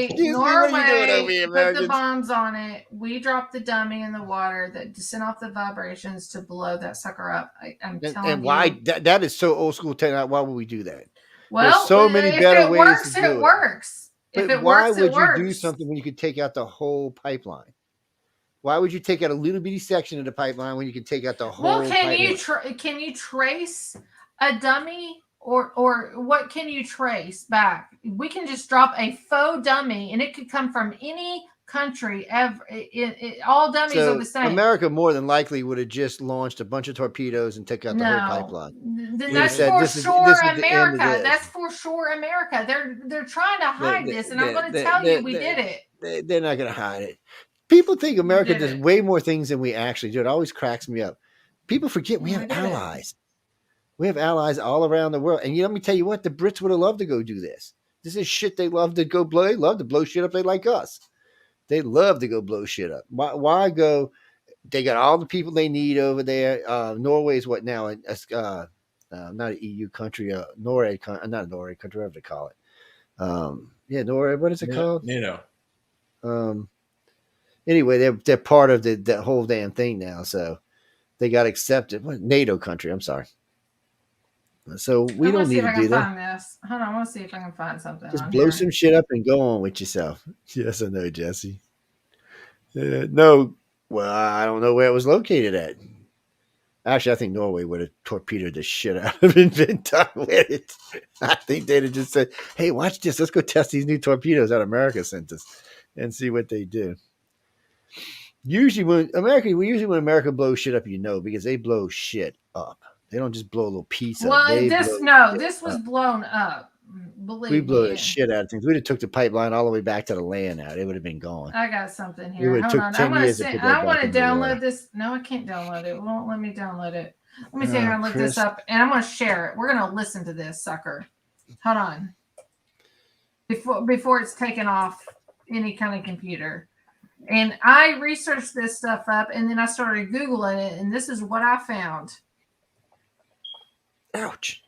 put the bombs on it. We dropped the dummy in the water that sent off the vibrations to blow that sucker up. I'm telling you. And why? That is so old school technology. Why would we do that? Well, there's so many better ways to do it. It works. But why would you do something when you could take out the whole pipeline? Why would you take out a little bitty section of the pipeline when you can take out the whole pipeline? Can you trace a dummy or what can you trace back? We can just drop a faux dummy and it could come from any country ever. All dummies are the same. America more than likely would have just launched a bunch of torpedoes and took out the whole pipeline. That's for sure America. That's for sure America. They're trying to hide this, and I'm going to tell you we did it. They're not going to hide it. People think America does way more things than we actually do. It always cracks me up. People forget we have allies. We have allies all around the world. And let me tell you what, the Brits would have loved to go do this. This is shit they love to go blow. They love to blow shit up. They like us. They love to go blow shit up. Why go? They got all the people they need over there. Norway's what now? Not an EU country. Norway, not a Norway country, whatever they call it. Norway. What is it called? NATO. Anyway, they're part of the whole damn thing now, so they got accepted. What, NATO country? I'm sorry. So we don't need to do that. Hold on, I want to see if I can find something. Just blow some shit up and go on with yourself. Yes or no, Jesse? No. Well, I don't know where it was located at. Actually, I think Norway would have torpedoed the shit out of it and been done with it. I think they'd have just said, "Hey, watch this. Let's go test these new torpedoes that America sent us and see what they do." Usually when America blows shit up, because they blow shit up. They don't just blow a little piece up. Well, this was blown up. Believe me. We blow the shit out of things. We'd have took the pipeline all the way back to the land out. It would have been gone. I got something here. Hold on. I want to download this. No, I can't download it. It won't let me download it. Let me see if I can look this up, and I'm going to share it. We're going to listen to this sucker. Hold on. Before it's taken off any kind of computer. And I researched this stuff up, and then I started Googling it, and this is what I found. Ouch.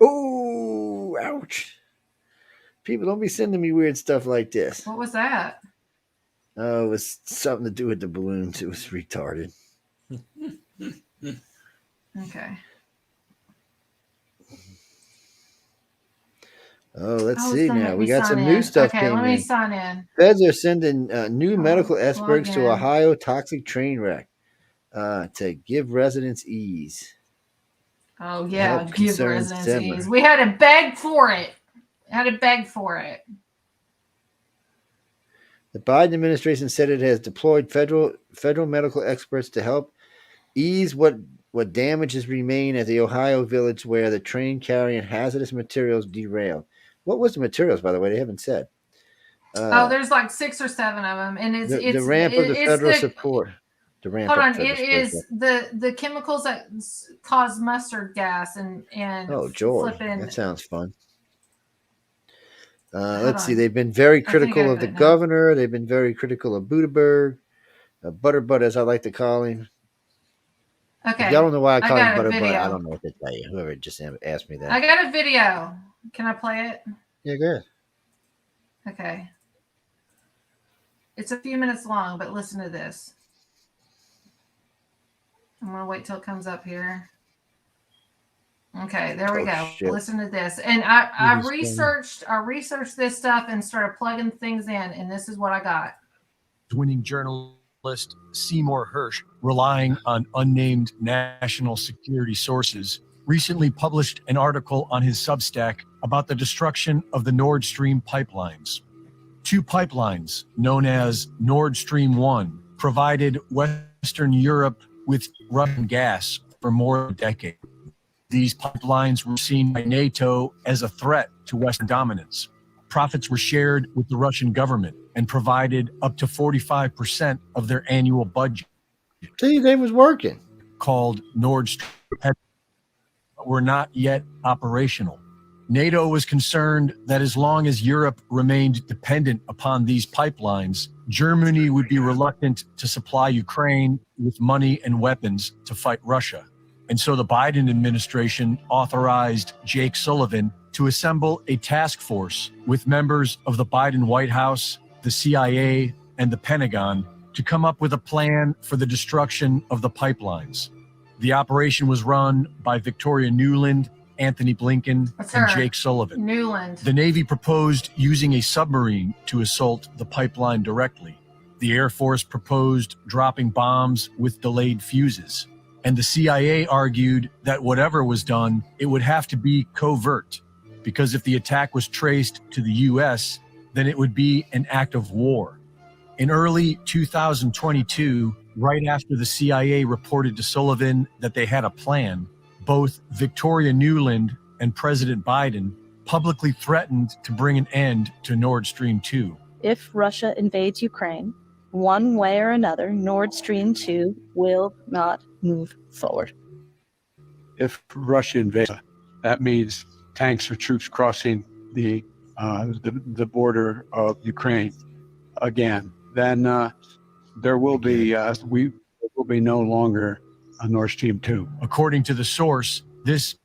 Oh, ouch. People, don't be sending me weird stuff like this. What was that? Oh, it was something to do with the balloons. It was retarded. Okay. Oh, let's see now. We got some new in. stuff. Okay, let me sign in. Feds are sending new medical experts to in. Ohio toxic train wreck to give residents ease. Oh, yeah, give residents ease. We had to beg for it. The Biden administration said it has deployed federal medical experts to help ease what damages remain at the Ohio village where the train carrying hazardous materials derailed. What was the materials, by the way? They haven't said. There's like 6 or 7 of them, and it's the ramp of the federal support. The ramp. Hold on, it is the chemicals that cause mustard gas and George, that sounds fun. Let's see. They've been very critical of the governor. They've been very critical of Buttigieg, Butterbutt, as I like to call him. Okay. If y'all don't know why I call him Butterbutt, I don't know what to tell you. Whoever just asked me that. I got a video. Can I play it? Yeah, go ahead. Okay. It's a few minutes long, but listen to this. I'm going to wait till it comes up here. Okay, there we go. Shit. Listen to this. And I researched this stuff and started plugging things in, and this is what I got. Winning journalist Seymour Hersh, relying on unnamed national security sources, recently published an article on his Substack about the destruction of the Nord Stream pipelines. 2 pipelines, known as Nord Stream 1, provided Western Europe with Russian gas for more than a decade. These pipelines were seen by NATO as a threat to Western dominance. Profits were shared with the Russian government and provided up to 45% of their annual budget. See, they was working. Called Nord Stream, were not yet operational. NATO was concerned that as long as Europe remained dependent upon these pipelines, Germany would be reluctant to supply Ukraine with money and weapons to fight Russia. And so the Biden administration authorized Jake Sullivan to assemble a task force with members of the Biden White House, the CIA, and the Pentagon to come up with a plan for the destruction of the pipelines. The operation was run by Victoria Nuland, Anthony Blinken, and Jake Sullivan. The Navy proposed using a submarine to assault the pipeline directly. The Air Force proposed dropping bombs with delayed fuses. And the CIA argued that whatever was done, it would have to be covert, because if the attack was traced to the U.S., then it would be an act of war. In early 2022, right after the CIA reported to Sullivan that they had a plan, both Victoria Nuland and President Biden publicly threatened to bring an end to Nord Stream 2. If Russia invades Ukraine, one way or another, Nord Stream 2 will not move forward. If Russia invades, that means tanks or troops crossing the border of Ukraine again. Then there will be no longer a Nord Stream 2. According to the source, this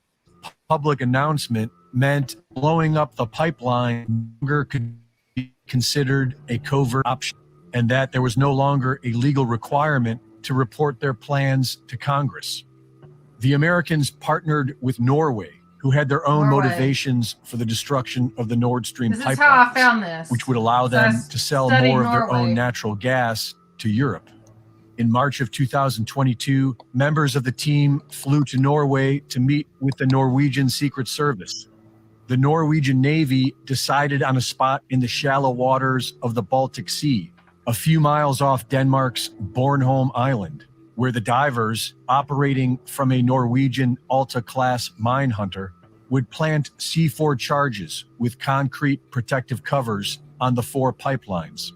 public announcement meant blowing up the pipeline could be considered a covert option, and that there was no longer a legal requirement to report their plans to Congress. The Americans partnered with Norway, who had their own motivations for the destruction of the Nord Stream pipelines. This is how I found this. Which would allow them to sell more of their own natural gas to Europe. In March of 2022, members of the team flew to Norway to meet with the Norwegian Secret Service. The Norwegian Navy decided on a spot in the shallow waters of the Baltic Sea, a few miles off Denmark's Bornholm Island, where the divers, operating from a Norwegian Alta-class mine hunter, would plant C4 charges with concrete protective covers on the 4 pipelines.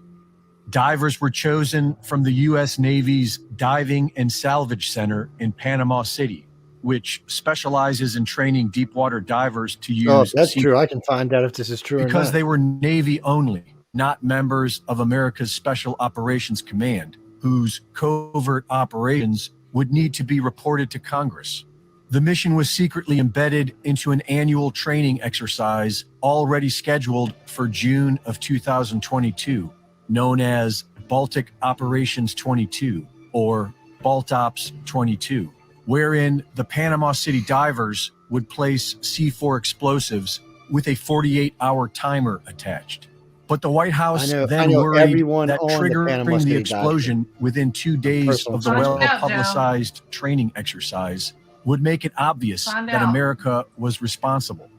Divers were chosen from the U.S. Navy's Diving and Salvage Center in Panama City, which specializes in training deepwater divers to use. Oh, that's true. I can find out if this is true or not. Because they were Navy only, not members of America's Special Operations Command, whose covert operations would need to be reported to Congress. The mission was secretly embedded into an annual training exercise already scheduled for June of 2022. Known as Baltic Operations 22 or BaltOps 22. wherein the Panama City divers would place C4 explosives with a 48-hour timer attached. But the White House then worried that triggering the explosion within 2 days of the well-publicized training exercise would make it obvious that America was responsible.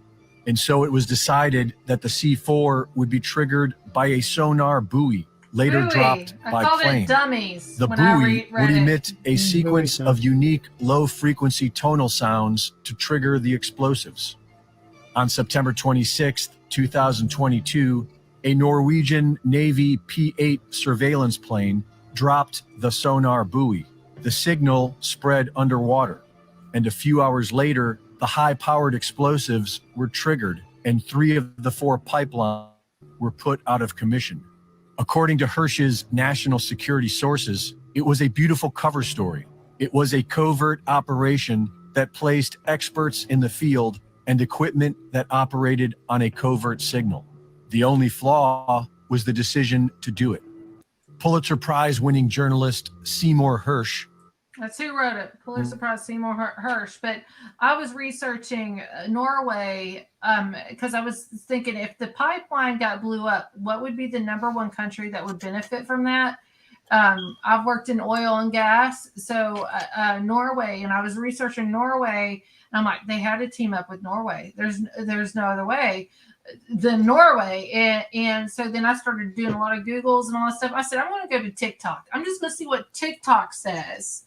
And so it was decided that the C4 would be triggered by a sonar buoy later dropped by plane. The buoy would emit a sequence of unique low-frequency tonal sounds to trigger the explosives. On September 26, 2022, a Norwegian Navy P-8 surveillance plane dropped the sonar buoy. The signal spread underwater, and a few hours later, the high-powered explosives were triggered, and 3 of the 4 pipelines were put out of commission. According to Hirsch's national security sources, it was a beautiful cover story. It was a covert operation that placed experts in the field and equipment that operated on a covert signal. The only flaw was the decision to do it. Pulitzer Prize-winning journalist Seymour Hersh. That's who wrote it, Pulitzer Prize Seymour Hersh. But I was researching Norway because I was thinking if the pipeline got blew up, what would be the #1 country that would benefit from that? I've worked in oil and gas, so Norway, and I was researching Norway, and I'm like, they had to team up with Norway. There's no other way than Norway. And so then I started doing a lot of Googles and all that stuff. I said, I'm going to go to TikTok. I'm just going to see what TikTok says.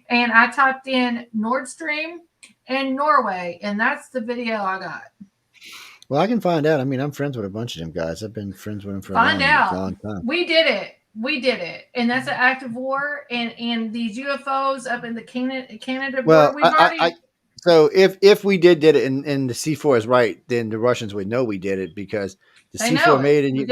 And I typed in Nord Stream and Norway, and that's the video I got. Well, I can find out. I mean, I'm friends with a bunch of them guys. I've been friends with them for a long time. We did it. And that's an active war. And these UFOs up in the Canada. Well, so if we did it and the C4 is right, then the Russians would know we did it because the C4 made in the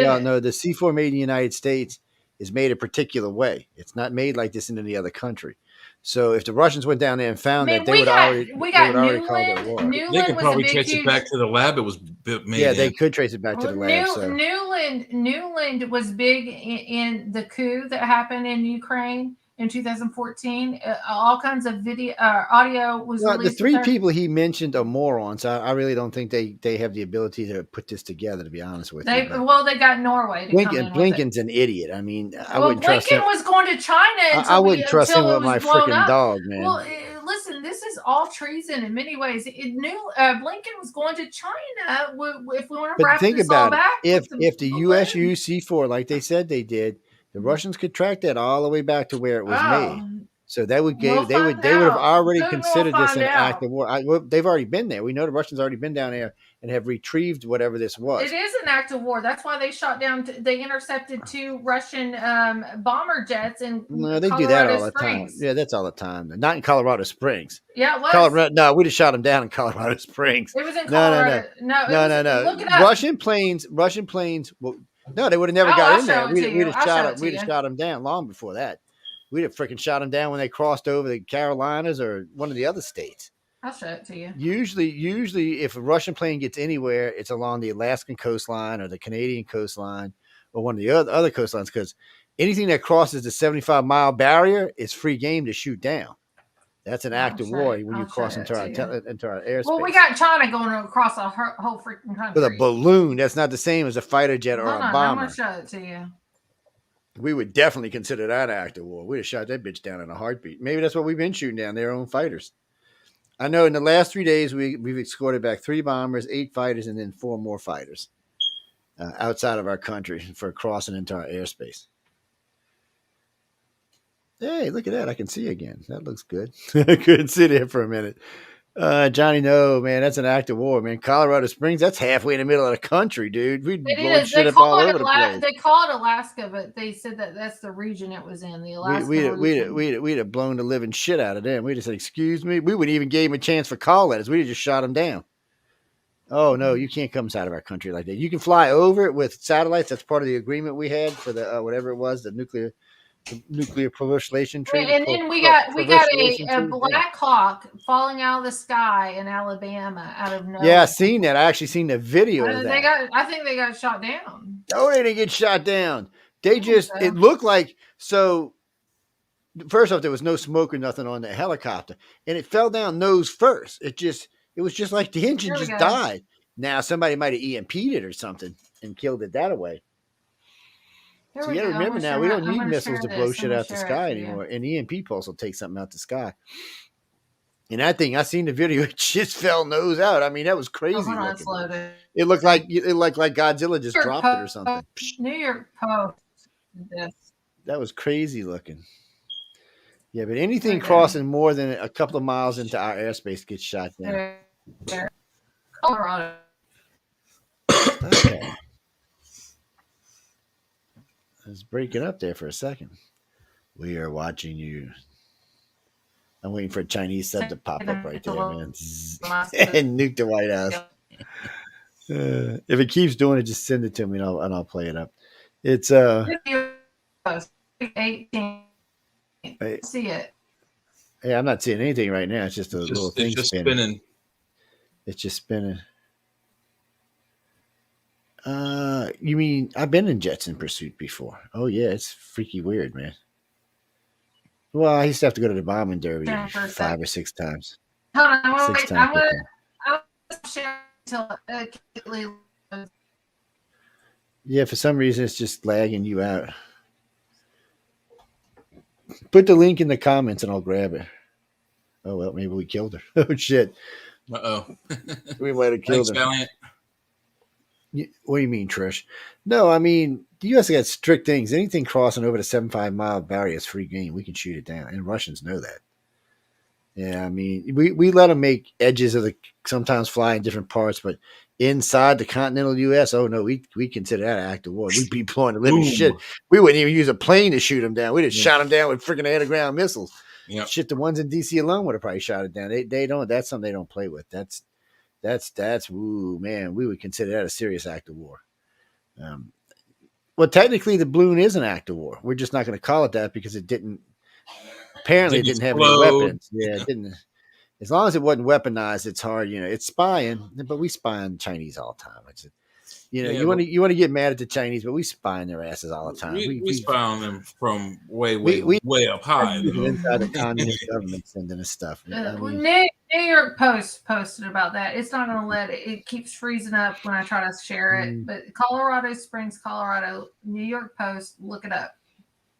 C4 made in the United States is made a particular way. It's not made like this in any other country. So if the Russians went down there and found that, they would already call it a war. They could probably trace it back to the lab it was made. Yeah, they could trace it back to the lab. Newland was big in the coup that happened in Ukraine in 2014. All kinds of video, audio was released. The 3 people he mentioned are morons. I really don't think they have the ability to put this together, to be honest with you. They got Norway to come in with Blinken's an idiot. I mean, I wouldn't trust him. Blinken was going to China I wouldn't trust him with my freaking dog, man. Well, listen, this is all treason in many ways. Blinken was going to China if we want to wrap this all back. If the U.S. used C4 like they said they did, the Russians could track that all the way back to where it was made. So that would they would have already considered this an act of war. They've already been there. We know the Russians already been down there and have retrieved whatever this was. It is an act of war. That's why they shot down. They intercepted 2 Russian bomber jets in they do that all the time. Yeah, that's all the time. Not in Colorado Springs. Yeah, it was. No, we'd have shot them down in Colorado Springs. It was in Colorado. No. Look it up. Russian planes. Well, no, they would have never got in there. We'd have shot them down long before that. We'd have freaking shot them down when they crossed over the Carolinas or one of the other states. I'll show it to you. Usually, if a Russian plane gets anywhere, it's along the Alaskan coastline or the Canadian coastline or one of the other coastlines, because anything that crosses the 75-mile barrier is free game to shoot down. That's an act of war when you cross into our airspace. Well, we got China going across a whole freaking country. With a balloon, that's not the same as a fighter jet or a bomber. I'm going to show it to you. We would definitely consider that an act of war. We'd have shot that bitch down in a heartbeat. Maybe that's what we've been shooting down, their own fighters. I know in the last 3 days, we've escorted back 3 bombers, 8 fighters, and then 4 more fighters outside of our country for crossing into our airspace. Hey, look at that. I can see again. That looks good. I couldn't sit here for a minute. Johnny, no, man, that's an act of war, man. Colorado Springs, that's halfway in the middle of the country, dude. We'd blow shit up all over the place. They call it Alaska, but they said that's the region it was in, the Alaska region. We'd have blown the living shit out of them. We'd have said, excuse me. We wouldn't even give them a chance for call letters. We'd have just shot them down. Oh, no, you can't come inside of our country like that. You can fly over it with satellites. That's part of the agreement we had for the whatever it was, the nuclear proliferation treaty. And then we got a Black Hawk falling out of the sky in Alabama out of nowhere. Yeah, I seen that. I actually seen the video of that. I think they got shot down. Oh, they didn't get shot down. They just, it looked like, so first off, there was no smoke or nothing on the helicopter, and it fell down nose first. It was just like the engine just died. Now somebody might have EMP'd it or something and killed it that away. So you got to remember now, we don't need missiles to blow shit out the sky anymore. An EMP pulse will take something out the sky. And that thing, I seen the video, it just fell nose out. I mean, that was crazy looking. It looked like Godzilla just dropped it or something. New York Post. That was crazy looking. Yeah, but anything crossing more than a couple of miles into our airspace gets shot down. Colorado. Okay. I was breaking up there for a second. We are watching you. I'm waiting for a Chinese sub to pop up right there, man. And nuke the White House. If it keeps doing it, just send it to me and I'll play it up. It's 18. See it. Hey, I'm not seeing anything right now. It's just a little thing spinning. It's just spinning. You mean I've been in Jets in Pursuit before? Oh yeah, it's freaky weird, man. Well, I used to have to go to the bombing derby 5 or 6 times. Hold on, I'm gonna share until yeah, for some reason it's just lagging you out. Put the link in the comments and I'll grab it. Oh well, maybe we killed her. Oh shit. We might have killed her. Valiant. What do you mean, Trish? No, I mean, the U.S. got strict things. Anything crossing over the 75-mile barrier is free game. We can shoot it down, and Russians know that. Yeah, I mean, we let them make edges of sometimes fly in different parts, but inside the continental U.S., oh no, we consider that an act of war. We'd be blowing the living shit. We wouldn't even use a plane to shoot them down. We'd have shot them down with freaking anti-ground missiles. Yep. Shit, the ones in D.C. alone would have probably shot it down. They don't. That's something they don't play with. That's ooh, man, we would consider that a serious act of war. Well, technically, the balloon is an act of war. We're just not going to call it that because it didn't. Apparently, it didn't have any weapons. Yeah, it didn't. As long as it wasn't weaponized, it's hard. You know, it's spying, but we spy on Chinese all the time. It's, you want to get mad at the Chinese, but we spy on their asses all the time. We spy on them from way up high. Inside the communist government sending us stuff. New York Post posted about that. It's not going to let it. It keeps freezing up when I try to share it. But Colorado Springs, Colorado, New York Post, look it up.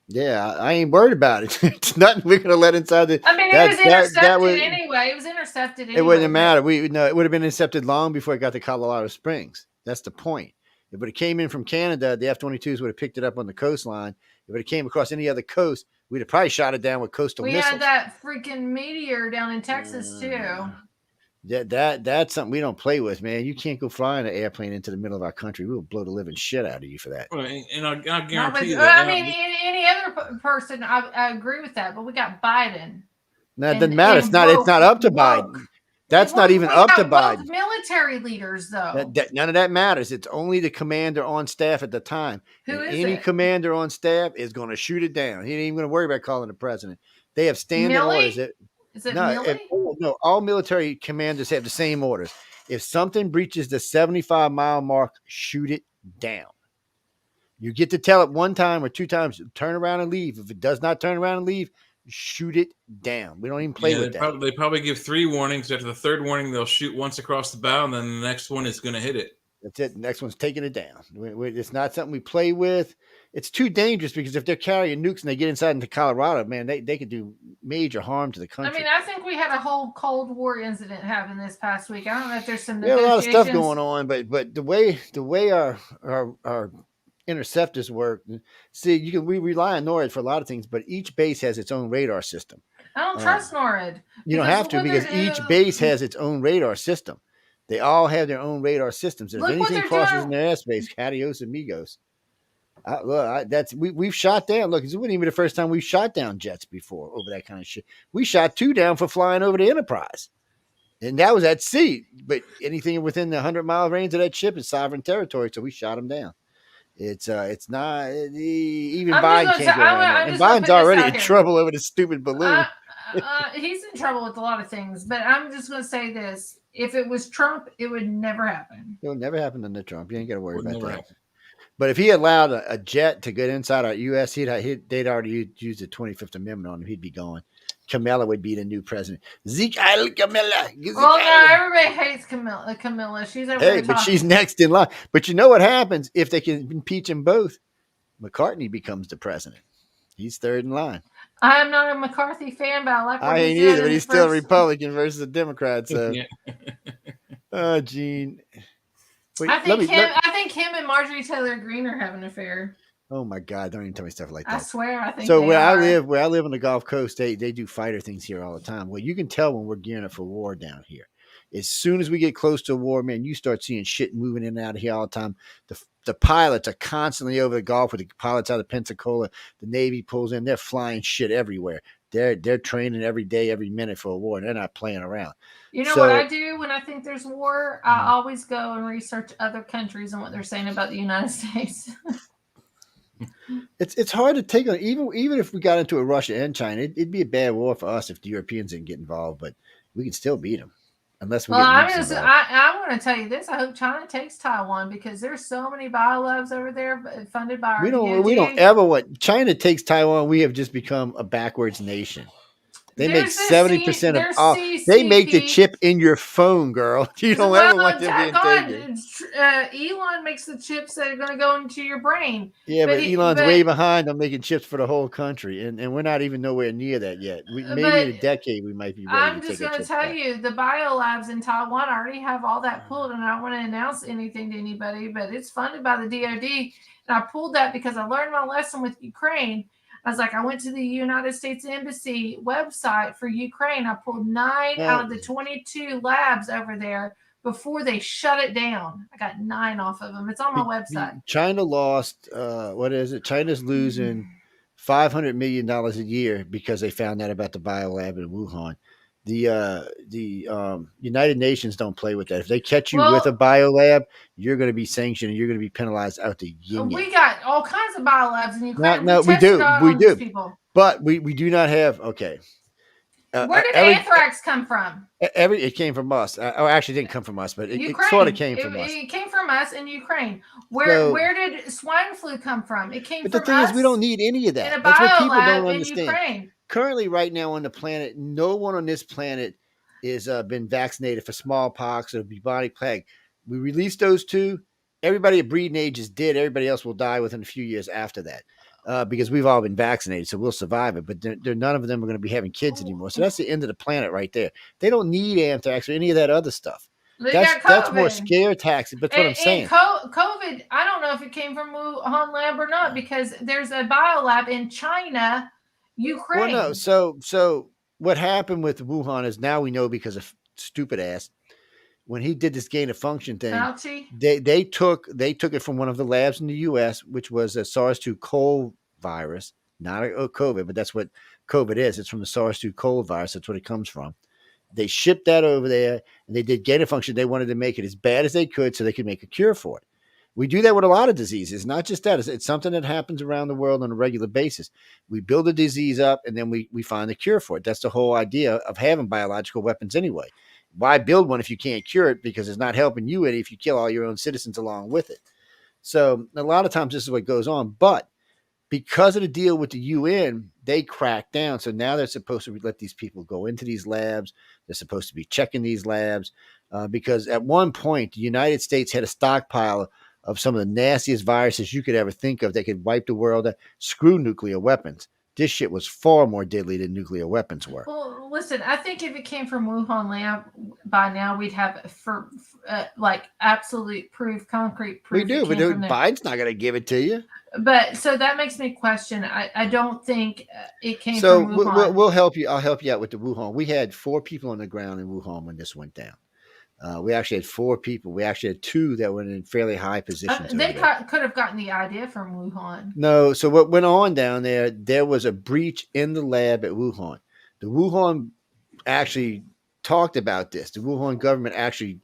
Yeah, I ain't worried about it. It's nothing we're going to let inside the. I mean, it was intercepted anyway. It was intercepted anyway. It wouldn't matter. It would have been intercepted long before it got to Colorado Springs. That's the point. If it came in from Canada, the F-22s would have picked it up on the coastline. If it came across any other coast, we'd have probably shot it down with coastal missiles. We had that freaking meteor down in Texas too. That's something we don't play with, man. You can't go flying an airplane into the middle of our country. We'll blow the living shit out of you for that. Well, and I guarantee you that. I mean, any other person, I agree with that. But we got Biden. No, it doesn't matter. It's not up to Biden. That's not even up to Biden. Military leaders, though. None of that matters. It's only the commander on staff at the time. Any commander on staff is going to shoot it down. He ain't even going to worry about calling the president. They have standing orders. Is it Milley? No, all military commanders have the same orders. If something breaches the 75-mile mark, shoot it down. You get to tell it 1 time or 2 times, turn around and leave. If it does not turn around and leave, shoot it down. We don't even play with that. They probably give 3 warnings. After the 3rd warning, they'll shoot once across the bow, and then the next one is going to hit it. That's it. The next one's taking it down. It's not something we play with. It's too dangerous because if they're carrying nukes and they get inside into Colorado, man, they could do major harm to the country. I mean, I think we had a whole Cold War incident happen this past week. I don't know if there's some. There's a lot of stuff going on, but the way our interceptors work. See, we rely on NORAD for a lot of things, but each base has its own radar system. I don't trust NORAD. You don't have to because each base has its own radar system. They all have their own radar systems. If anything crosses in their airspace, adios amigos. We've shot down. Look, this wouldn't even be the first time we've shot down jets before over that kind of shit. We shot 2 down for flying over the Enterprise, and that was at sea. But anything within the 100-mile range of that ship is sovereign territory, so we shot them down. It's not even Biden can't go around. And Biden's already in trouble over the stupid balloon. He's in trouble with a lot of things, but I'm just going to say this: if it was Trump, it would never happen. It would never happen under Trump. You ain't got to worry about that. But if he allowed a jet to get inside our U.S., they'd already used the 25th Amendment on him. He'd be gone. Kamala would be the new president. Zeke Isle Kamala. Well, no, everybody hates Camilla. She's over there but she's next in line. But you know what happens if they can impeach them both? McCartney becomes the president. He's third in line. I am not a McCarthy fan, but I like what I ain't either, but he's still a Republican versus a Democrat. So, oh, Gene. Wait, I think him and Marjorie Taylor Greene are having an affair. Oh my God! Don't even tell me stuff like that. I swear, I think. So where I live on the Gulf Coast, they do fighter things here all the time. Well, you can tell when we're gearing up for war down here. As soon as we get close to war, man, you start seeing shit moving in and out of here all the time. The pilots are constantly over the Gulf with the pilots out of Pensacola. The Navy pulls in. They're flying shit everywhere. They're training every day, every minute for a war. And they're not playing around. You know what I do when I think there's war? I always go and research other countries and what they're saying about the United States. It's hard to take on, even if we got into a Russia and China, it'd be a bad war for us if the Europeans didn't get involved. But we can still beat them unless we. Well, I want to tell you this. I hope China takes Taiwan because there's so many biolabs over there funded by our DoD. We don't ever want China takes Taiwan. We have just become a backwards nation. They make 70% of all. They make the chip in your phone, girl. You don't ever want them to be Elon makes the chips that are going to go into your brain. Yeah, but Elon's way behind on making chips for the whole country, and we're not even nowhere near that yet. Maybe in a decade we might be ready. I'm just going to tell you, the biolabs in Taiwan already have all that pulled, and I don't want to announce anything to anybody, but it's funded by the DoD, and I pulled that because I learned my lesson with Ukraine. I was like, I went to the United States Embassy website for Ukraine. I pulled 9 out of the 22 labs over there before they shut it down. I got 9 off of them. It's on my website. China lost, what is it? China's losing $500 million a year because they found out about the biolab in Wuhan. The United Nations don't play with that. If they catch you with a biolab, you're going to be sanctioned and you're going to be penalized out the yin. We got all kinds of biolabs in Ukraine. No, we do. But we do not have. Okay. Where did anthrax come from? It came from us. Actually, it didn't come from us, but it sort of came from us. It came from us in Ukraine. Where did swine flu come from? It came from us. But the thing is, we don't need any of that. That's what people don't understand. Ukraine. Currently, right now on the planet, no one on this planet is been vaccinated for smallpox or bubonic plague. We released those 2. Everybody at breeding age is dead. Everybody else will die within a few years after that because we've all been vaccinated, so we'll survive it. But none of them are going to be having kids anymore. So that's the end of the planet right there. They don't need anthrax or any of that other stuff. That's more scare tactics. That's what I'm saying. COVID, I don't know if it came from Wuhan lab or not because there's a biolab in China. Ukraine. Well, no. So what happened with Wuhan is now we know because of stupid ass. When he did this gain of function thing, they took it from one of the labs in the U.S., which was a SARS-2 cold virus, not a COVID, but that's what COVID is. It's from the SARS-2 cold virus. That's what it comes from. They shipped that over there, and they did gain of function. They wanted to make it as bad as they could so they could make a cure for it. We do that with a lot of diseases, not just that. It's something that happens around the world on a regular basis. We build a disease up, and then we find a cure for it. That's the whole idea of having biological weapons anyway. Why build one if you can't cure it? Because it's not helping you any if you kill all your own citizens along with it. So a lot of times this is what goes on. But because of the deal with the UN, they cracked down. So now they're supposed to let these people go into these labs. They're supposed to be checking these labs because at one point, the United States had a stockpile of some of the nastiest viruses you could ever think of that could wipe the world out. Screw nuclear weapons. This shit was far more deadly than nuclear weapons were. Well, listen, I think if it came from Wuhan lab, by now we'd have like absolute proof, concrete proof. We do, but Biden's not going to give it to you. But so that makes me question. I don't think it came from Wuhan. So we'll help you. I'll help you out with the Wuhan. We had 4 people on the ground in Wuhan when this went down. We actually had 4 people. We actually had 2 that were in fairly high positions. They could have gotten the idea from Wuhan. No. So what went on down there, there was a breach in the lab at Wuhan. The Wuhan actually talked about this. The Wuhan government actually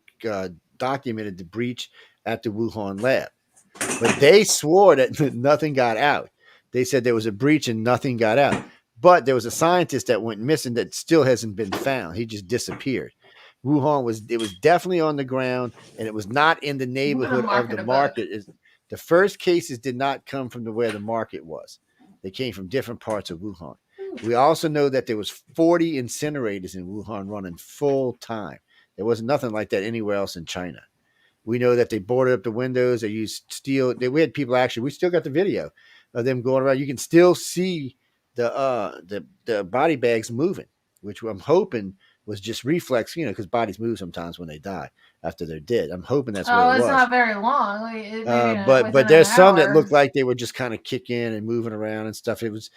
documented the breach at the Wuhan lab. But they swore that nothing got out. They said there was a breach and nothing got out. But there was a scientist that went missing that still hasn't been found. He just disappeared. Wuhan was definitely on the ground, and it was not in the neighborhood of the market. The first cases did not come from where the market was. They came from different parts of Wuhan. We also know that there was 40 incinerators in Wuhan running full time. There was nothing like that anywhere else in China. We know that they boarded up the windows. They used steel. We had people actually. We still got the video of them going around. You can still see the body bags moving, which I'm hoping was just reflex. Because bodies move sometimes when they die after they're dead. I'm hoping that's what it was. It's not very long. But there's some that looked like they were just kind of kicking and moving around and stuff. It was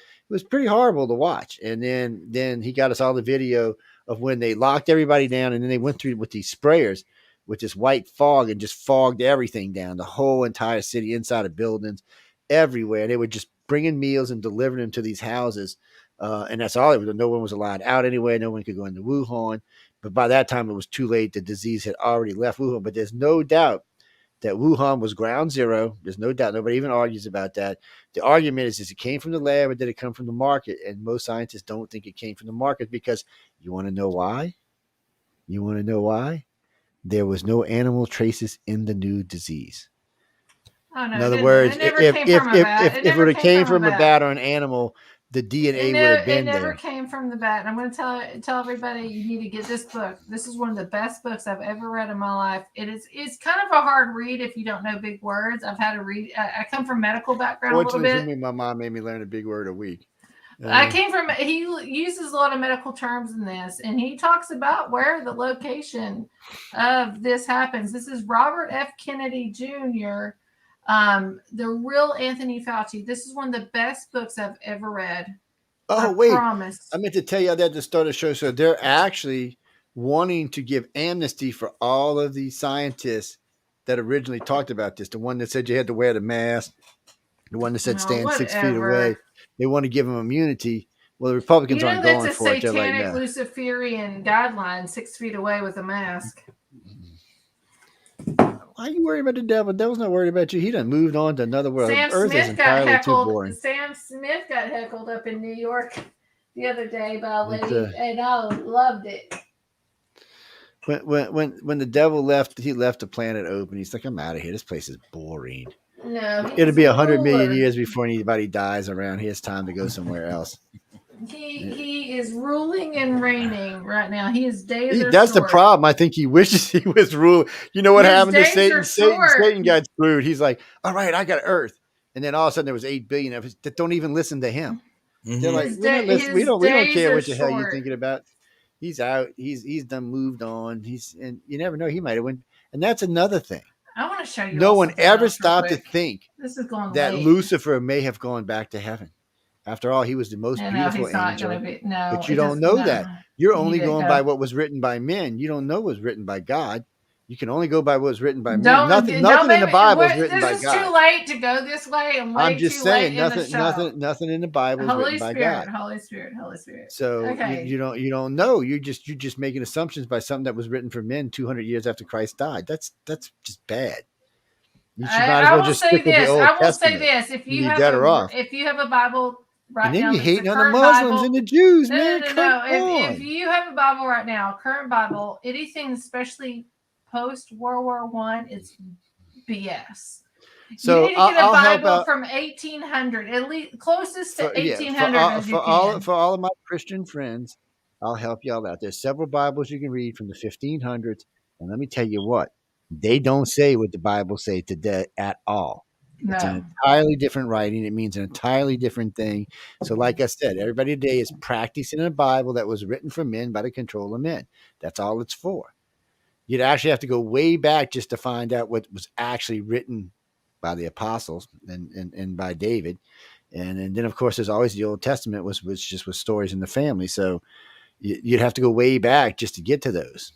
pretty horrible to watch. And then he got us all the video of when they locked everybody down, and then they went through with these sprayers with this white fog and just fogged everything down, the whole entire city, inside of buildings, everywhere. They were just bringing meals and delivering them to these houses. And that's all it was. No one was allowed out anywhere. No one could go into Wuhan. But by that time, it was too late. The disease had already left Wuhan. But there's no doubt that Wuhan was ground zero. There's no doubt. Nobody even argues about that. The argument is it came from the lab or did it come from the market? And most scientists don't think it came from the market, because you want to know why? You want to know why? There was no animal traces in the new disease. Oh, no, in other words, if it would have came from a bat or an animal, the DNA would have been there. It never came from the bat. And I'm going to tell everybody, you need to get this book. This is one of the best books I've ever read in my life. It's kind of a hard read if you don't know big words. I've had to read. I come from medical background a little bit. For me, my mom made me learn a big word a week. He uses a lot of medical terms in this, and he talks about where the location of this happens. This is Robert F. Kennedy Jr., the real Anthony Fauci. This is one of the best books I've ever read. Oh, wait. I meant to tell you that to start the show. So they're actually wanting to give amnesty for all of the scientists that originally talked about this. The one that said you had to wear the mask, the one that said stand 6 feet away. They want to give them immunity. Well, the Republicans aren't going for it. They're like, no. Luciferian guideline, 6 feet away with a mask. Why are you worried about the devil? The devil's not worried about you. He done moved on to another world. Earth is entirely too boring. Sam Smith got heckled up in New York the other day by a lady, and I loved it. When the devil left, he left the planet open. He's like, I'm out of here. This place is boring. No, it'll be 100 million years before anybody dies around here. It's time to go somewhere else. He is ruling and reigning right now. He is days. That's short. The problem. I think he wishes he was ruling. You know what happened to Satan? Satan got screwed. He's like, all right, I got Earth, and then all of a sudden there was 8 billion of us that don't even listen to him. Mm-hmm. They're like, we don't care what the hell you're thinking about. He's out. He's done moved on. And you never know. He might have went. And that's another thing. I want to show you. No one ever stopped to think that late. Lucifer may have gone back to heaven. After all, he was the most beautiful angel. But you don't know that. You're only going by what was written by men. You don't know what was written by God. You can only go by what was written by men. Nothing in the Bible is written by God. This is too late to go this way. I'm just saying, nothing in the Bible is written by God. Holy Spirit. So you don't know. You're just making assumptions by something that was written for men 200 years after Christ died. That's just bad. You should might as well just stick with the Old Testament. I will say this: if you have a Bible. Right and then now, you hating on the Muslims and the Jews, man. No. If you have a Bible right now, current Bible, anything especially post World War I, it's BS. So you need to get a Bible from 1800, at least closest to 1800 for all of my Christian friends, I'll help y'all out. There's several Bibles you can read from the 1500s, and let me tell you what, they don't say what the Bible say today at all. No. It's an entirely different writing. It means an entirely different thing. So like I said, everybody today is practicing a Bible that was written for men by the control of men. That's all it's for. You'd actually have to go way back just to find out what was actually written by the apostles and by David. And then, of course, there's always the Old Testament, which just was stories in the family. So you'd have to go way back just to get to those.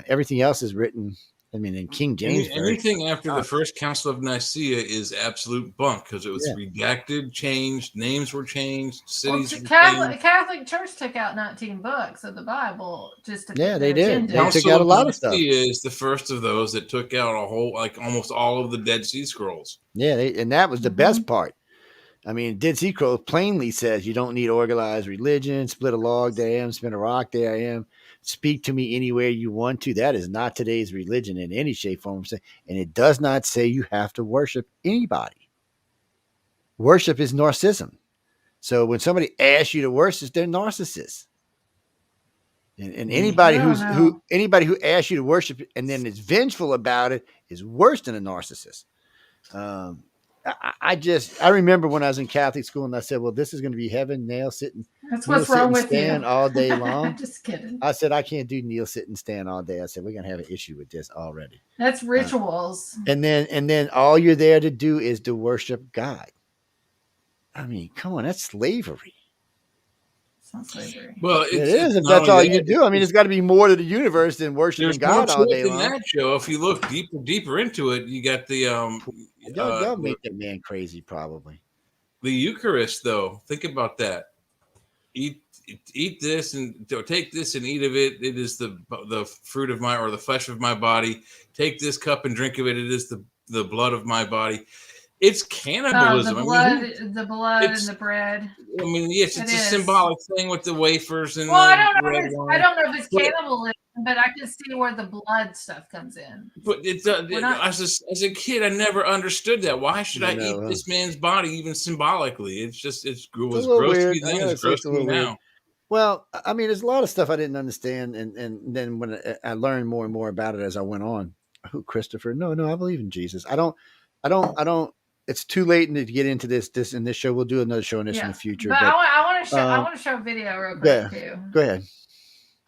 Everything else is written. I mean, in King James. Anything after the First Council of Nicaea is absolute bunk because it was redacted, changed, names were changed, cities. The Catholic Church took out 19 books of the Bible just to they did. They took out a lot of stuff. Is the first of those that took out a whole, like almost all of the Dead Sea Scrolls. Yeah, and that was the best part. I mean, Dead Sea Scrolls plainly says you don't need organized religion, split a log there I am, spin a rock there I am. speak to me anywhere you want to. That is not today's religion in any shape, form, and it does not say you have to worship anybody. Worship is narcissism. So when somebody asks you to worship, they're narcissists. And anybody anybody who asks you to worship and then is vengeful about it is worse than a narcissist. I remember when I was in Catholic school and I said, well, this is going to be heaven, That's what's wrong with stand you. all day long. Just kidding. I said, I can't do kneel, sit, and stand all day. I said, we're going to have an issue with this already. That's rituals. And then all you're there to do is to worship God. I mean, come on, that's slavery. It's not slavery. Well, it is if that's all you do. I mean, it's got to be more to the universe than worshiping God all day long. That show, if you look deeper into it, you got the y'all make that man crazy, probably. The Eucharist, though, think about that. Eat this and take this and eat of it. It is the fruit of my, or the flesh of my body. Take this cup and drink of it. It is the blood of my body. It's cannibalism. The blood and the bread. I mean, yes, it's a symbolic thing with the wafers and I don't know if it's cannibalism, but I can see where the blood stuff comes in. But as a kid, I never understood that. Why should I eat this man's body, even symbolically? It was gross to me then. It's gross to me now. Well, I mean, there's a lot of stuff I didn't understand, and then when I learned more and more about it as I went on. Who, Christopher? No, I believe in Jesus. I don't. It's too late to get into this in this show. We'll do another show on this in the future. But I want to show a video real quick too. Go ahead.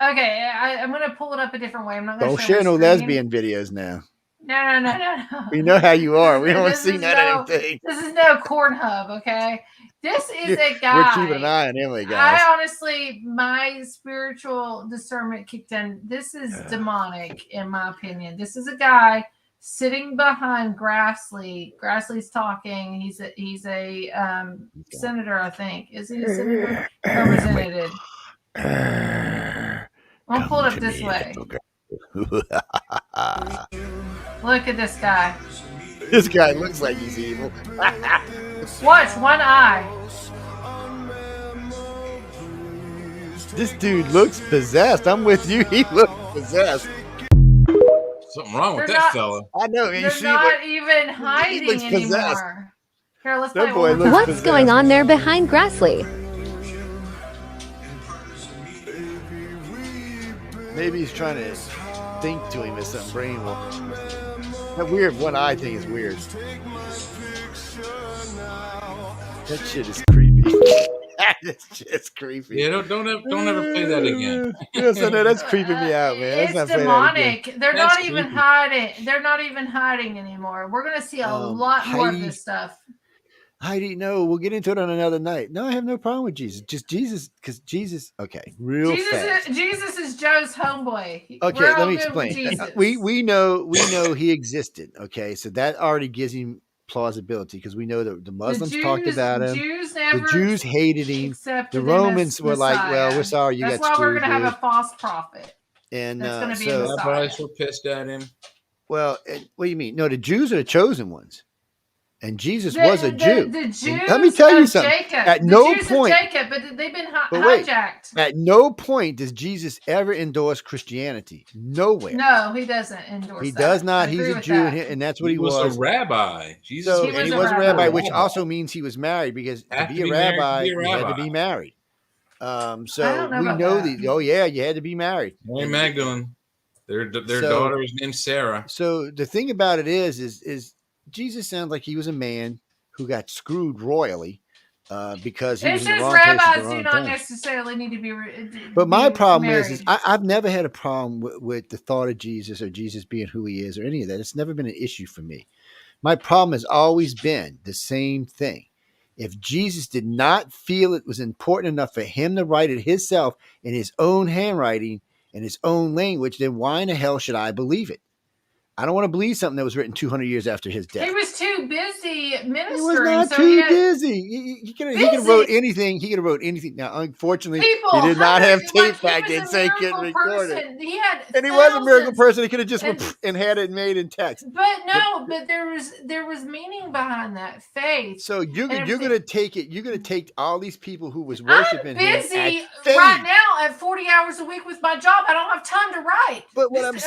Okay, I'm going to pull it up a different way. I'm not going to share no lesbian videos now. No. We know how you are. We don't want to see anything. This is no Cornhub, okay? This is a guy. We're keeping an eye on Emily, guys. I honestly, my spiritual discernment kicked in. This is demonic, in my opinion. This is a guy sitting behind Grassley. Grassley's talking. He's a senator, I think. Is he a senator? Representative. I'll pull it up this way. Look at this guy. This guy looks like he's evil. Watch one eye. This dude looks possessed. I'm with you. He looks possessed. Something wrong with that fella. I know. They're not even hiding anymore. Here, let's play one. What's going on there behind Grassley? Maybe he's trying to think to him as something brainwashed. That weird one eye thing is weird. That shit is creepy. That's just creepy. Yeah, don't ever play that again. Yes, I know, that's creeping me out, man. It's demonic. They're not even hiding. They're not even hiding anymore. We're gonna see a lot more of this stuff. Heidi, no, we'll get into it on another night. No, I have no problem with Jesus. Just Jesus, because Jesus. Okay, Jesus is Joe's homeboy. Okay, let me explain. We know he existed. Okay, so that already gives him plausibility because we know that the Muslims talked about him. The Jews hated him. The Romans were like, "Well, we're sorry, you got screwed." That's why we're going to have a false prophet. And that's going to be so everybody's so pissed at him. Well, what do you mean? No, the Jews are the chosen ones. And Jesus was a Jew. The Jews let me tell you something. Jacob. At no point, Jacob, but they've been hijacked. At no point does Jesus ever endorse Christianity. Nowhere. No, he doesn't endorse. He does not. He's a Jew, and that's what he was. He was a rabbi. Jesus. So, he was a rabbi, which also means he was married because to be a rabbi, you had to be married. So we know that. Oh yeah, you had to be married. Mary Magdalene, their daughter is named Sarah. So the thing about it is Jesus sounds like he was a man who got screwed royally because he was in the wrong place at the wrong rabbis do not necessarily need to be. But my problem is I've never had a problem with the thought of Jesus or Jesus being who he is or any of that. It's never been an issue for me. My problem has always been the same thing. If Jesus did not feel it was important enough for him to write it himself in his own handwriting and his own language, then why in the hell should I believe it? I don't want to believe something that was written 200 years after his death. He was too busy ministering. He was not too busy. He could have wrote anything. He could have wrote anything. Now, unfortunately, he did not have tape back then, so he couldn't record it. And he was a miracle person. He could have just and had it made in text. But there was meaning behind that faith. So you're gonna take it. You're gonna take all these people who was worshiping him. I'm busy right now at 40 hours a week with my job. I don't have time to write. But what I'm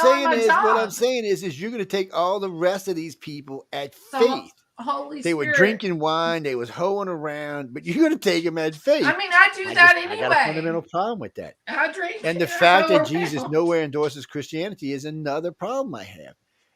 saying is you're gonna take all the rest of these people at faith. Holy they Spirit. Were drinking wine, they was hoeing around, but you're gonna take them at faith. I mean, I do that anyway. I got a fundamental problem with that. I drink. And the fact that Jesus nowhere endorses Christianity is another problem I have.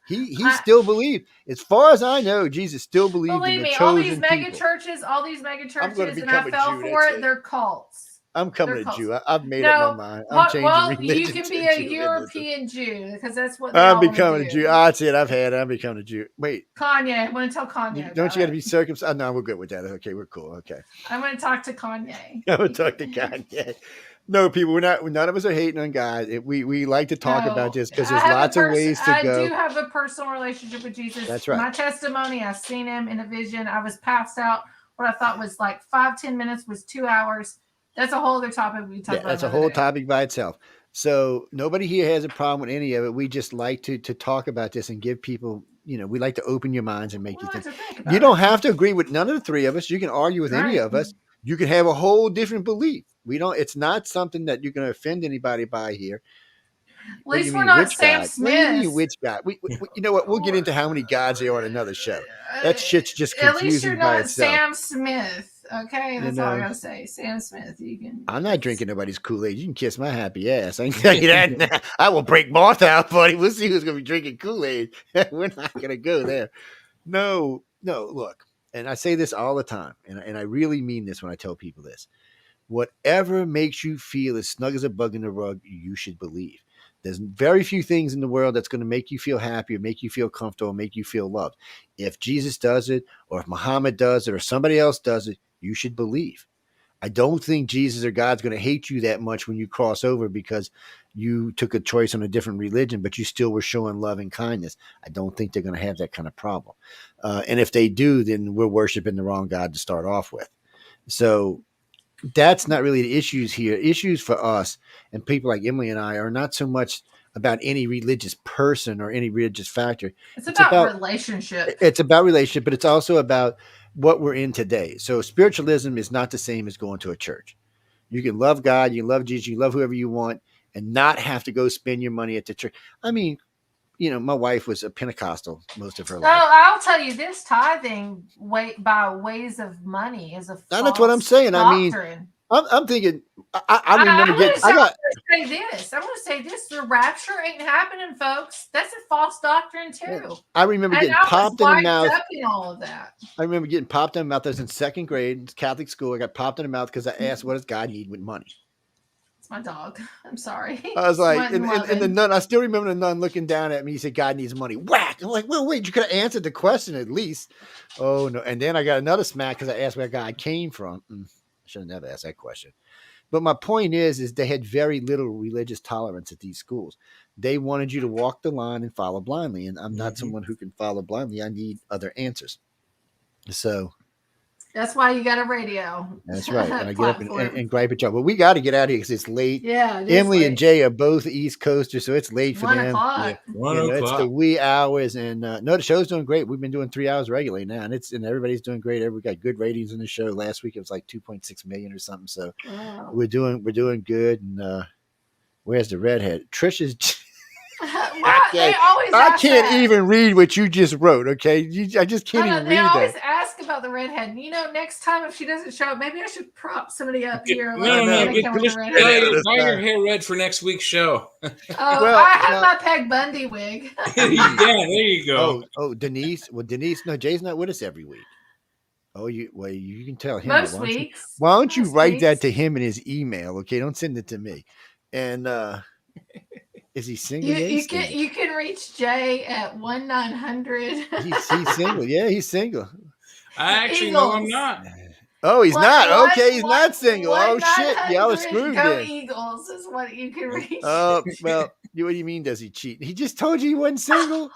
He still believed, as far as I know, Jesus still believed in the chosen all these mega people. churches, and I fell Jew, for it. They're cults. I'm coming to Jew. I've made up my mind. I'm changing religion. You can be a European Jew because that's what I'm becoming a Jew. That's it. I'm becoming a Jew. Wait. Kanye. I want to tell Kanye. Don't you got to be circumcised? No, we're good with that. Okay, we're cool. Okay. I'm going to talk to Kanye. I'm going to talk to Kanye. No, people, none of us are hating on God. We like to talk about this because there's lots of ways to go. I do have a personal relationship with Jesus. That's right. My testimony, I've seen him in a vision. I was passed out. What I thought was like 5-10 minutes was 2 hours. That's a whole other topic we talk about. That's a whole topic by itself. So nobody here has a problem with any of it. We just like to talk about this and give people, we like to open your minds and make you think. You don't have to agree with none of the three of us. You can argue with any of us. You can have a whole different belief. It's not something that you're going to offend anybody by here. At least we're not Sam Smith. What do you mean, which God? You know what? We'll get into how many gods there are on another show. That shit's just confusing. At least you're not Sam Smith. Okay, that's all I gotta say. Sam Smith, you can. I'm not drinking nobody's Kool-Aid. You can kiss my happy ass. I can tell you that now. I will break Martha out, buddy. We'll see who's gonna be drinking Kool-Aid. We're not gonna go there. No. Look, and I say this all the time, and I really mean this when I tell people this. Whatever makes you feel as snug as a bug in the rug, you should believe. There's very few things in the world that's going to make you feel happy or make you feel comfortable or make you feel loved. If Jesus does it, or if Muhammad does it, or somebody else does it, you should believe. I don't think Jesus or God's going to hate you that much when you cross over because you took a choice on a different religion, but you still were showing love and kindness. I don't think they're going to have that kind of problem. And if they do, then we're worshiping the wrong God to start off with. So that's not really the issues here. Issues for us and people like Emily and I are not so much about any religious person or any religious factor. It's about relationship. It's about relationship, but it's also about what we're in today. So spiritualism is not the same as going to a church. You can love God, you can love Jesus, you love whoever you want, and not have to go spend your money at the church. I mean, my wife was a Pentecostal most of her life. Oh, I'll tell you this: tithing by ways of money is a false that's what I'm saying. Doctrine. I mean, I'm thinking. I remember getting. I'm going to say this: the rapture ain't happening, folks. That's a false doctrine too. Yeah. I remember getting popped in the mouth. In all of that. I remember getting popped in the mouth. I was in second grade, Catholic school. I got popped in the mouth because I asked, "What does God need with money?" My dog. I'm sorry. I was like, and the nun, I still remember the nun looking down at me. He said, God needs money. Whack. I'm like, well, wait, you could have answered the question at least. Oh, no. And then I got another smack because I asked where God came from. I should have never asked that question. But my point is they had very little religious tolerance at these schools. They wanted you to walk the line and follow blindly. And I'm not someone who can follow blindly. I need other answers. So that's why you got a radio. That's right. And I get up and gripe at y'all. But we got to get out of here because it's late. Yeah. Emily and Jay are both East Coasters, so it's late for 1 them. o'clock. Yeah. 1 o'clock. It's the wee hours. And no, the show's doing great. We've been doing 3 hours regularly now. And everybody's doing great. We got good ratings in the show. Last week it was like 2.6 million or something. So we're doing good. And where's the redhead? Trisha's I can't even read what you just wrote. Okay, I just can't even read that. They always ask about the redhead. Next time if she doesn't show up, maybe I should prop somebody up here. No. Dye your hair red for next week's show. I have my Peg Bundy wig. Yeah, there you go. Oh, Denise. Well, Denise. No, Jay's not with us every week. Oh, you can tell him. Most weeks. Why don't you write that to him in his email? Okay, don't send it to me. And is he single? You can reach Jay at 1-900. He's single. Yeah, he's single. I actually know I'm not. Oh, he's not. Okay, he's not single. Oh shit, y'all are screwed. Go Eagles is what you can reach. Oh well, what do you mean? Does he cheat? He just told you he wasn't single.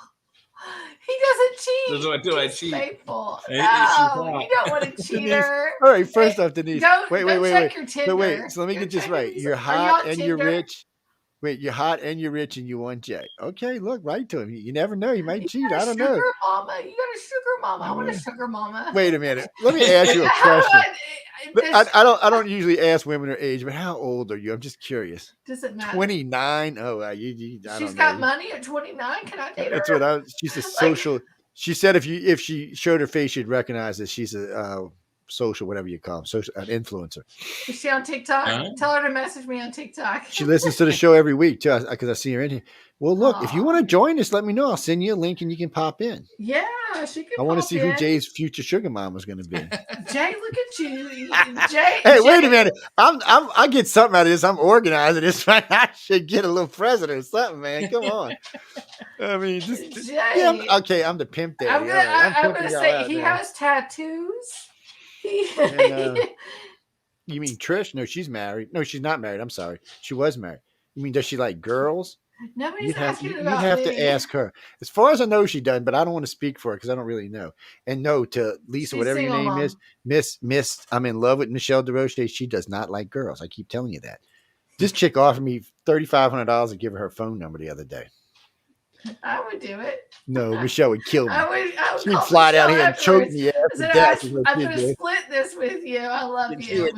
He doesn't cheat. That's what I do. I He's cheat. faithful. She's No, hot. you don't want a cheater. All right, first off, Denise. Go Wait. check your Tinder. But wait, so let me Go get this check right. it. You're Are you hot on and you're Tinder? rich. Wait, you're hot and you're rich and you want Jay. Okay, look, right to him. You never know. He might You cheat. got a I don't know. Sugar mama. You got a sugar mama. I want a sugar mama. Wait a minute. Let me ask you a question. I don't usually ask women their age, but how old are you? I'm just curious. Doesn't matter. 29. Oh, I She's don't got know. money at 29. Can I date That's her? what she's a social. She said if she showed her face, you'd recognize that she's a social, whatever you call them, an influencer. Is she on TikTok? Tell her to message me on TikTok. She listens to the show every week too, because I see her in here. Well, look, if you want to join us, let me know. I'll send you a link and you can pop in. Yeah, she can. I want to see who Jay's future sugar mama is going to be. Jay, look at you, Jay. Hey, wait a minute. I get something out of this. I'm organizing this. I should get a little president or something, man. Come on. I mean, Jay. I'm the pimp there. I'm gonna say he has tattoos. You mean Trish? No, she's married. No, she's not married. I'm sorry. She was married. You mean, does she like girls? Nobody's asking about me. You'd have to ask her. As far as I know, she doesn't, but I don't want to speak for her because I don't really know. And no, to Lisa, she's whatever your name is, Miss, I'm in love with Michelle DeRoche. She does not like girls. I keep telling you that. This chick offered me $3,500 to give her phone number the other day. I would do it. No, Michelle would kill me. I would She'd fly down here and choke me. I'm going to split this with you. I love you.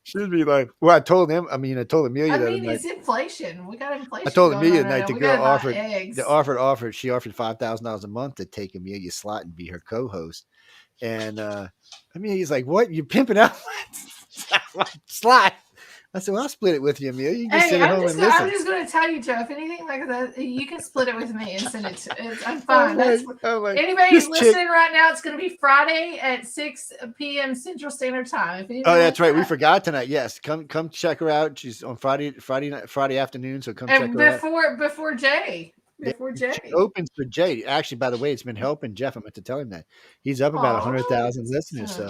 She'd be like, well, I told Amelia. It's inflation. We got inflation. I told Amelia tonight the girl offered she offered $5,000 a month to take Amelia's slot and be her co-host. And Amelia's like, what? You pimping out my slot? I said, well, I'll split it with you, Amelia. You can sit at home and listen. I'm just going to tell you, Joe, if anything like that, you can split it with me and send it to I'm fine. Anybody listening right now, it's going to be Friday at 6 p.m. Central Standard Time. That's right. We forgot tonight. Yes. Come check her out. She's on Friday afternoon. So come check her out. Before Jay. Before Jay. She opens for Jay. Actually, by the way, it's been helping Jeff. I meant to tell him that. He's up about 100,000 listeners. So.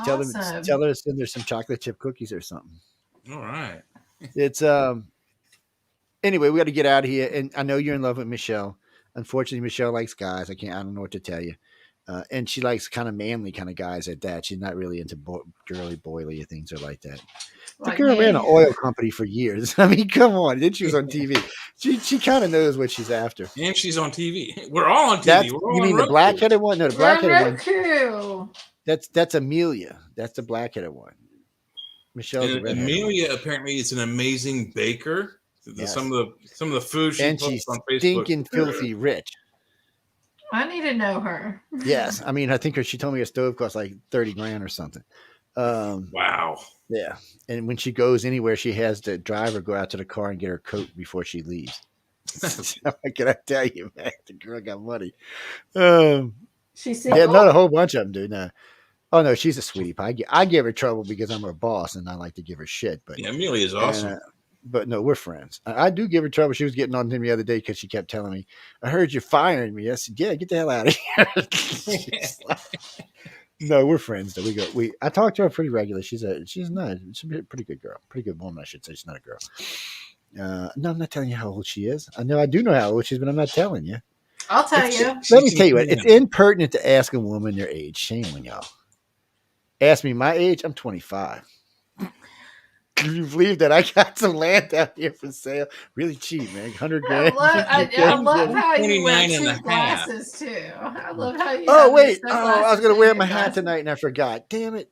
Tell her to send her some chocolate chip cookies or something. All right. It's anyway, we got to get out of here. And I know you're in love with Michelle. Unfortunately, Michelle likes guys. I don't know what to tell you. And she likes kind of manly kind of guys at that. She's not really into girly boily things or like that. The girl ran an oil company for years. I mean, come on. Then she was on TV. She kind of knows what she's after. And she's on TV. We're all on TV. You mean the black-headed one? No, the black-headed one. That's Amelia. That's the black-headed one. Michelle's Amelia apparently is an amazing baker. Yes. Some of the food she posts on Facebook. Stinking filthy rich. I need to know her. Yes, I mean, I think she told me a stove costs like $30,000 or something. Wow. Yeah, and when she goes anywhere, she has the driver go out to the car and get her coat before she leaves. What can I tell you, man? The girl got money. She's not a whole bunch of them do now. Oh no, she's a sweetie pie. I give her trouble because I'm her boss and I like to give her shit. But yeah, Amelia is awesome. But no, we're friends. I do give her trouble. She was getting on to me the other day because she kept telling me, "I heard you're firing me." I said, "Yeah, get the hell out of here." No, we're friends. Though I talk to her pretty regularly. She's nice. She's a pretty good girl, pretty good woman, I should say. She's not a girl. No, I'm not telling you how old she is. I do know how old she is, but I'm not telling you. I'll tell you. Let me tell you what. It's impertinent to ask a woman their age. Shame on y'all. Ask me my age. I'm 25. Can you believe that I got some land out here for sale? Really cheap, man. $100,000. I love how you wear two glasses too. I love how you. Oh wait! I was gonna wear my hat tonight and I forgot. Damn it!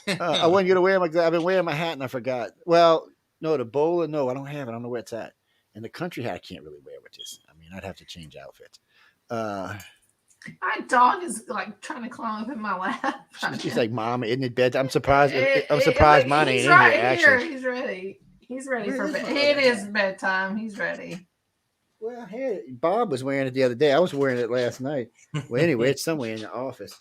I wasn't gonna wear my. I've been wearing my hat and I forgot. Well, no, the bowler. No, I don't have it. I don't know where it's at. And the country hat I can't really wear with this. I mean, I'd have to change outfits. My dog is like trying to climb up in my lap. She's like, "Mom, isn't it bedtime?" I'm surprised. I'm surprised mine ain't in here. Actually, he's ready. He's ready for bed. It is bedtime. He's ready. Well, Bob was wearing it the other day. I was wearing it last night. Well, anyway, it's somewhere in the office.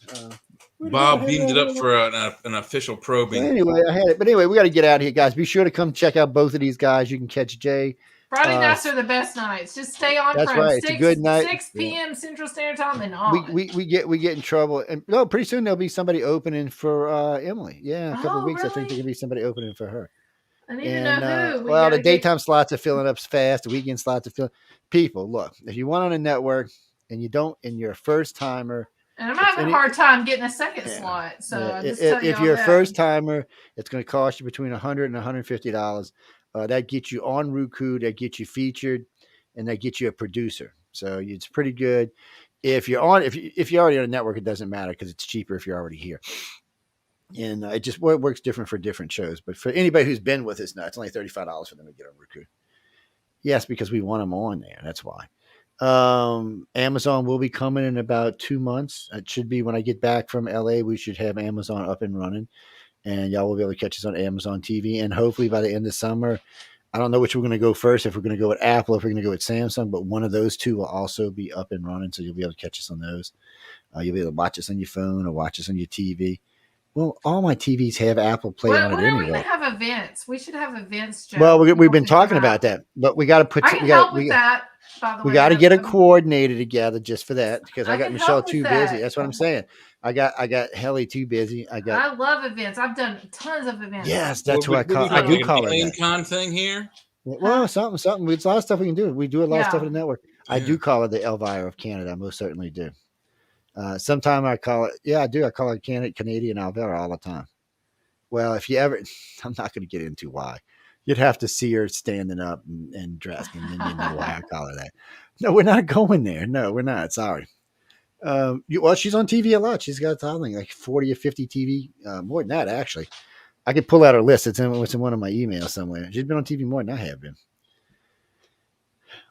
Bob beamed it up for an official probing. Well, anyway, I had it. But anyway, we got to get out of here, guys. Be sure to come check out both of these guys. You can catch Jay. Friday nights are the best nights. Just stay on. That's right. It's a good night. 6 p.m. Central Standard Time and on. We get in trouble, and pretty soon there'll be somebody opening for Emily. Yeah, in a couple of weeks, really? I think there could be somebody opening for her. I need And to know who. well, the daytime slots are filling up fast. The weekend slots are filling. People, look, if you want on a network and you don't, and you're a first timer, and I'm having a hard time getting a second slot. So I just tell you if you're a first timer, it's going to cost you between $100 and $150. That gets you on Roku, that gets you featured, and that gets you a producer. So it's pretty good. If you're already on a network, it doesn't matter because it's cheaper if you're already here. And it just works different for different shows. But for anybody who's been with us now, it's only $35 for them to get on Roku. Yes, because we want them on there. That's why. Amazon will be coming in about 2 months. It should be when I get back from LA. We should have Amazon up and running, and y'all will be able to catch us on Amazon TV. And hopefully by the end of summer, I don't know which we're going to go first. If we're going to go with Apple, if we're going to go with Samsung, but one of those two will also be up and running, so you'll be able to catch us on those. You'll be able to watch us on your phone or watch us on your TV. Well, all my TVs have Apple Play on it anyway. When are we going to have events? We should have events, Joe. Well, we've been talking about that, but we got to put. I can help with that. By the way, we got to get a coordinator together just for that because I got Michelle too busy. That's what I'm saying. I got Helly too busy. I love events. I've done tons of events. Yes, that's what I do call it. Con thing here. Well, something. There's a lot of stuff we can do. We do a lot of stuff in the network. I do call it the Elvira of Canada. I most certainly do. Sometimes I call it. Yeah, I do. I call it Canadian Elvira all the time. Well, if you ever, I'm not going to get into why. You'd have to see her standing up and dressed, and then you know why I call her that. No, we're not going there. No, we're not. Sorry. Well, she's on TV a lot. She's got like 40 or 50 TV, more than that, actually. I could pull out her list. It's in one of my emails somewhere. She's been on TV more than I have been.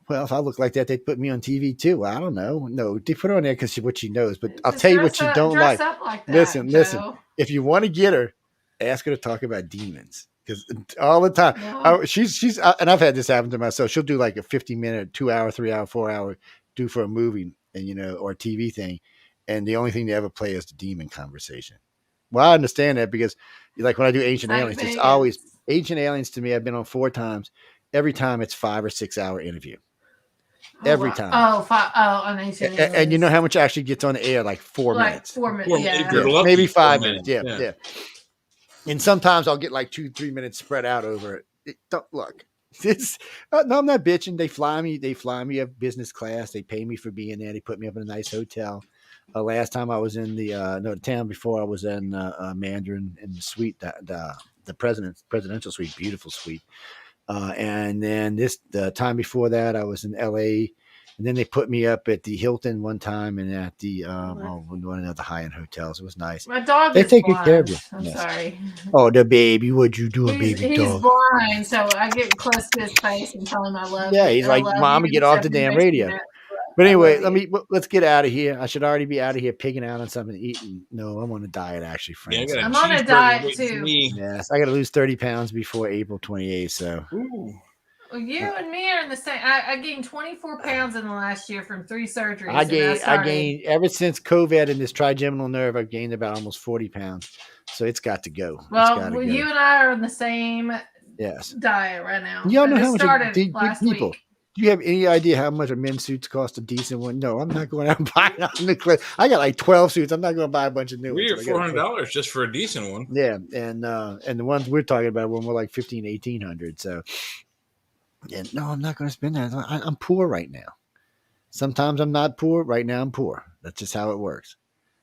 Well, if I look like that, they'd put me on TV too. Well, I don't know. No, they put her on there because what she knows. But I'll tell you what you don't like. Listen. If you want to get her, ask her to talk about demons. Because all the time, she's and I've had this happen to myself. She'll do like a 50-minute, 2 hour, 3 hour, 4 hour do for a movie, and or a TV thing, and the only thing they ever play is the demon conversation. Well, I understand that because, like when I do Ancient Aliens, it's always Ancient Aliens to me. I've been on 4 times. Every time it's 5 or 6 hour interview. Every time. On Ancient Aliens. And you know how much actually gets on the air? Like 4 minutes. 4 minutes. Yeah. Maybe 5 minutes. Yeah. And sometimes I'll get like 2-3 minutes spread out over it. Don't look. No, I'm not bitching. They fly me up business class. They pay me for being there. They put me up in a nice hotel. Last time I was in the town before, I was in Mandarin in the suite, the presidential suite, beautiful suite. And then the time before that, I was in LA. And then they put me up at the Hilton one time and at the one of the high-end hotels. It was nice. My dog they take good care of you. I'm sorry. Oh, the baby. What'd you do, baby dog? He's blind, so I get close to his face and tell him I love him. Yeah, he's like, Mama, get off the damn radio. But anyway, let's get out of here. I should already be out of here pigging out on something to eat. No, I'm on a diet, actually, friends. Yeah, I'm on a diet, too. Yes, I got to lose 30 pounds before April 28th, so. Ooh. Well, you and me are in the same. I gained 24 pounds in the last year from 3 surgeries. I gained ever since COVID and this trigeminal nerve. I've gained about almost 40 pounds. So it's got to go. Well, you and I are on the same diet right now. Y'all know how much last people. Week. Do you have any idea how much a men's suits cost? A decent one? No, I'm not going out and buying on the clip. I got like 12 suits. I'm not going to buy a bunch of new ones. We're $400 just for a decent one. Yeah, and the ones we're talking about were more like $1,500, $1,800. So. And no, I'm not going to spend that. I'm poor right now. Sometimes I'm not poor. Right now I'm poor. That's just how it works.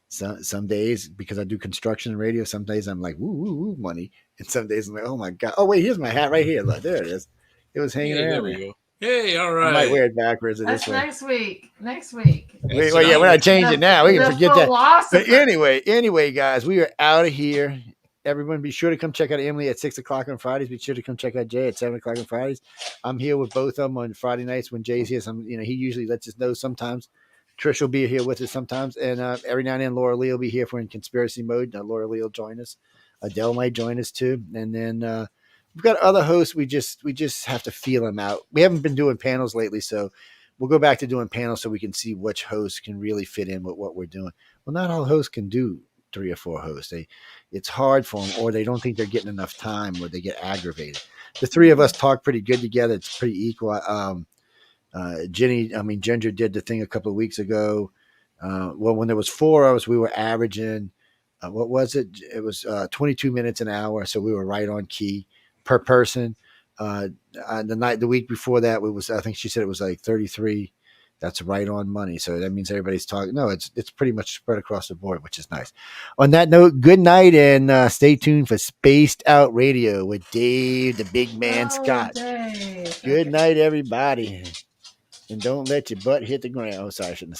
So, some days, because I do construction and radio, some days I'm like, woo, money. And some days I'm like, oh my God. Oh, wait, here's my hat right here. Look, there it is. It was hanging around. There we go. Hey, all right. I might wear it backwards this way. Next week. Wait, well, yeah, we're not changing now. We can forget that. But anyway, guys, we are out of here. Everyone, be sure to come check out Emily at 6 o'clock on Fridays. Be sure to come check out Jay at 7 o'clock on Fridays. I'm here with both of them on Friday nights when Jay's here. He usually lets us know sometimes. Trish will be here with us sometimes. And every now and then, Laura Lee will be here if we're in conspiracy mode. Laura Lee will join us. Adele might join us too. And then we've got other hosts. We just have to feel them out. We haven't been doing panels lately, so we'll go back to doing panels so we can see which hosts can really fit in with what we're doing. Well, not all hosts can do 3 or 4 hosts. It's hard for them, or they don't think they're getting enough time, or they get aggravated. The 3 of us talk pretty good together. It's pretty equal. Ginger did the thing a couple of weeks ago. When there was 4 of us, we were averaging, what was it? It was 22 minutes an hour. So we were right on key. per person. The week before that, I think she said it was like 33. That's right on money. So that means everybody's talking. No, it's pretty much spread across the board, which is nice. On that note, good night and stay tuned for Spaced Out Radio with Dave, the big man Scott. Dave. Good night, everybody. And don't let your butt hit the ground. Oh, sorry, I shouldn't have said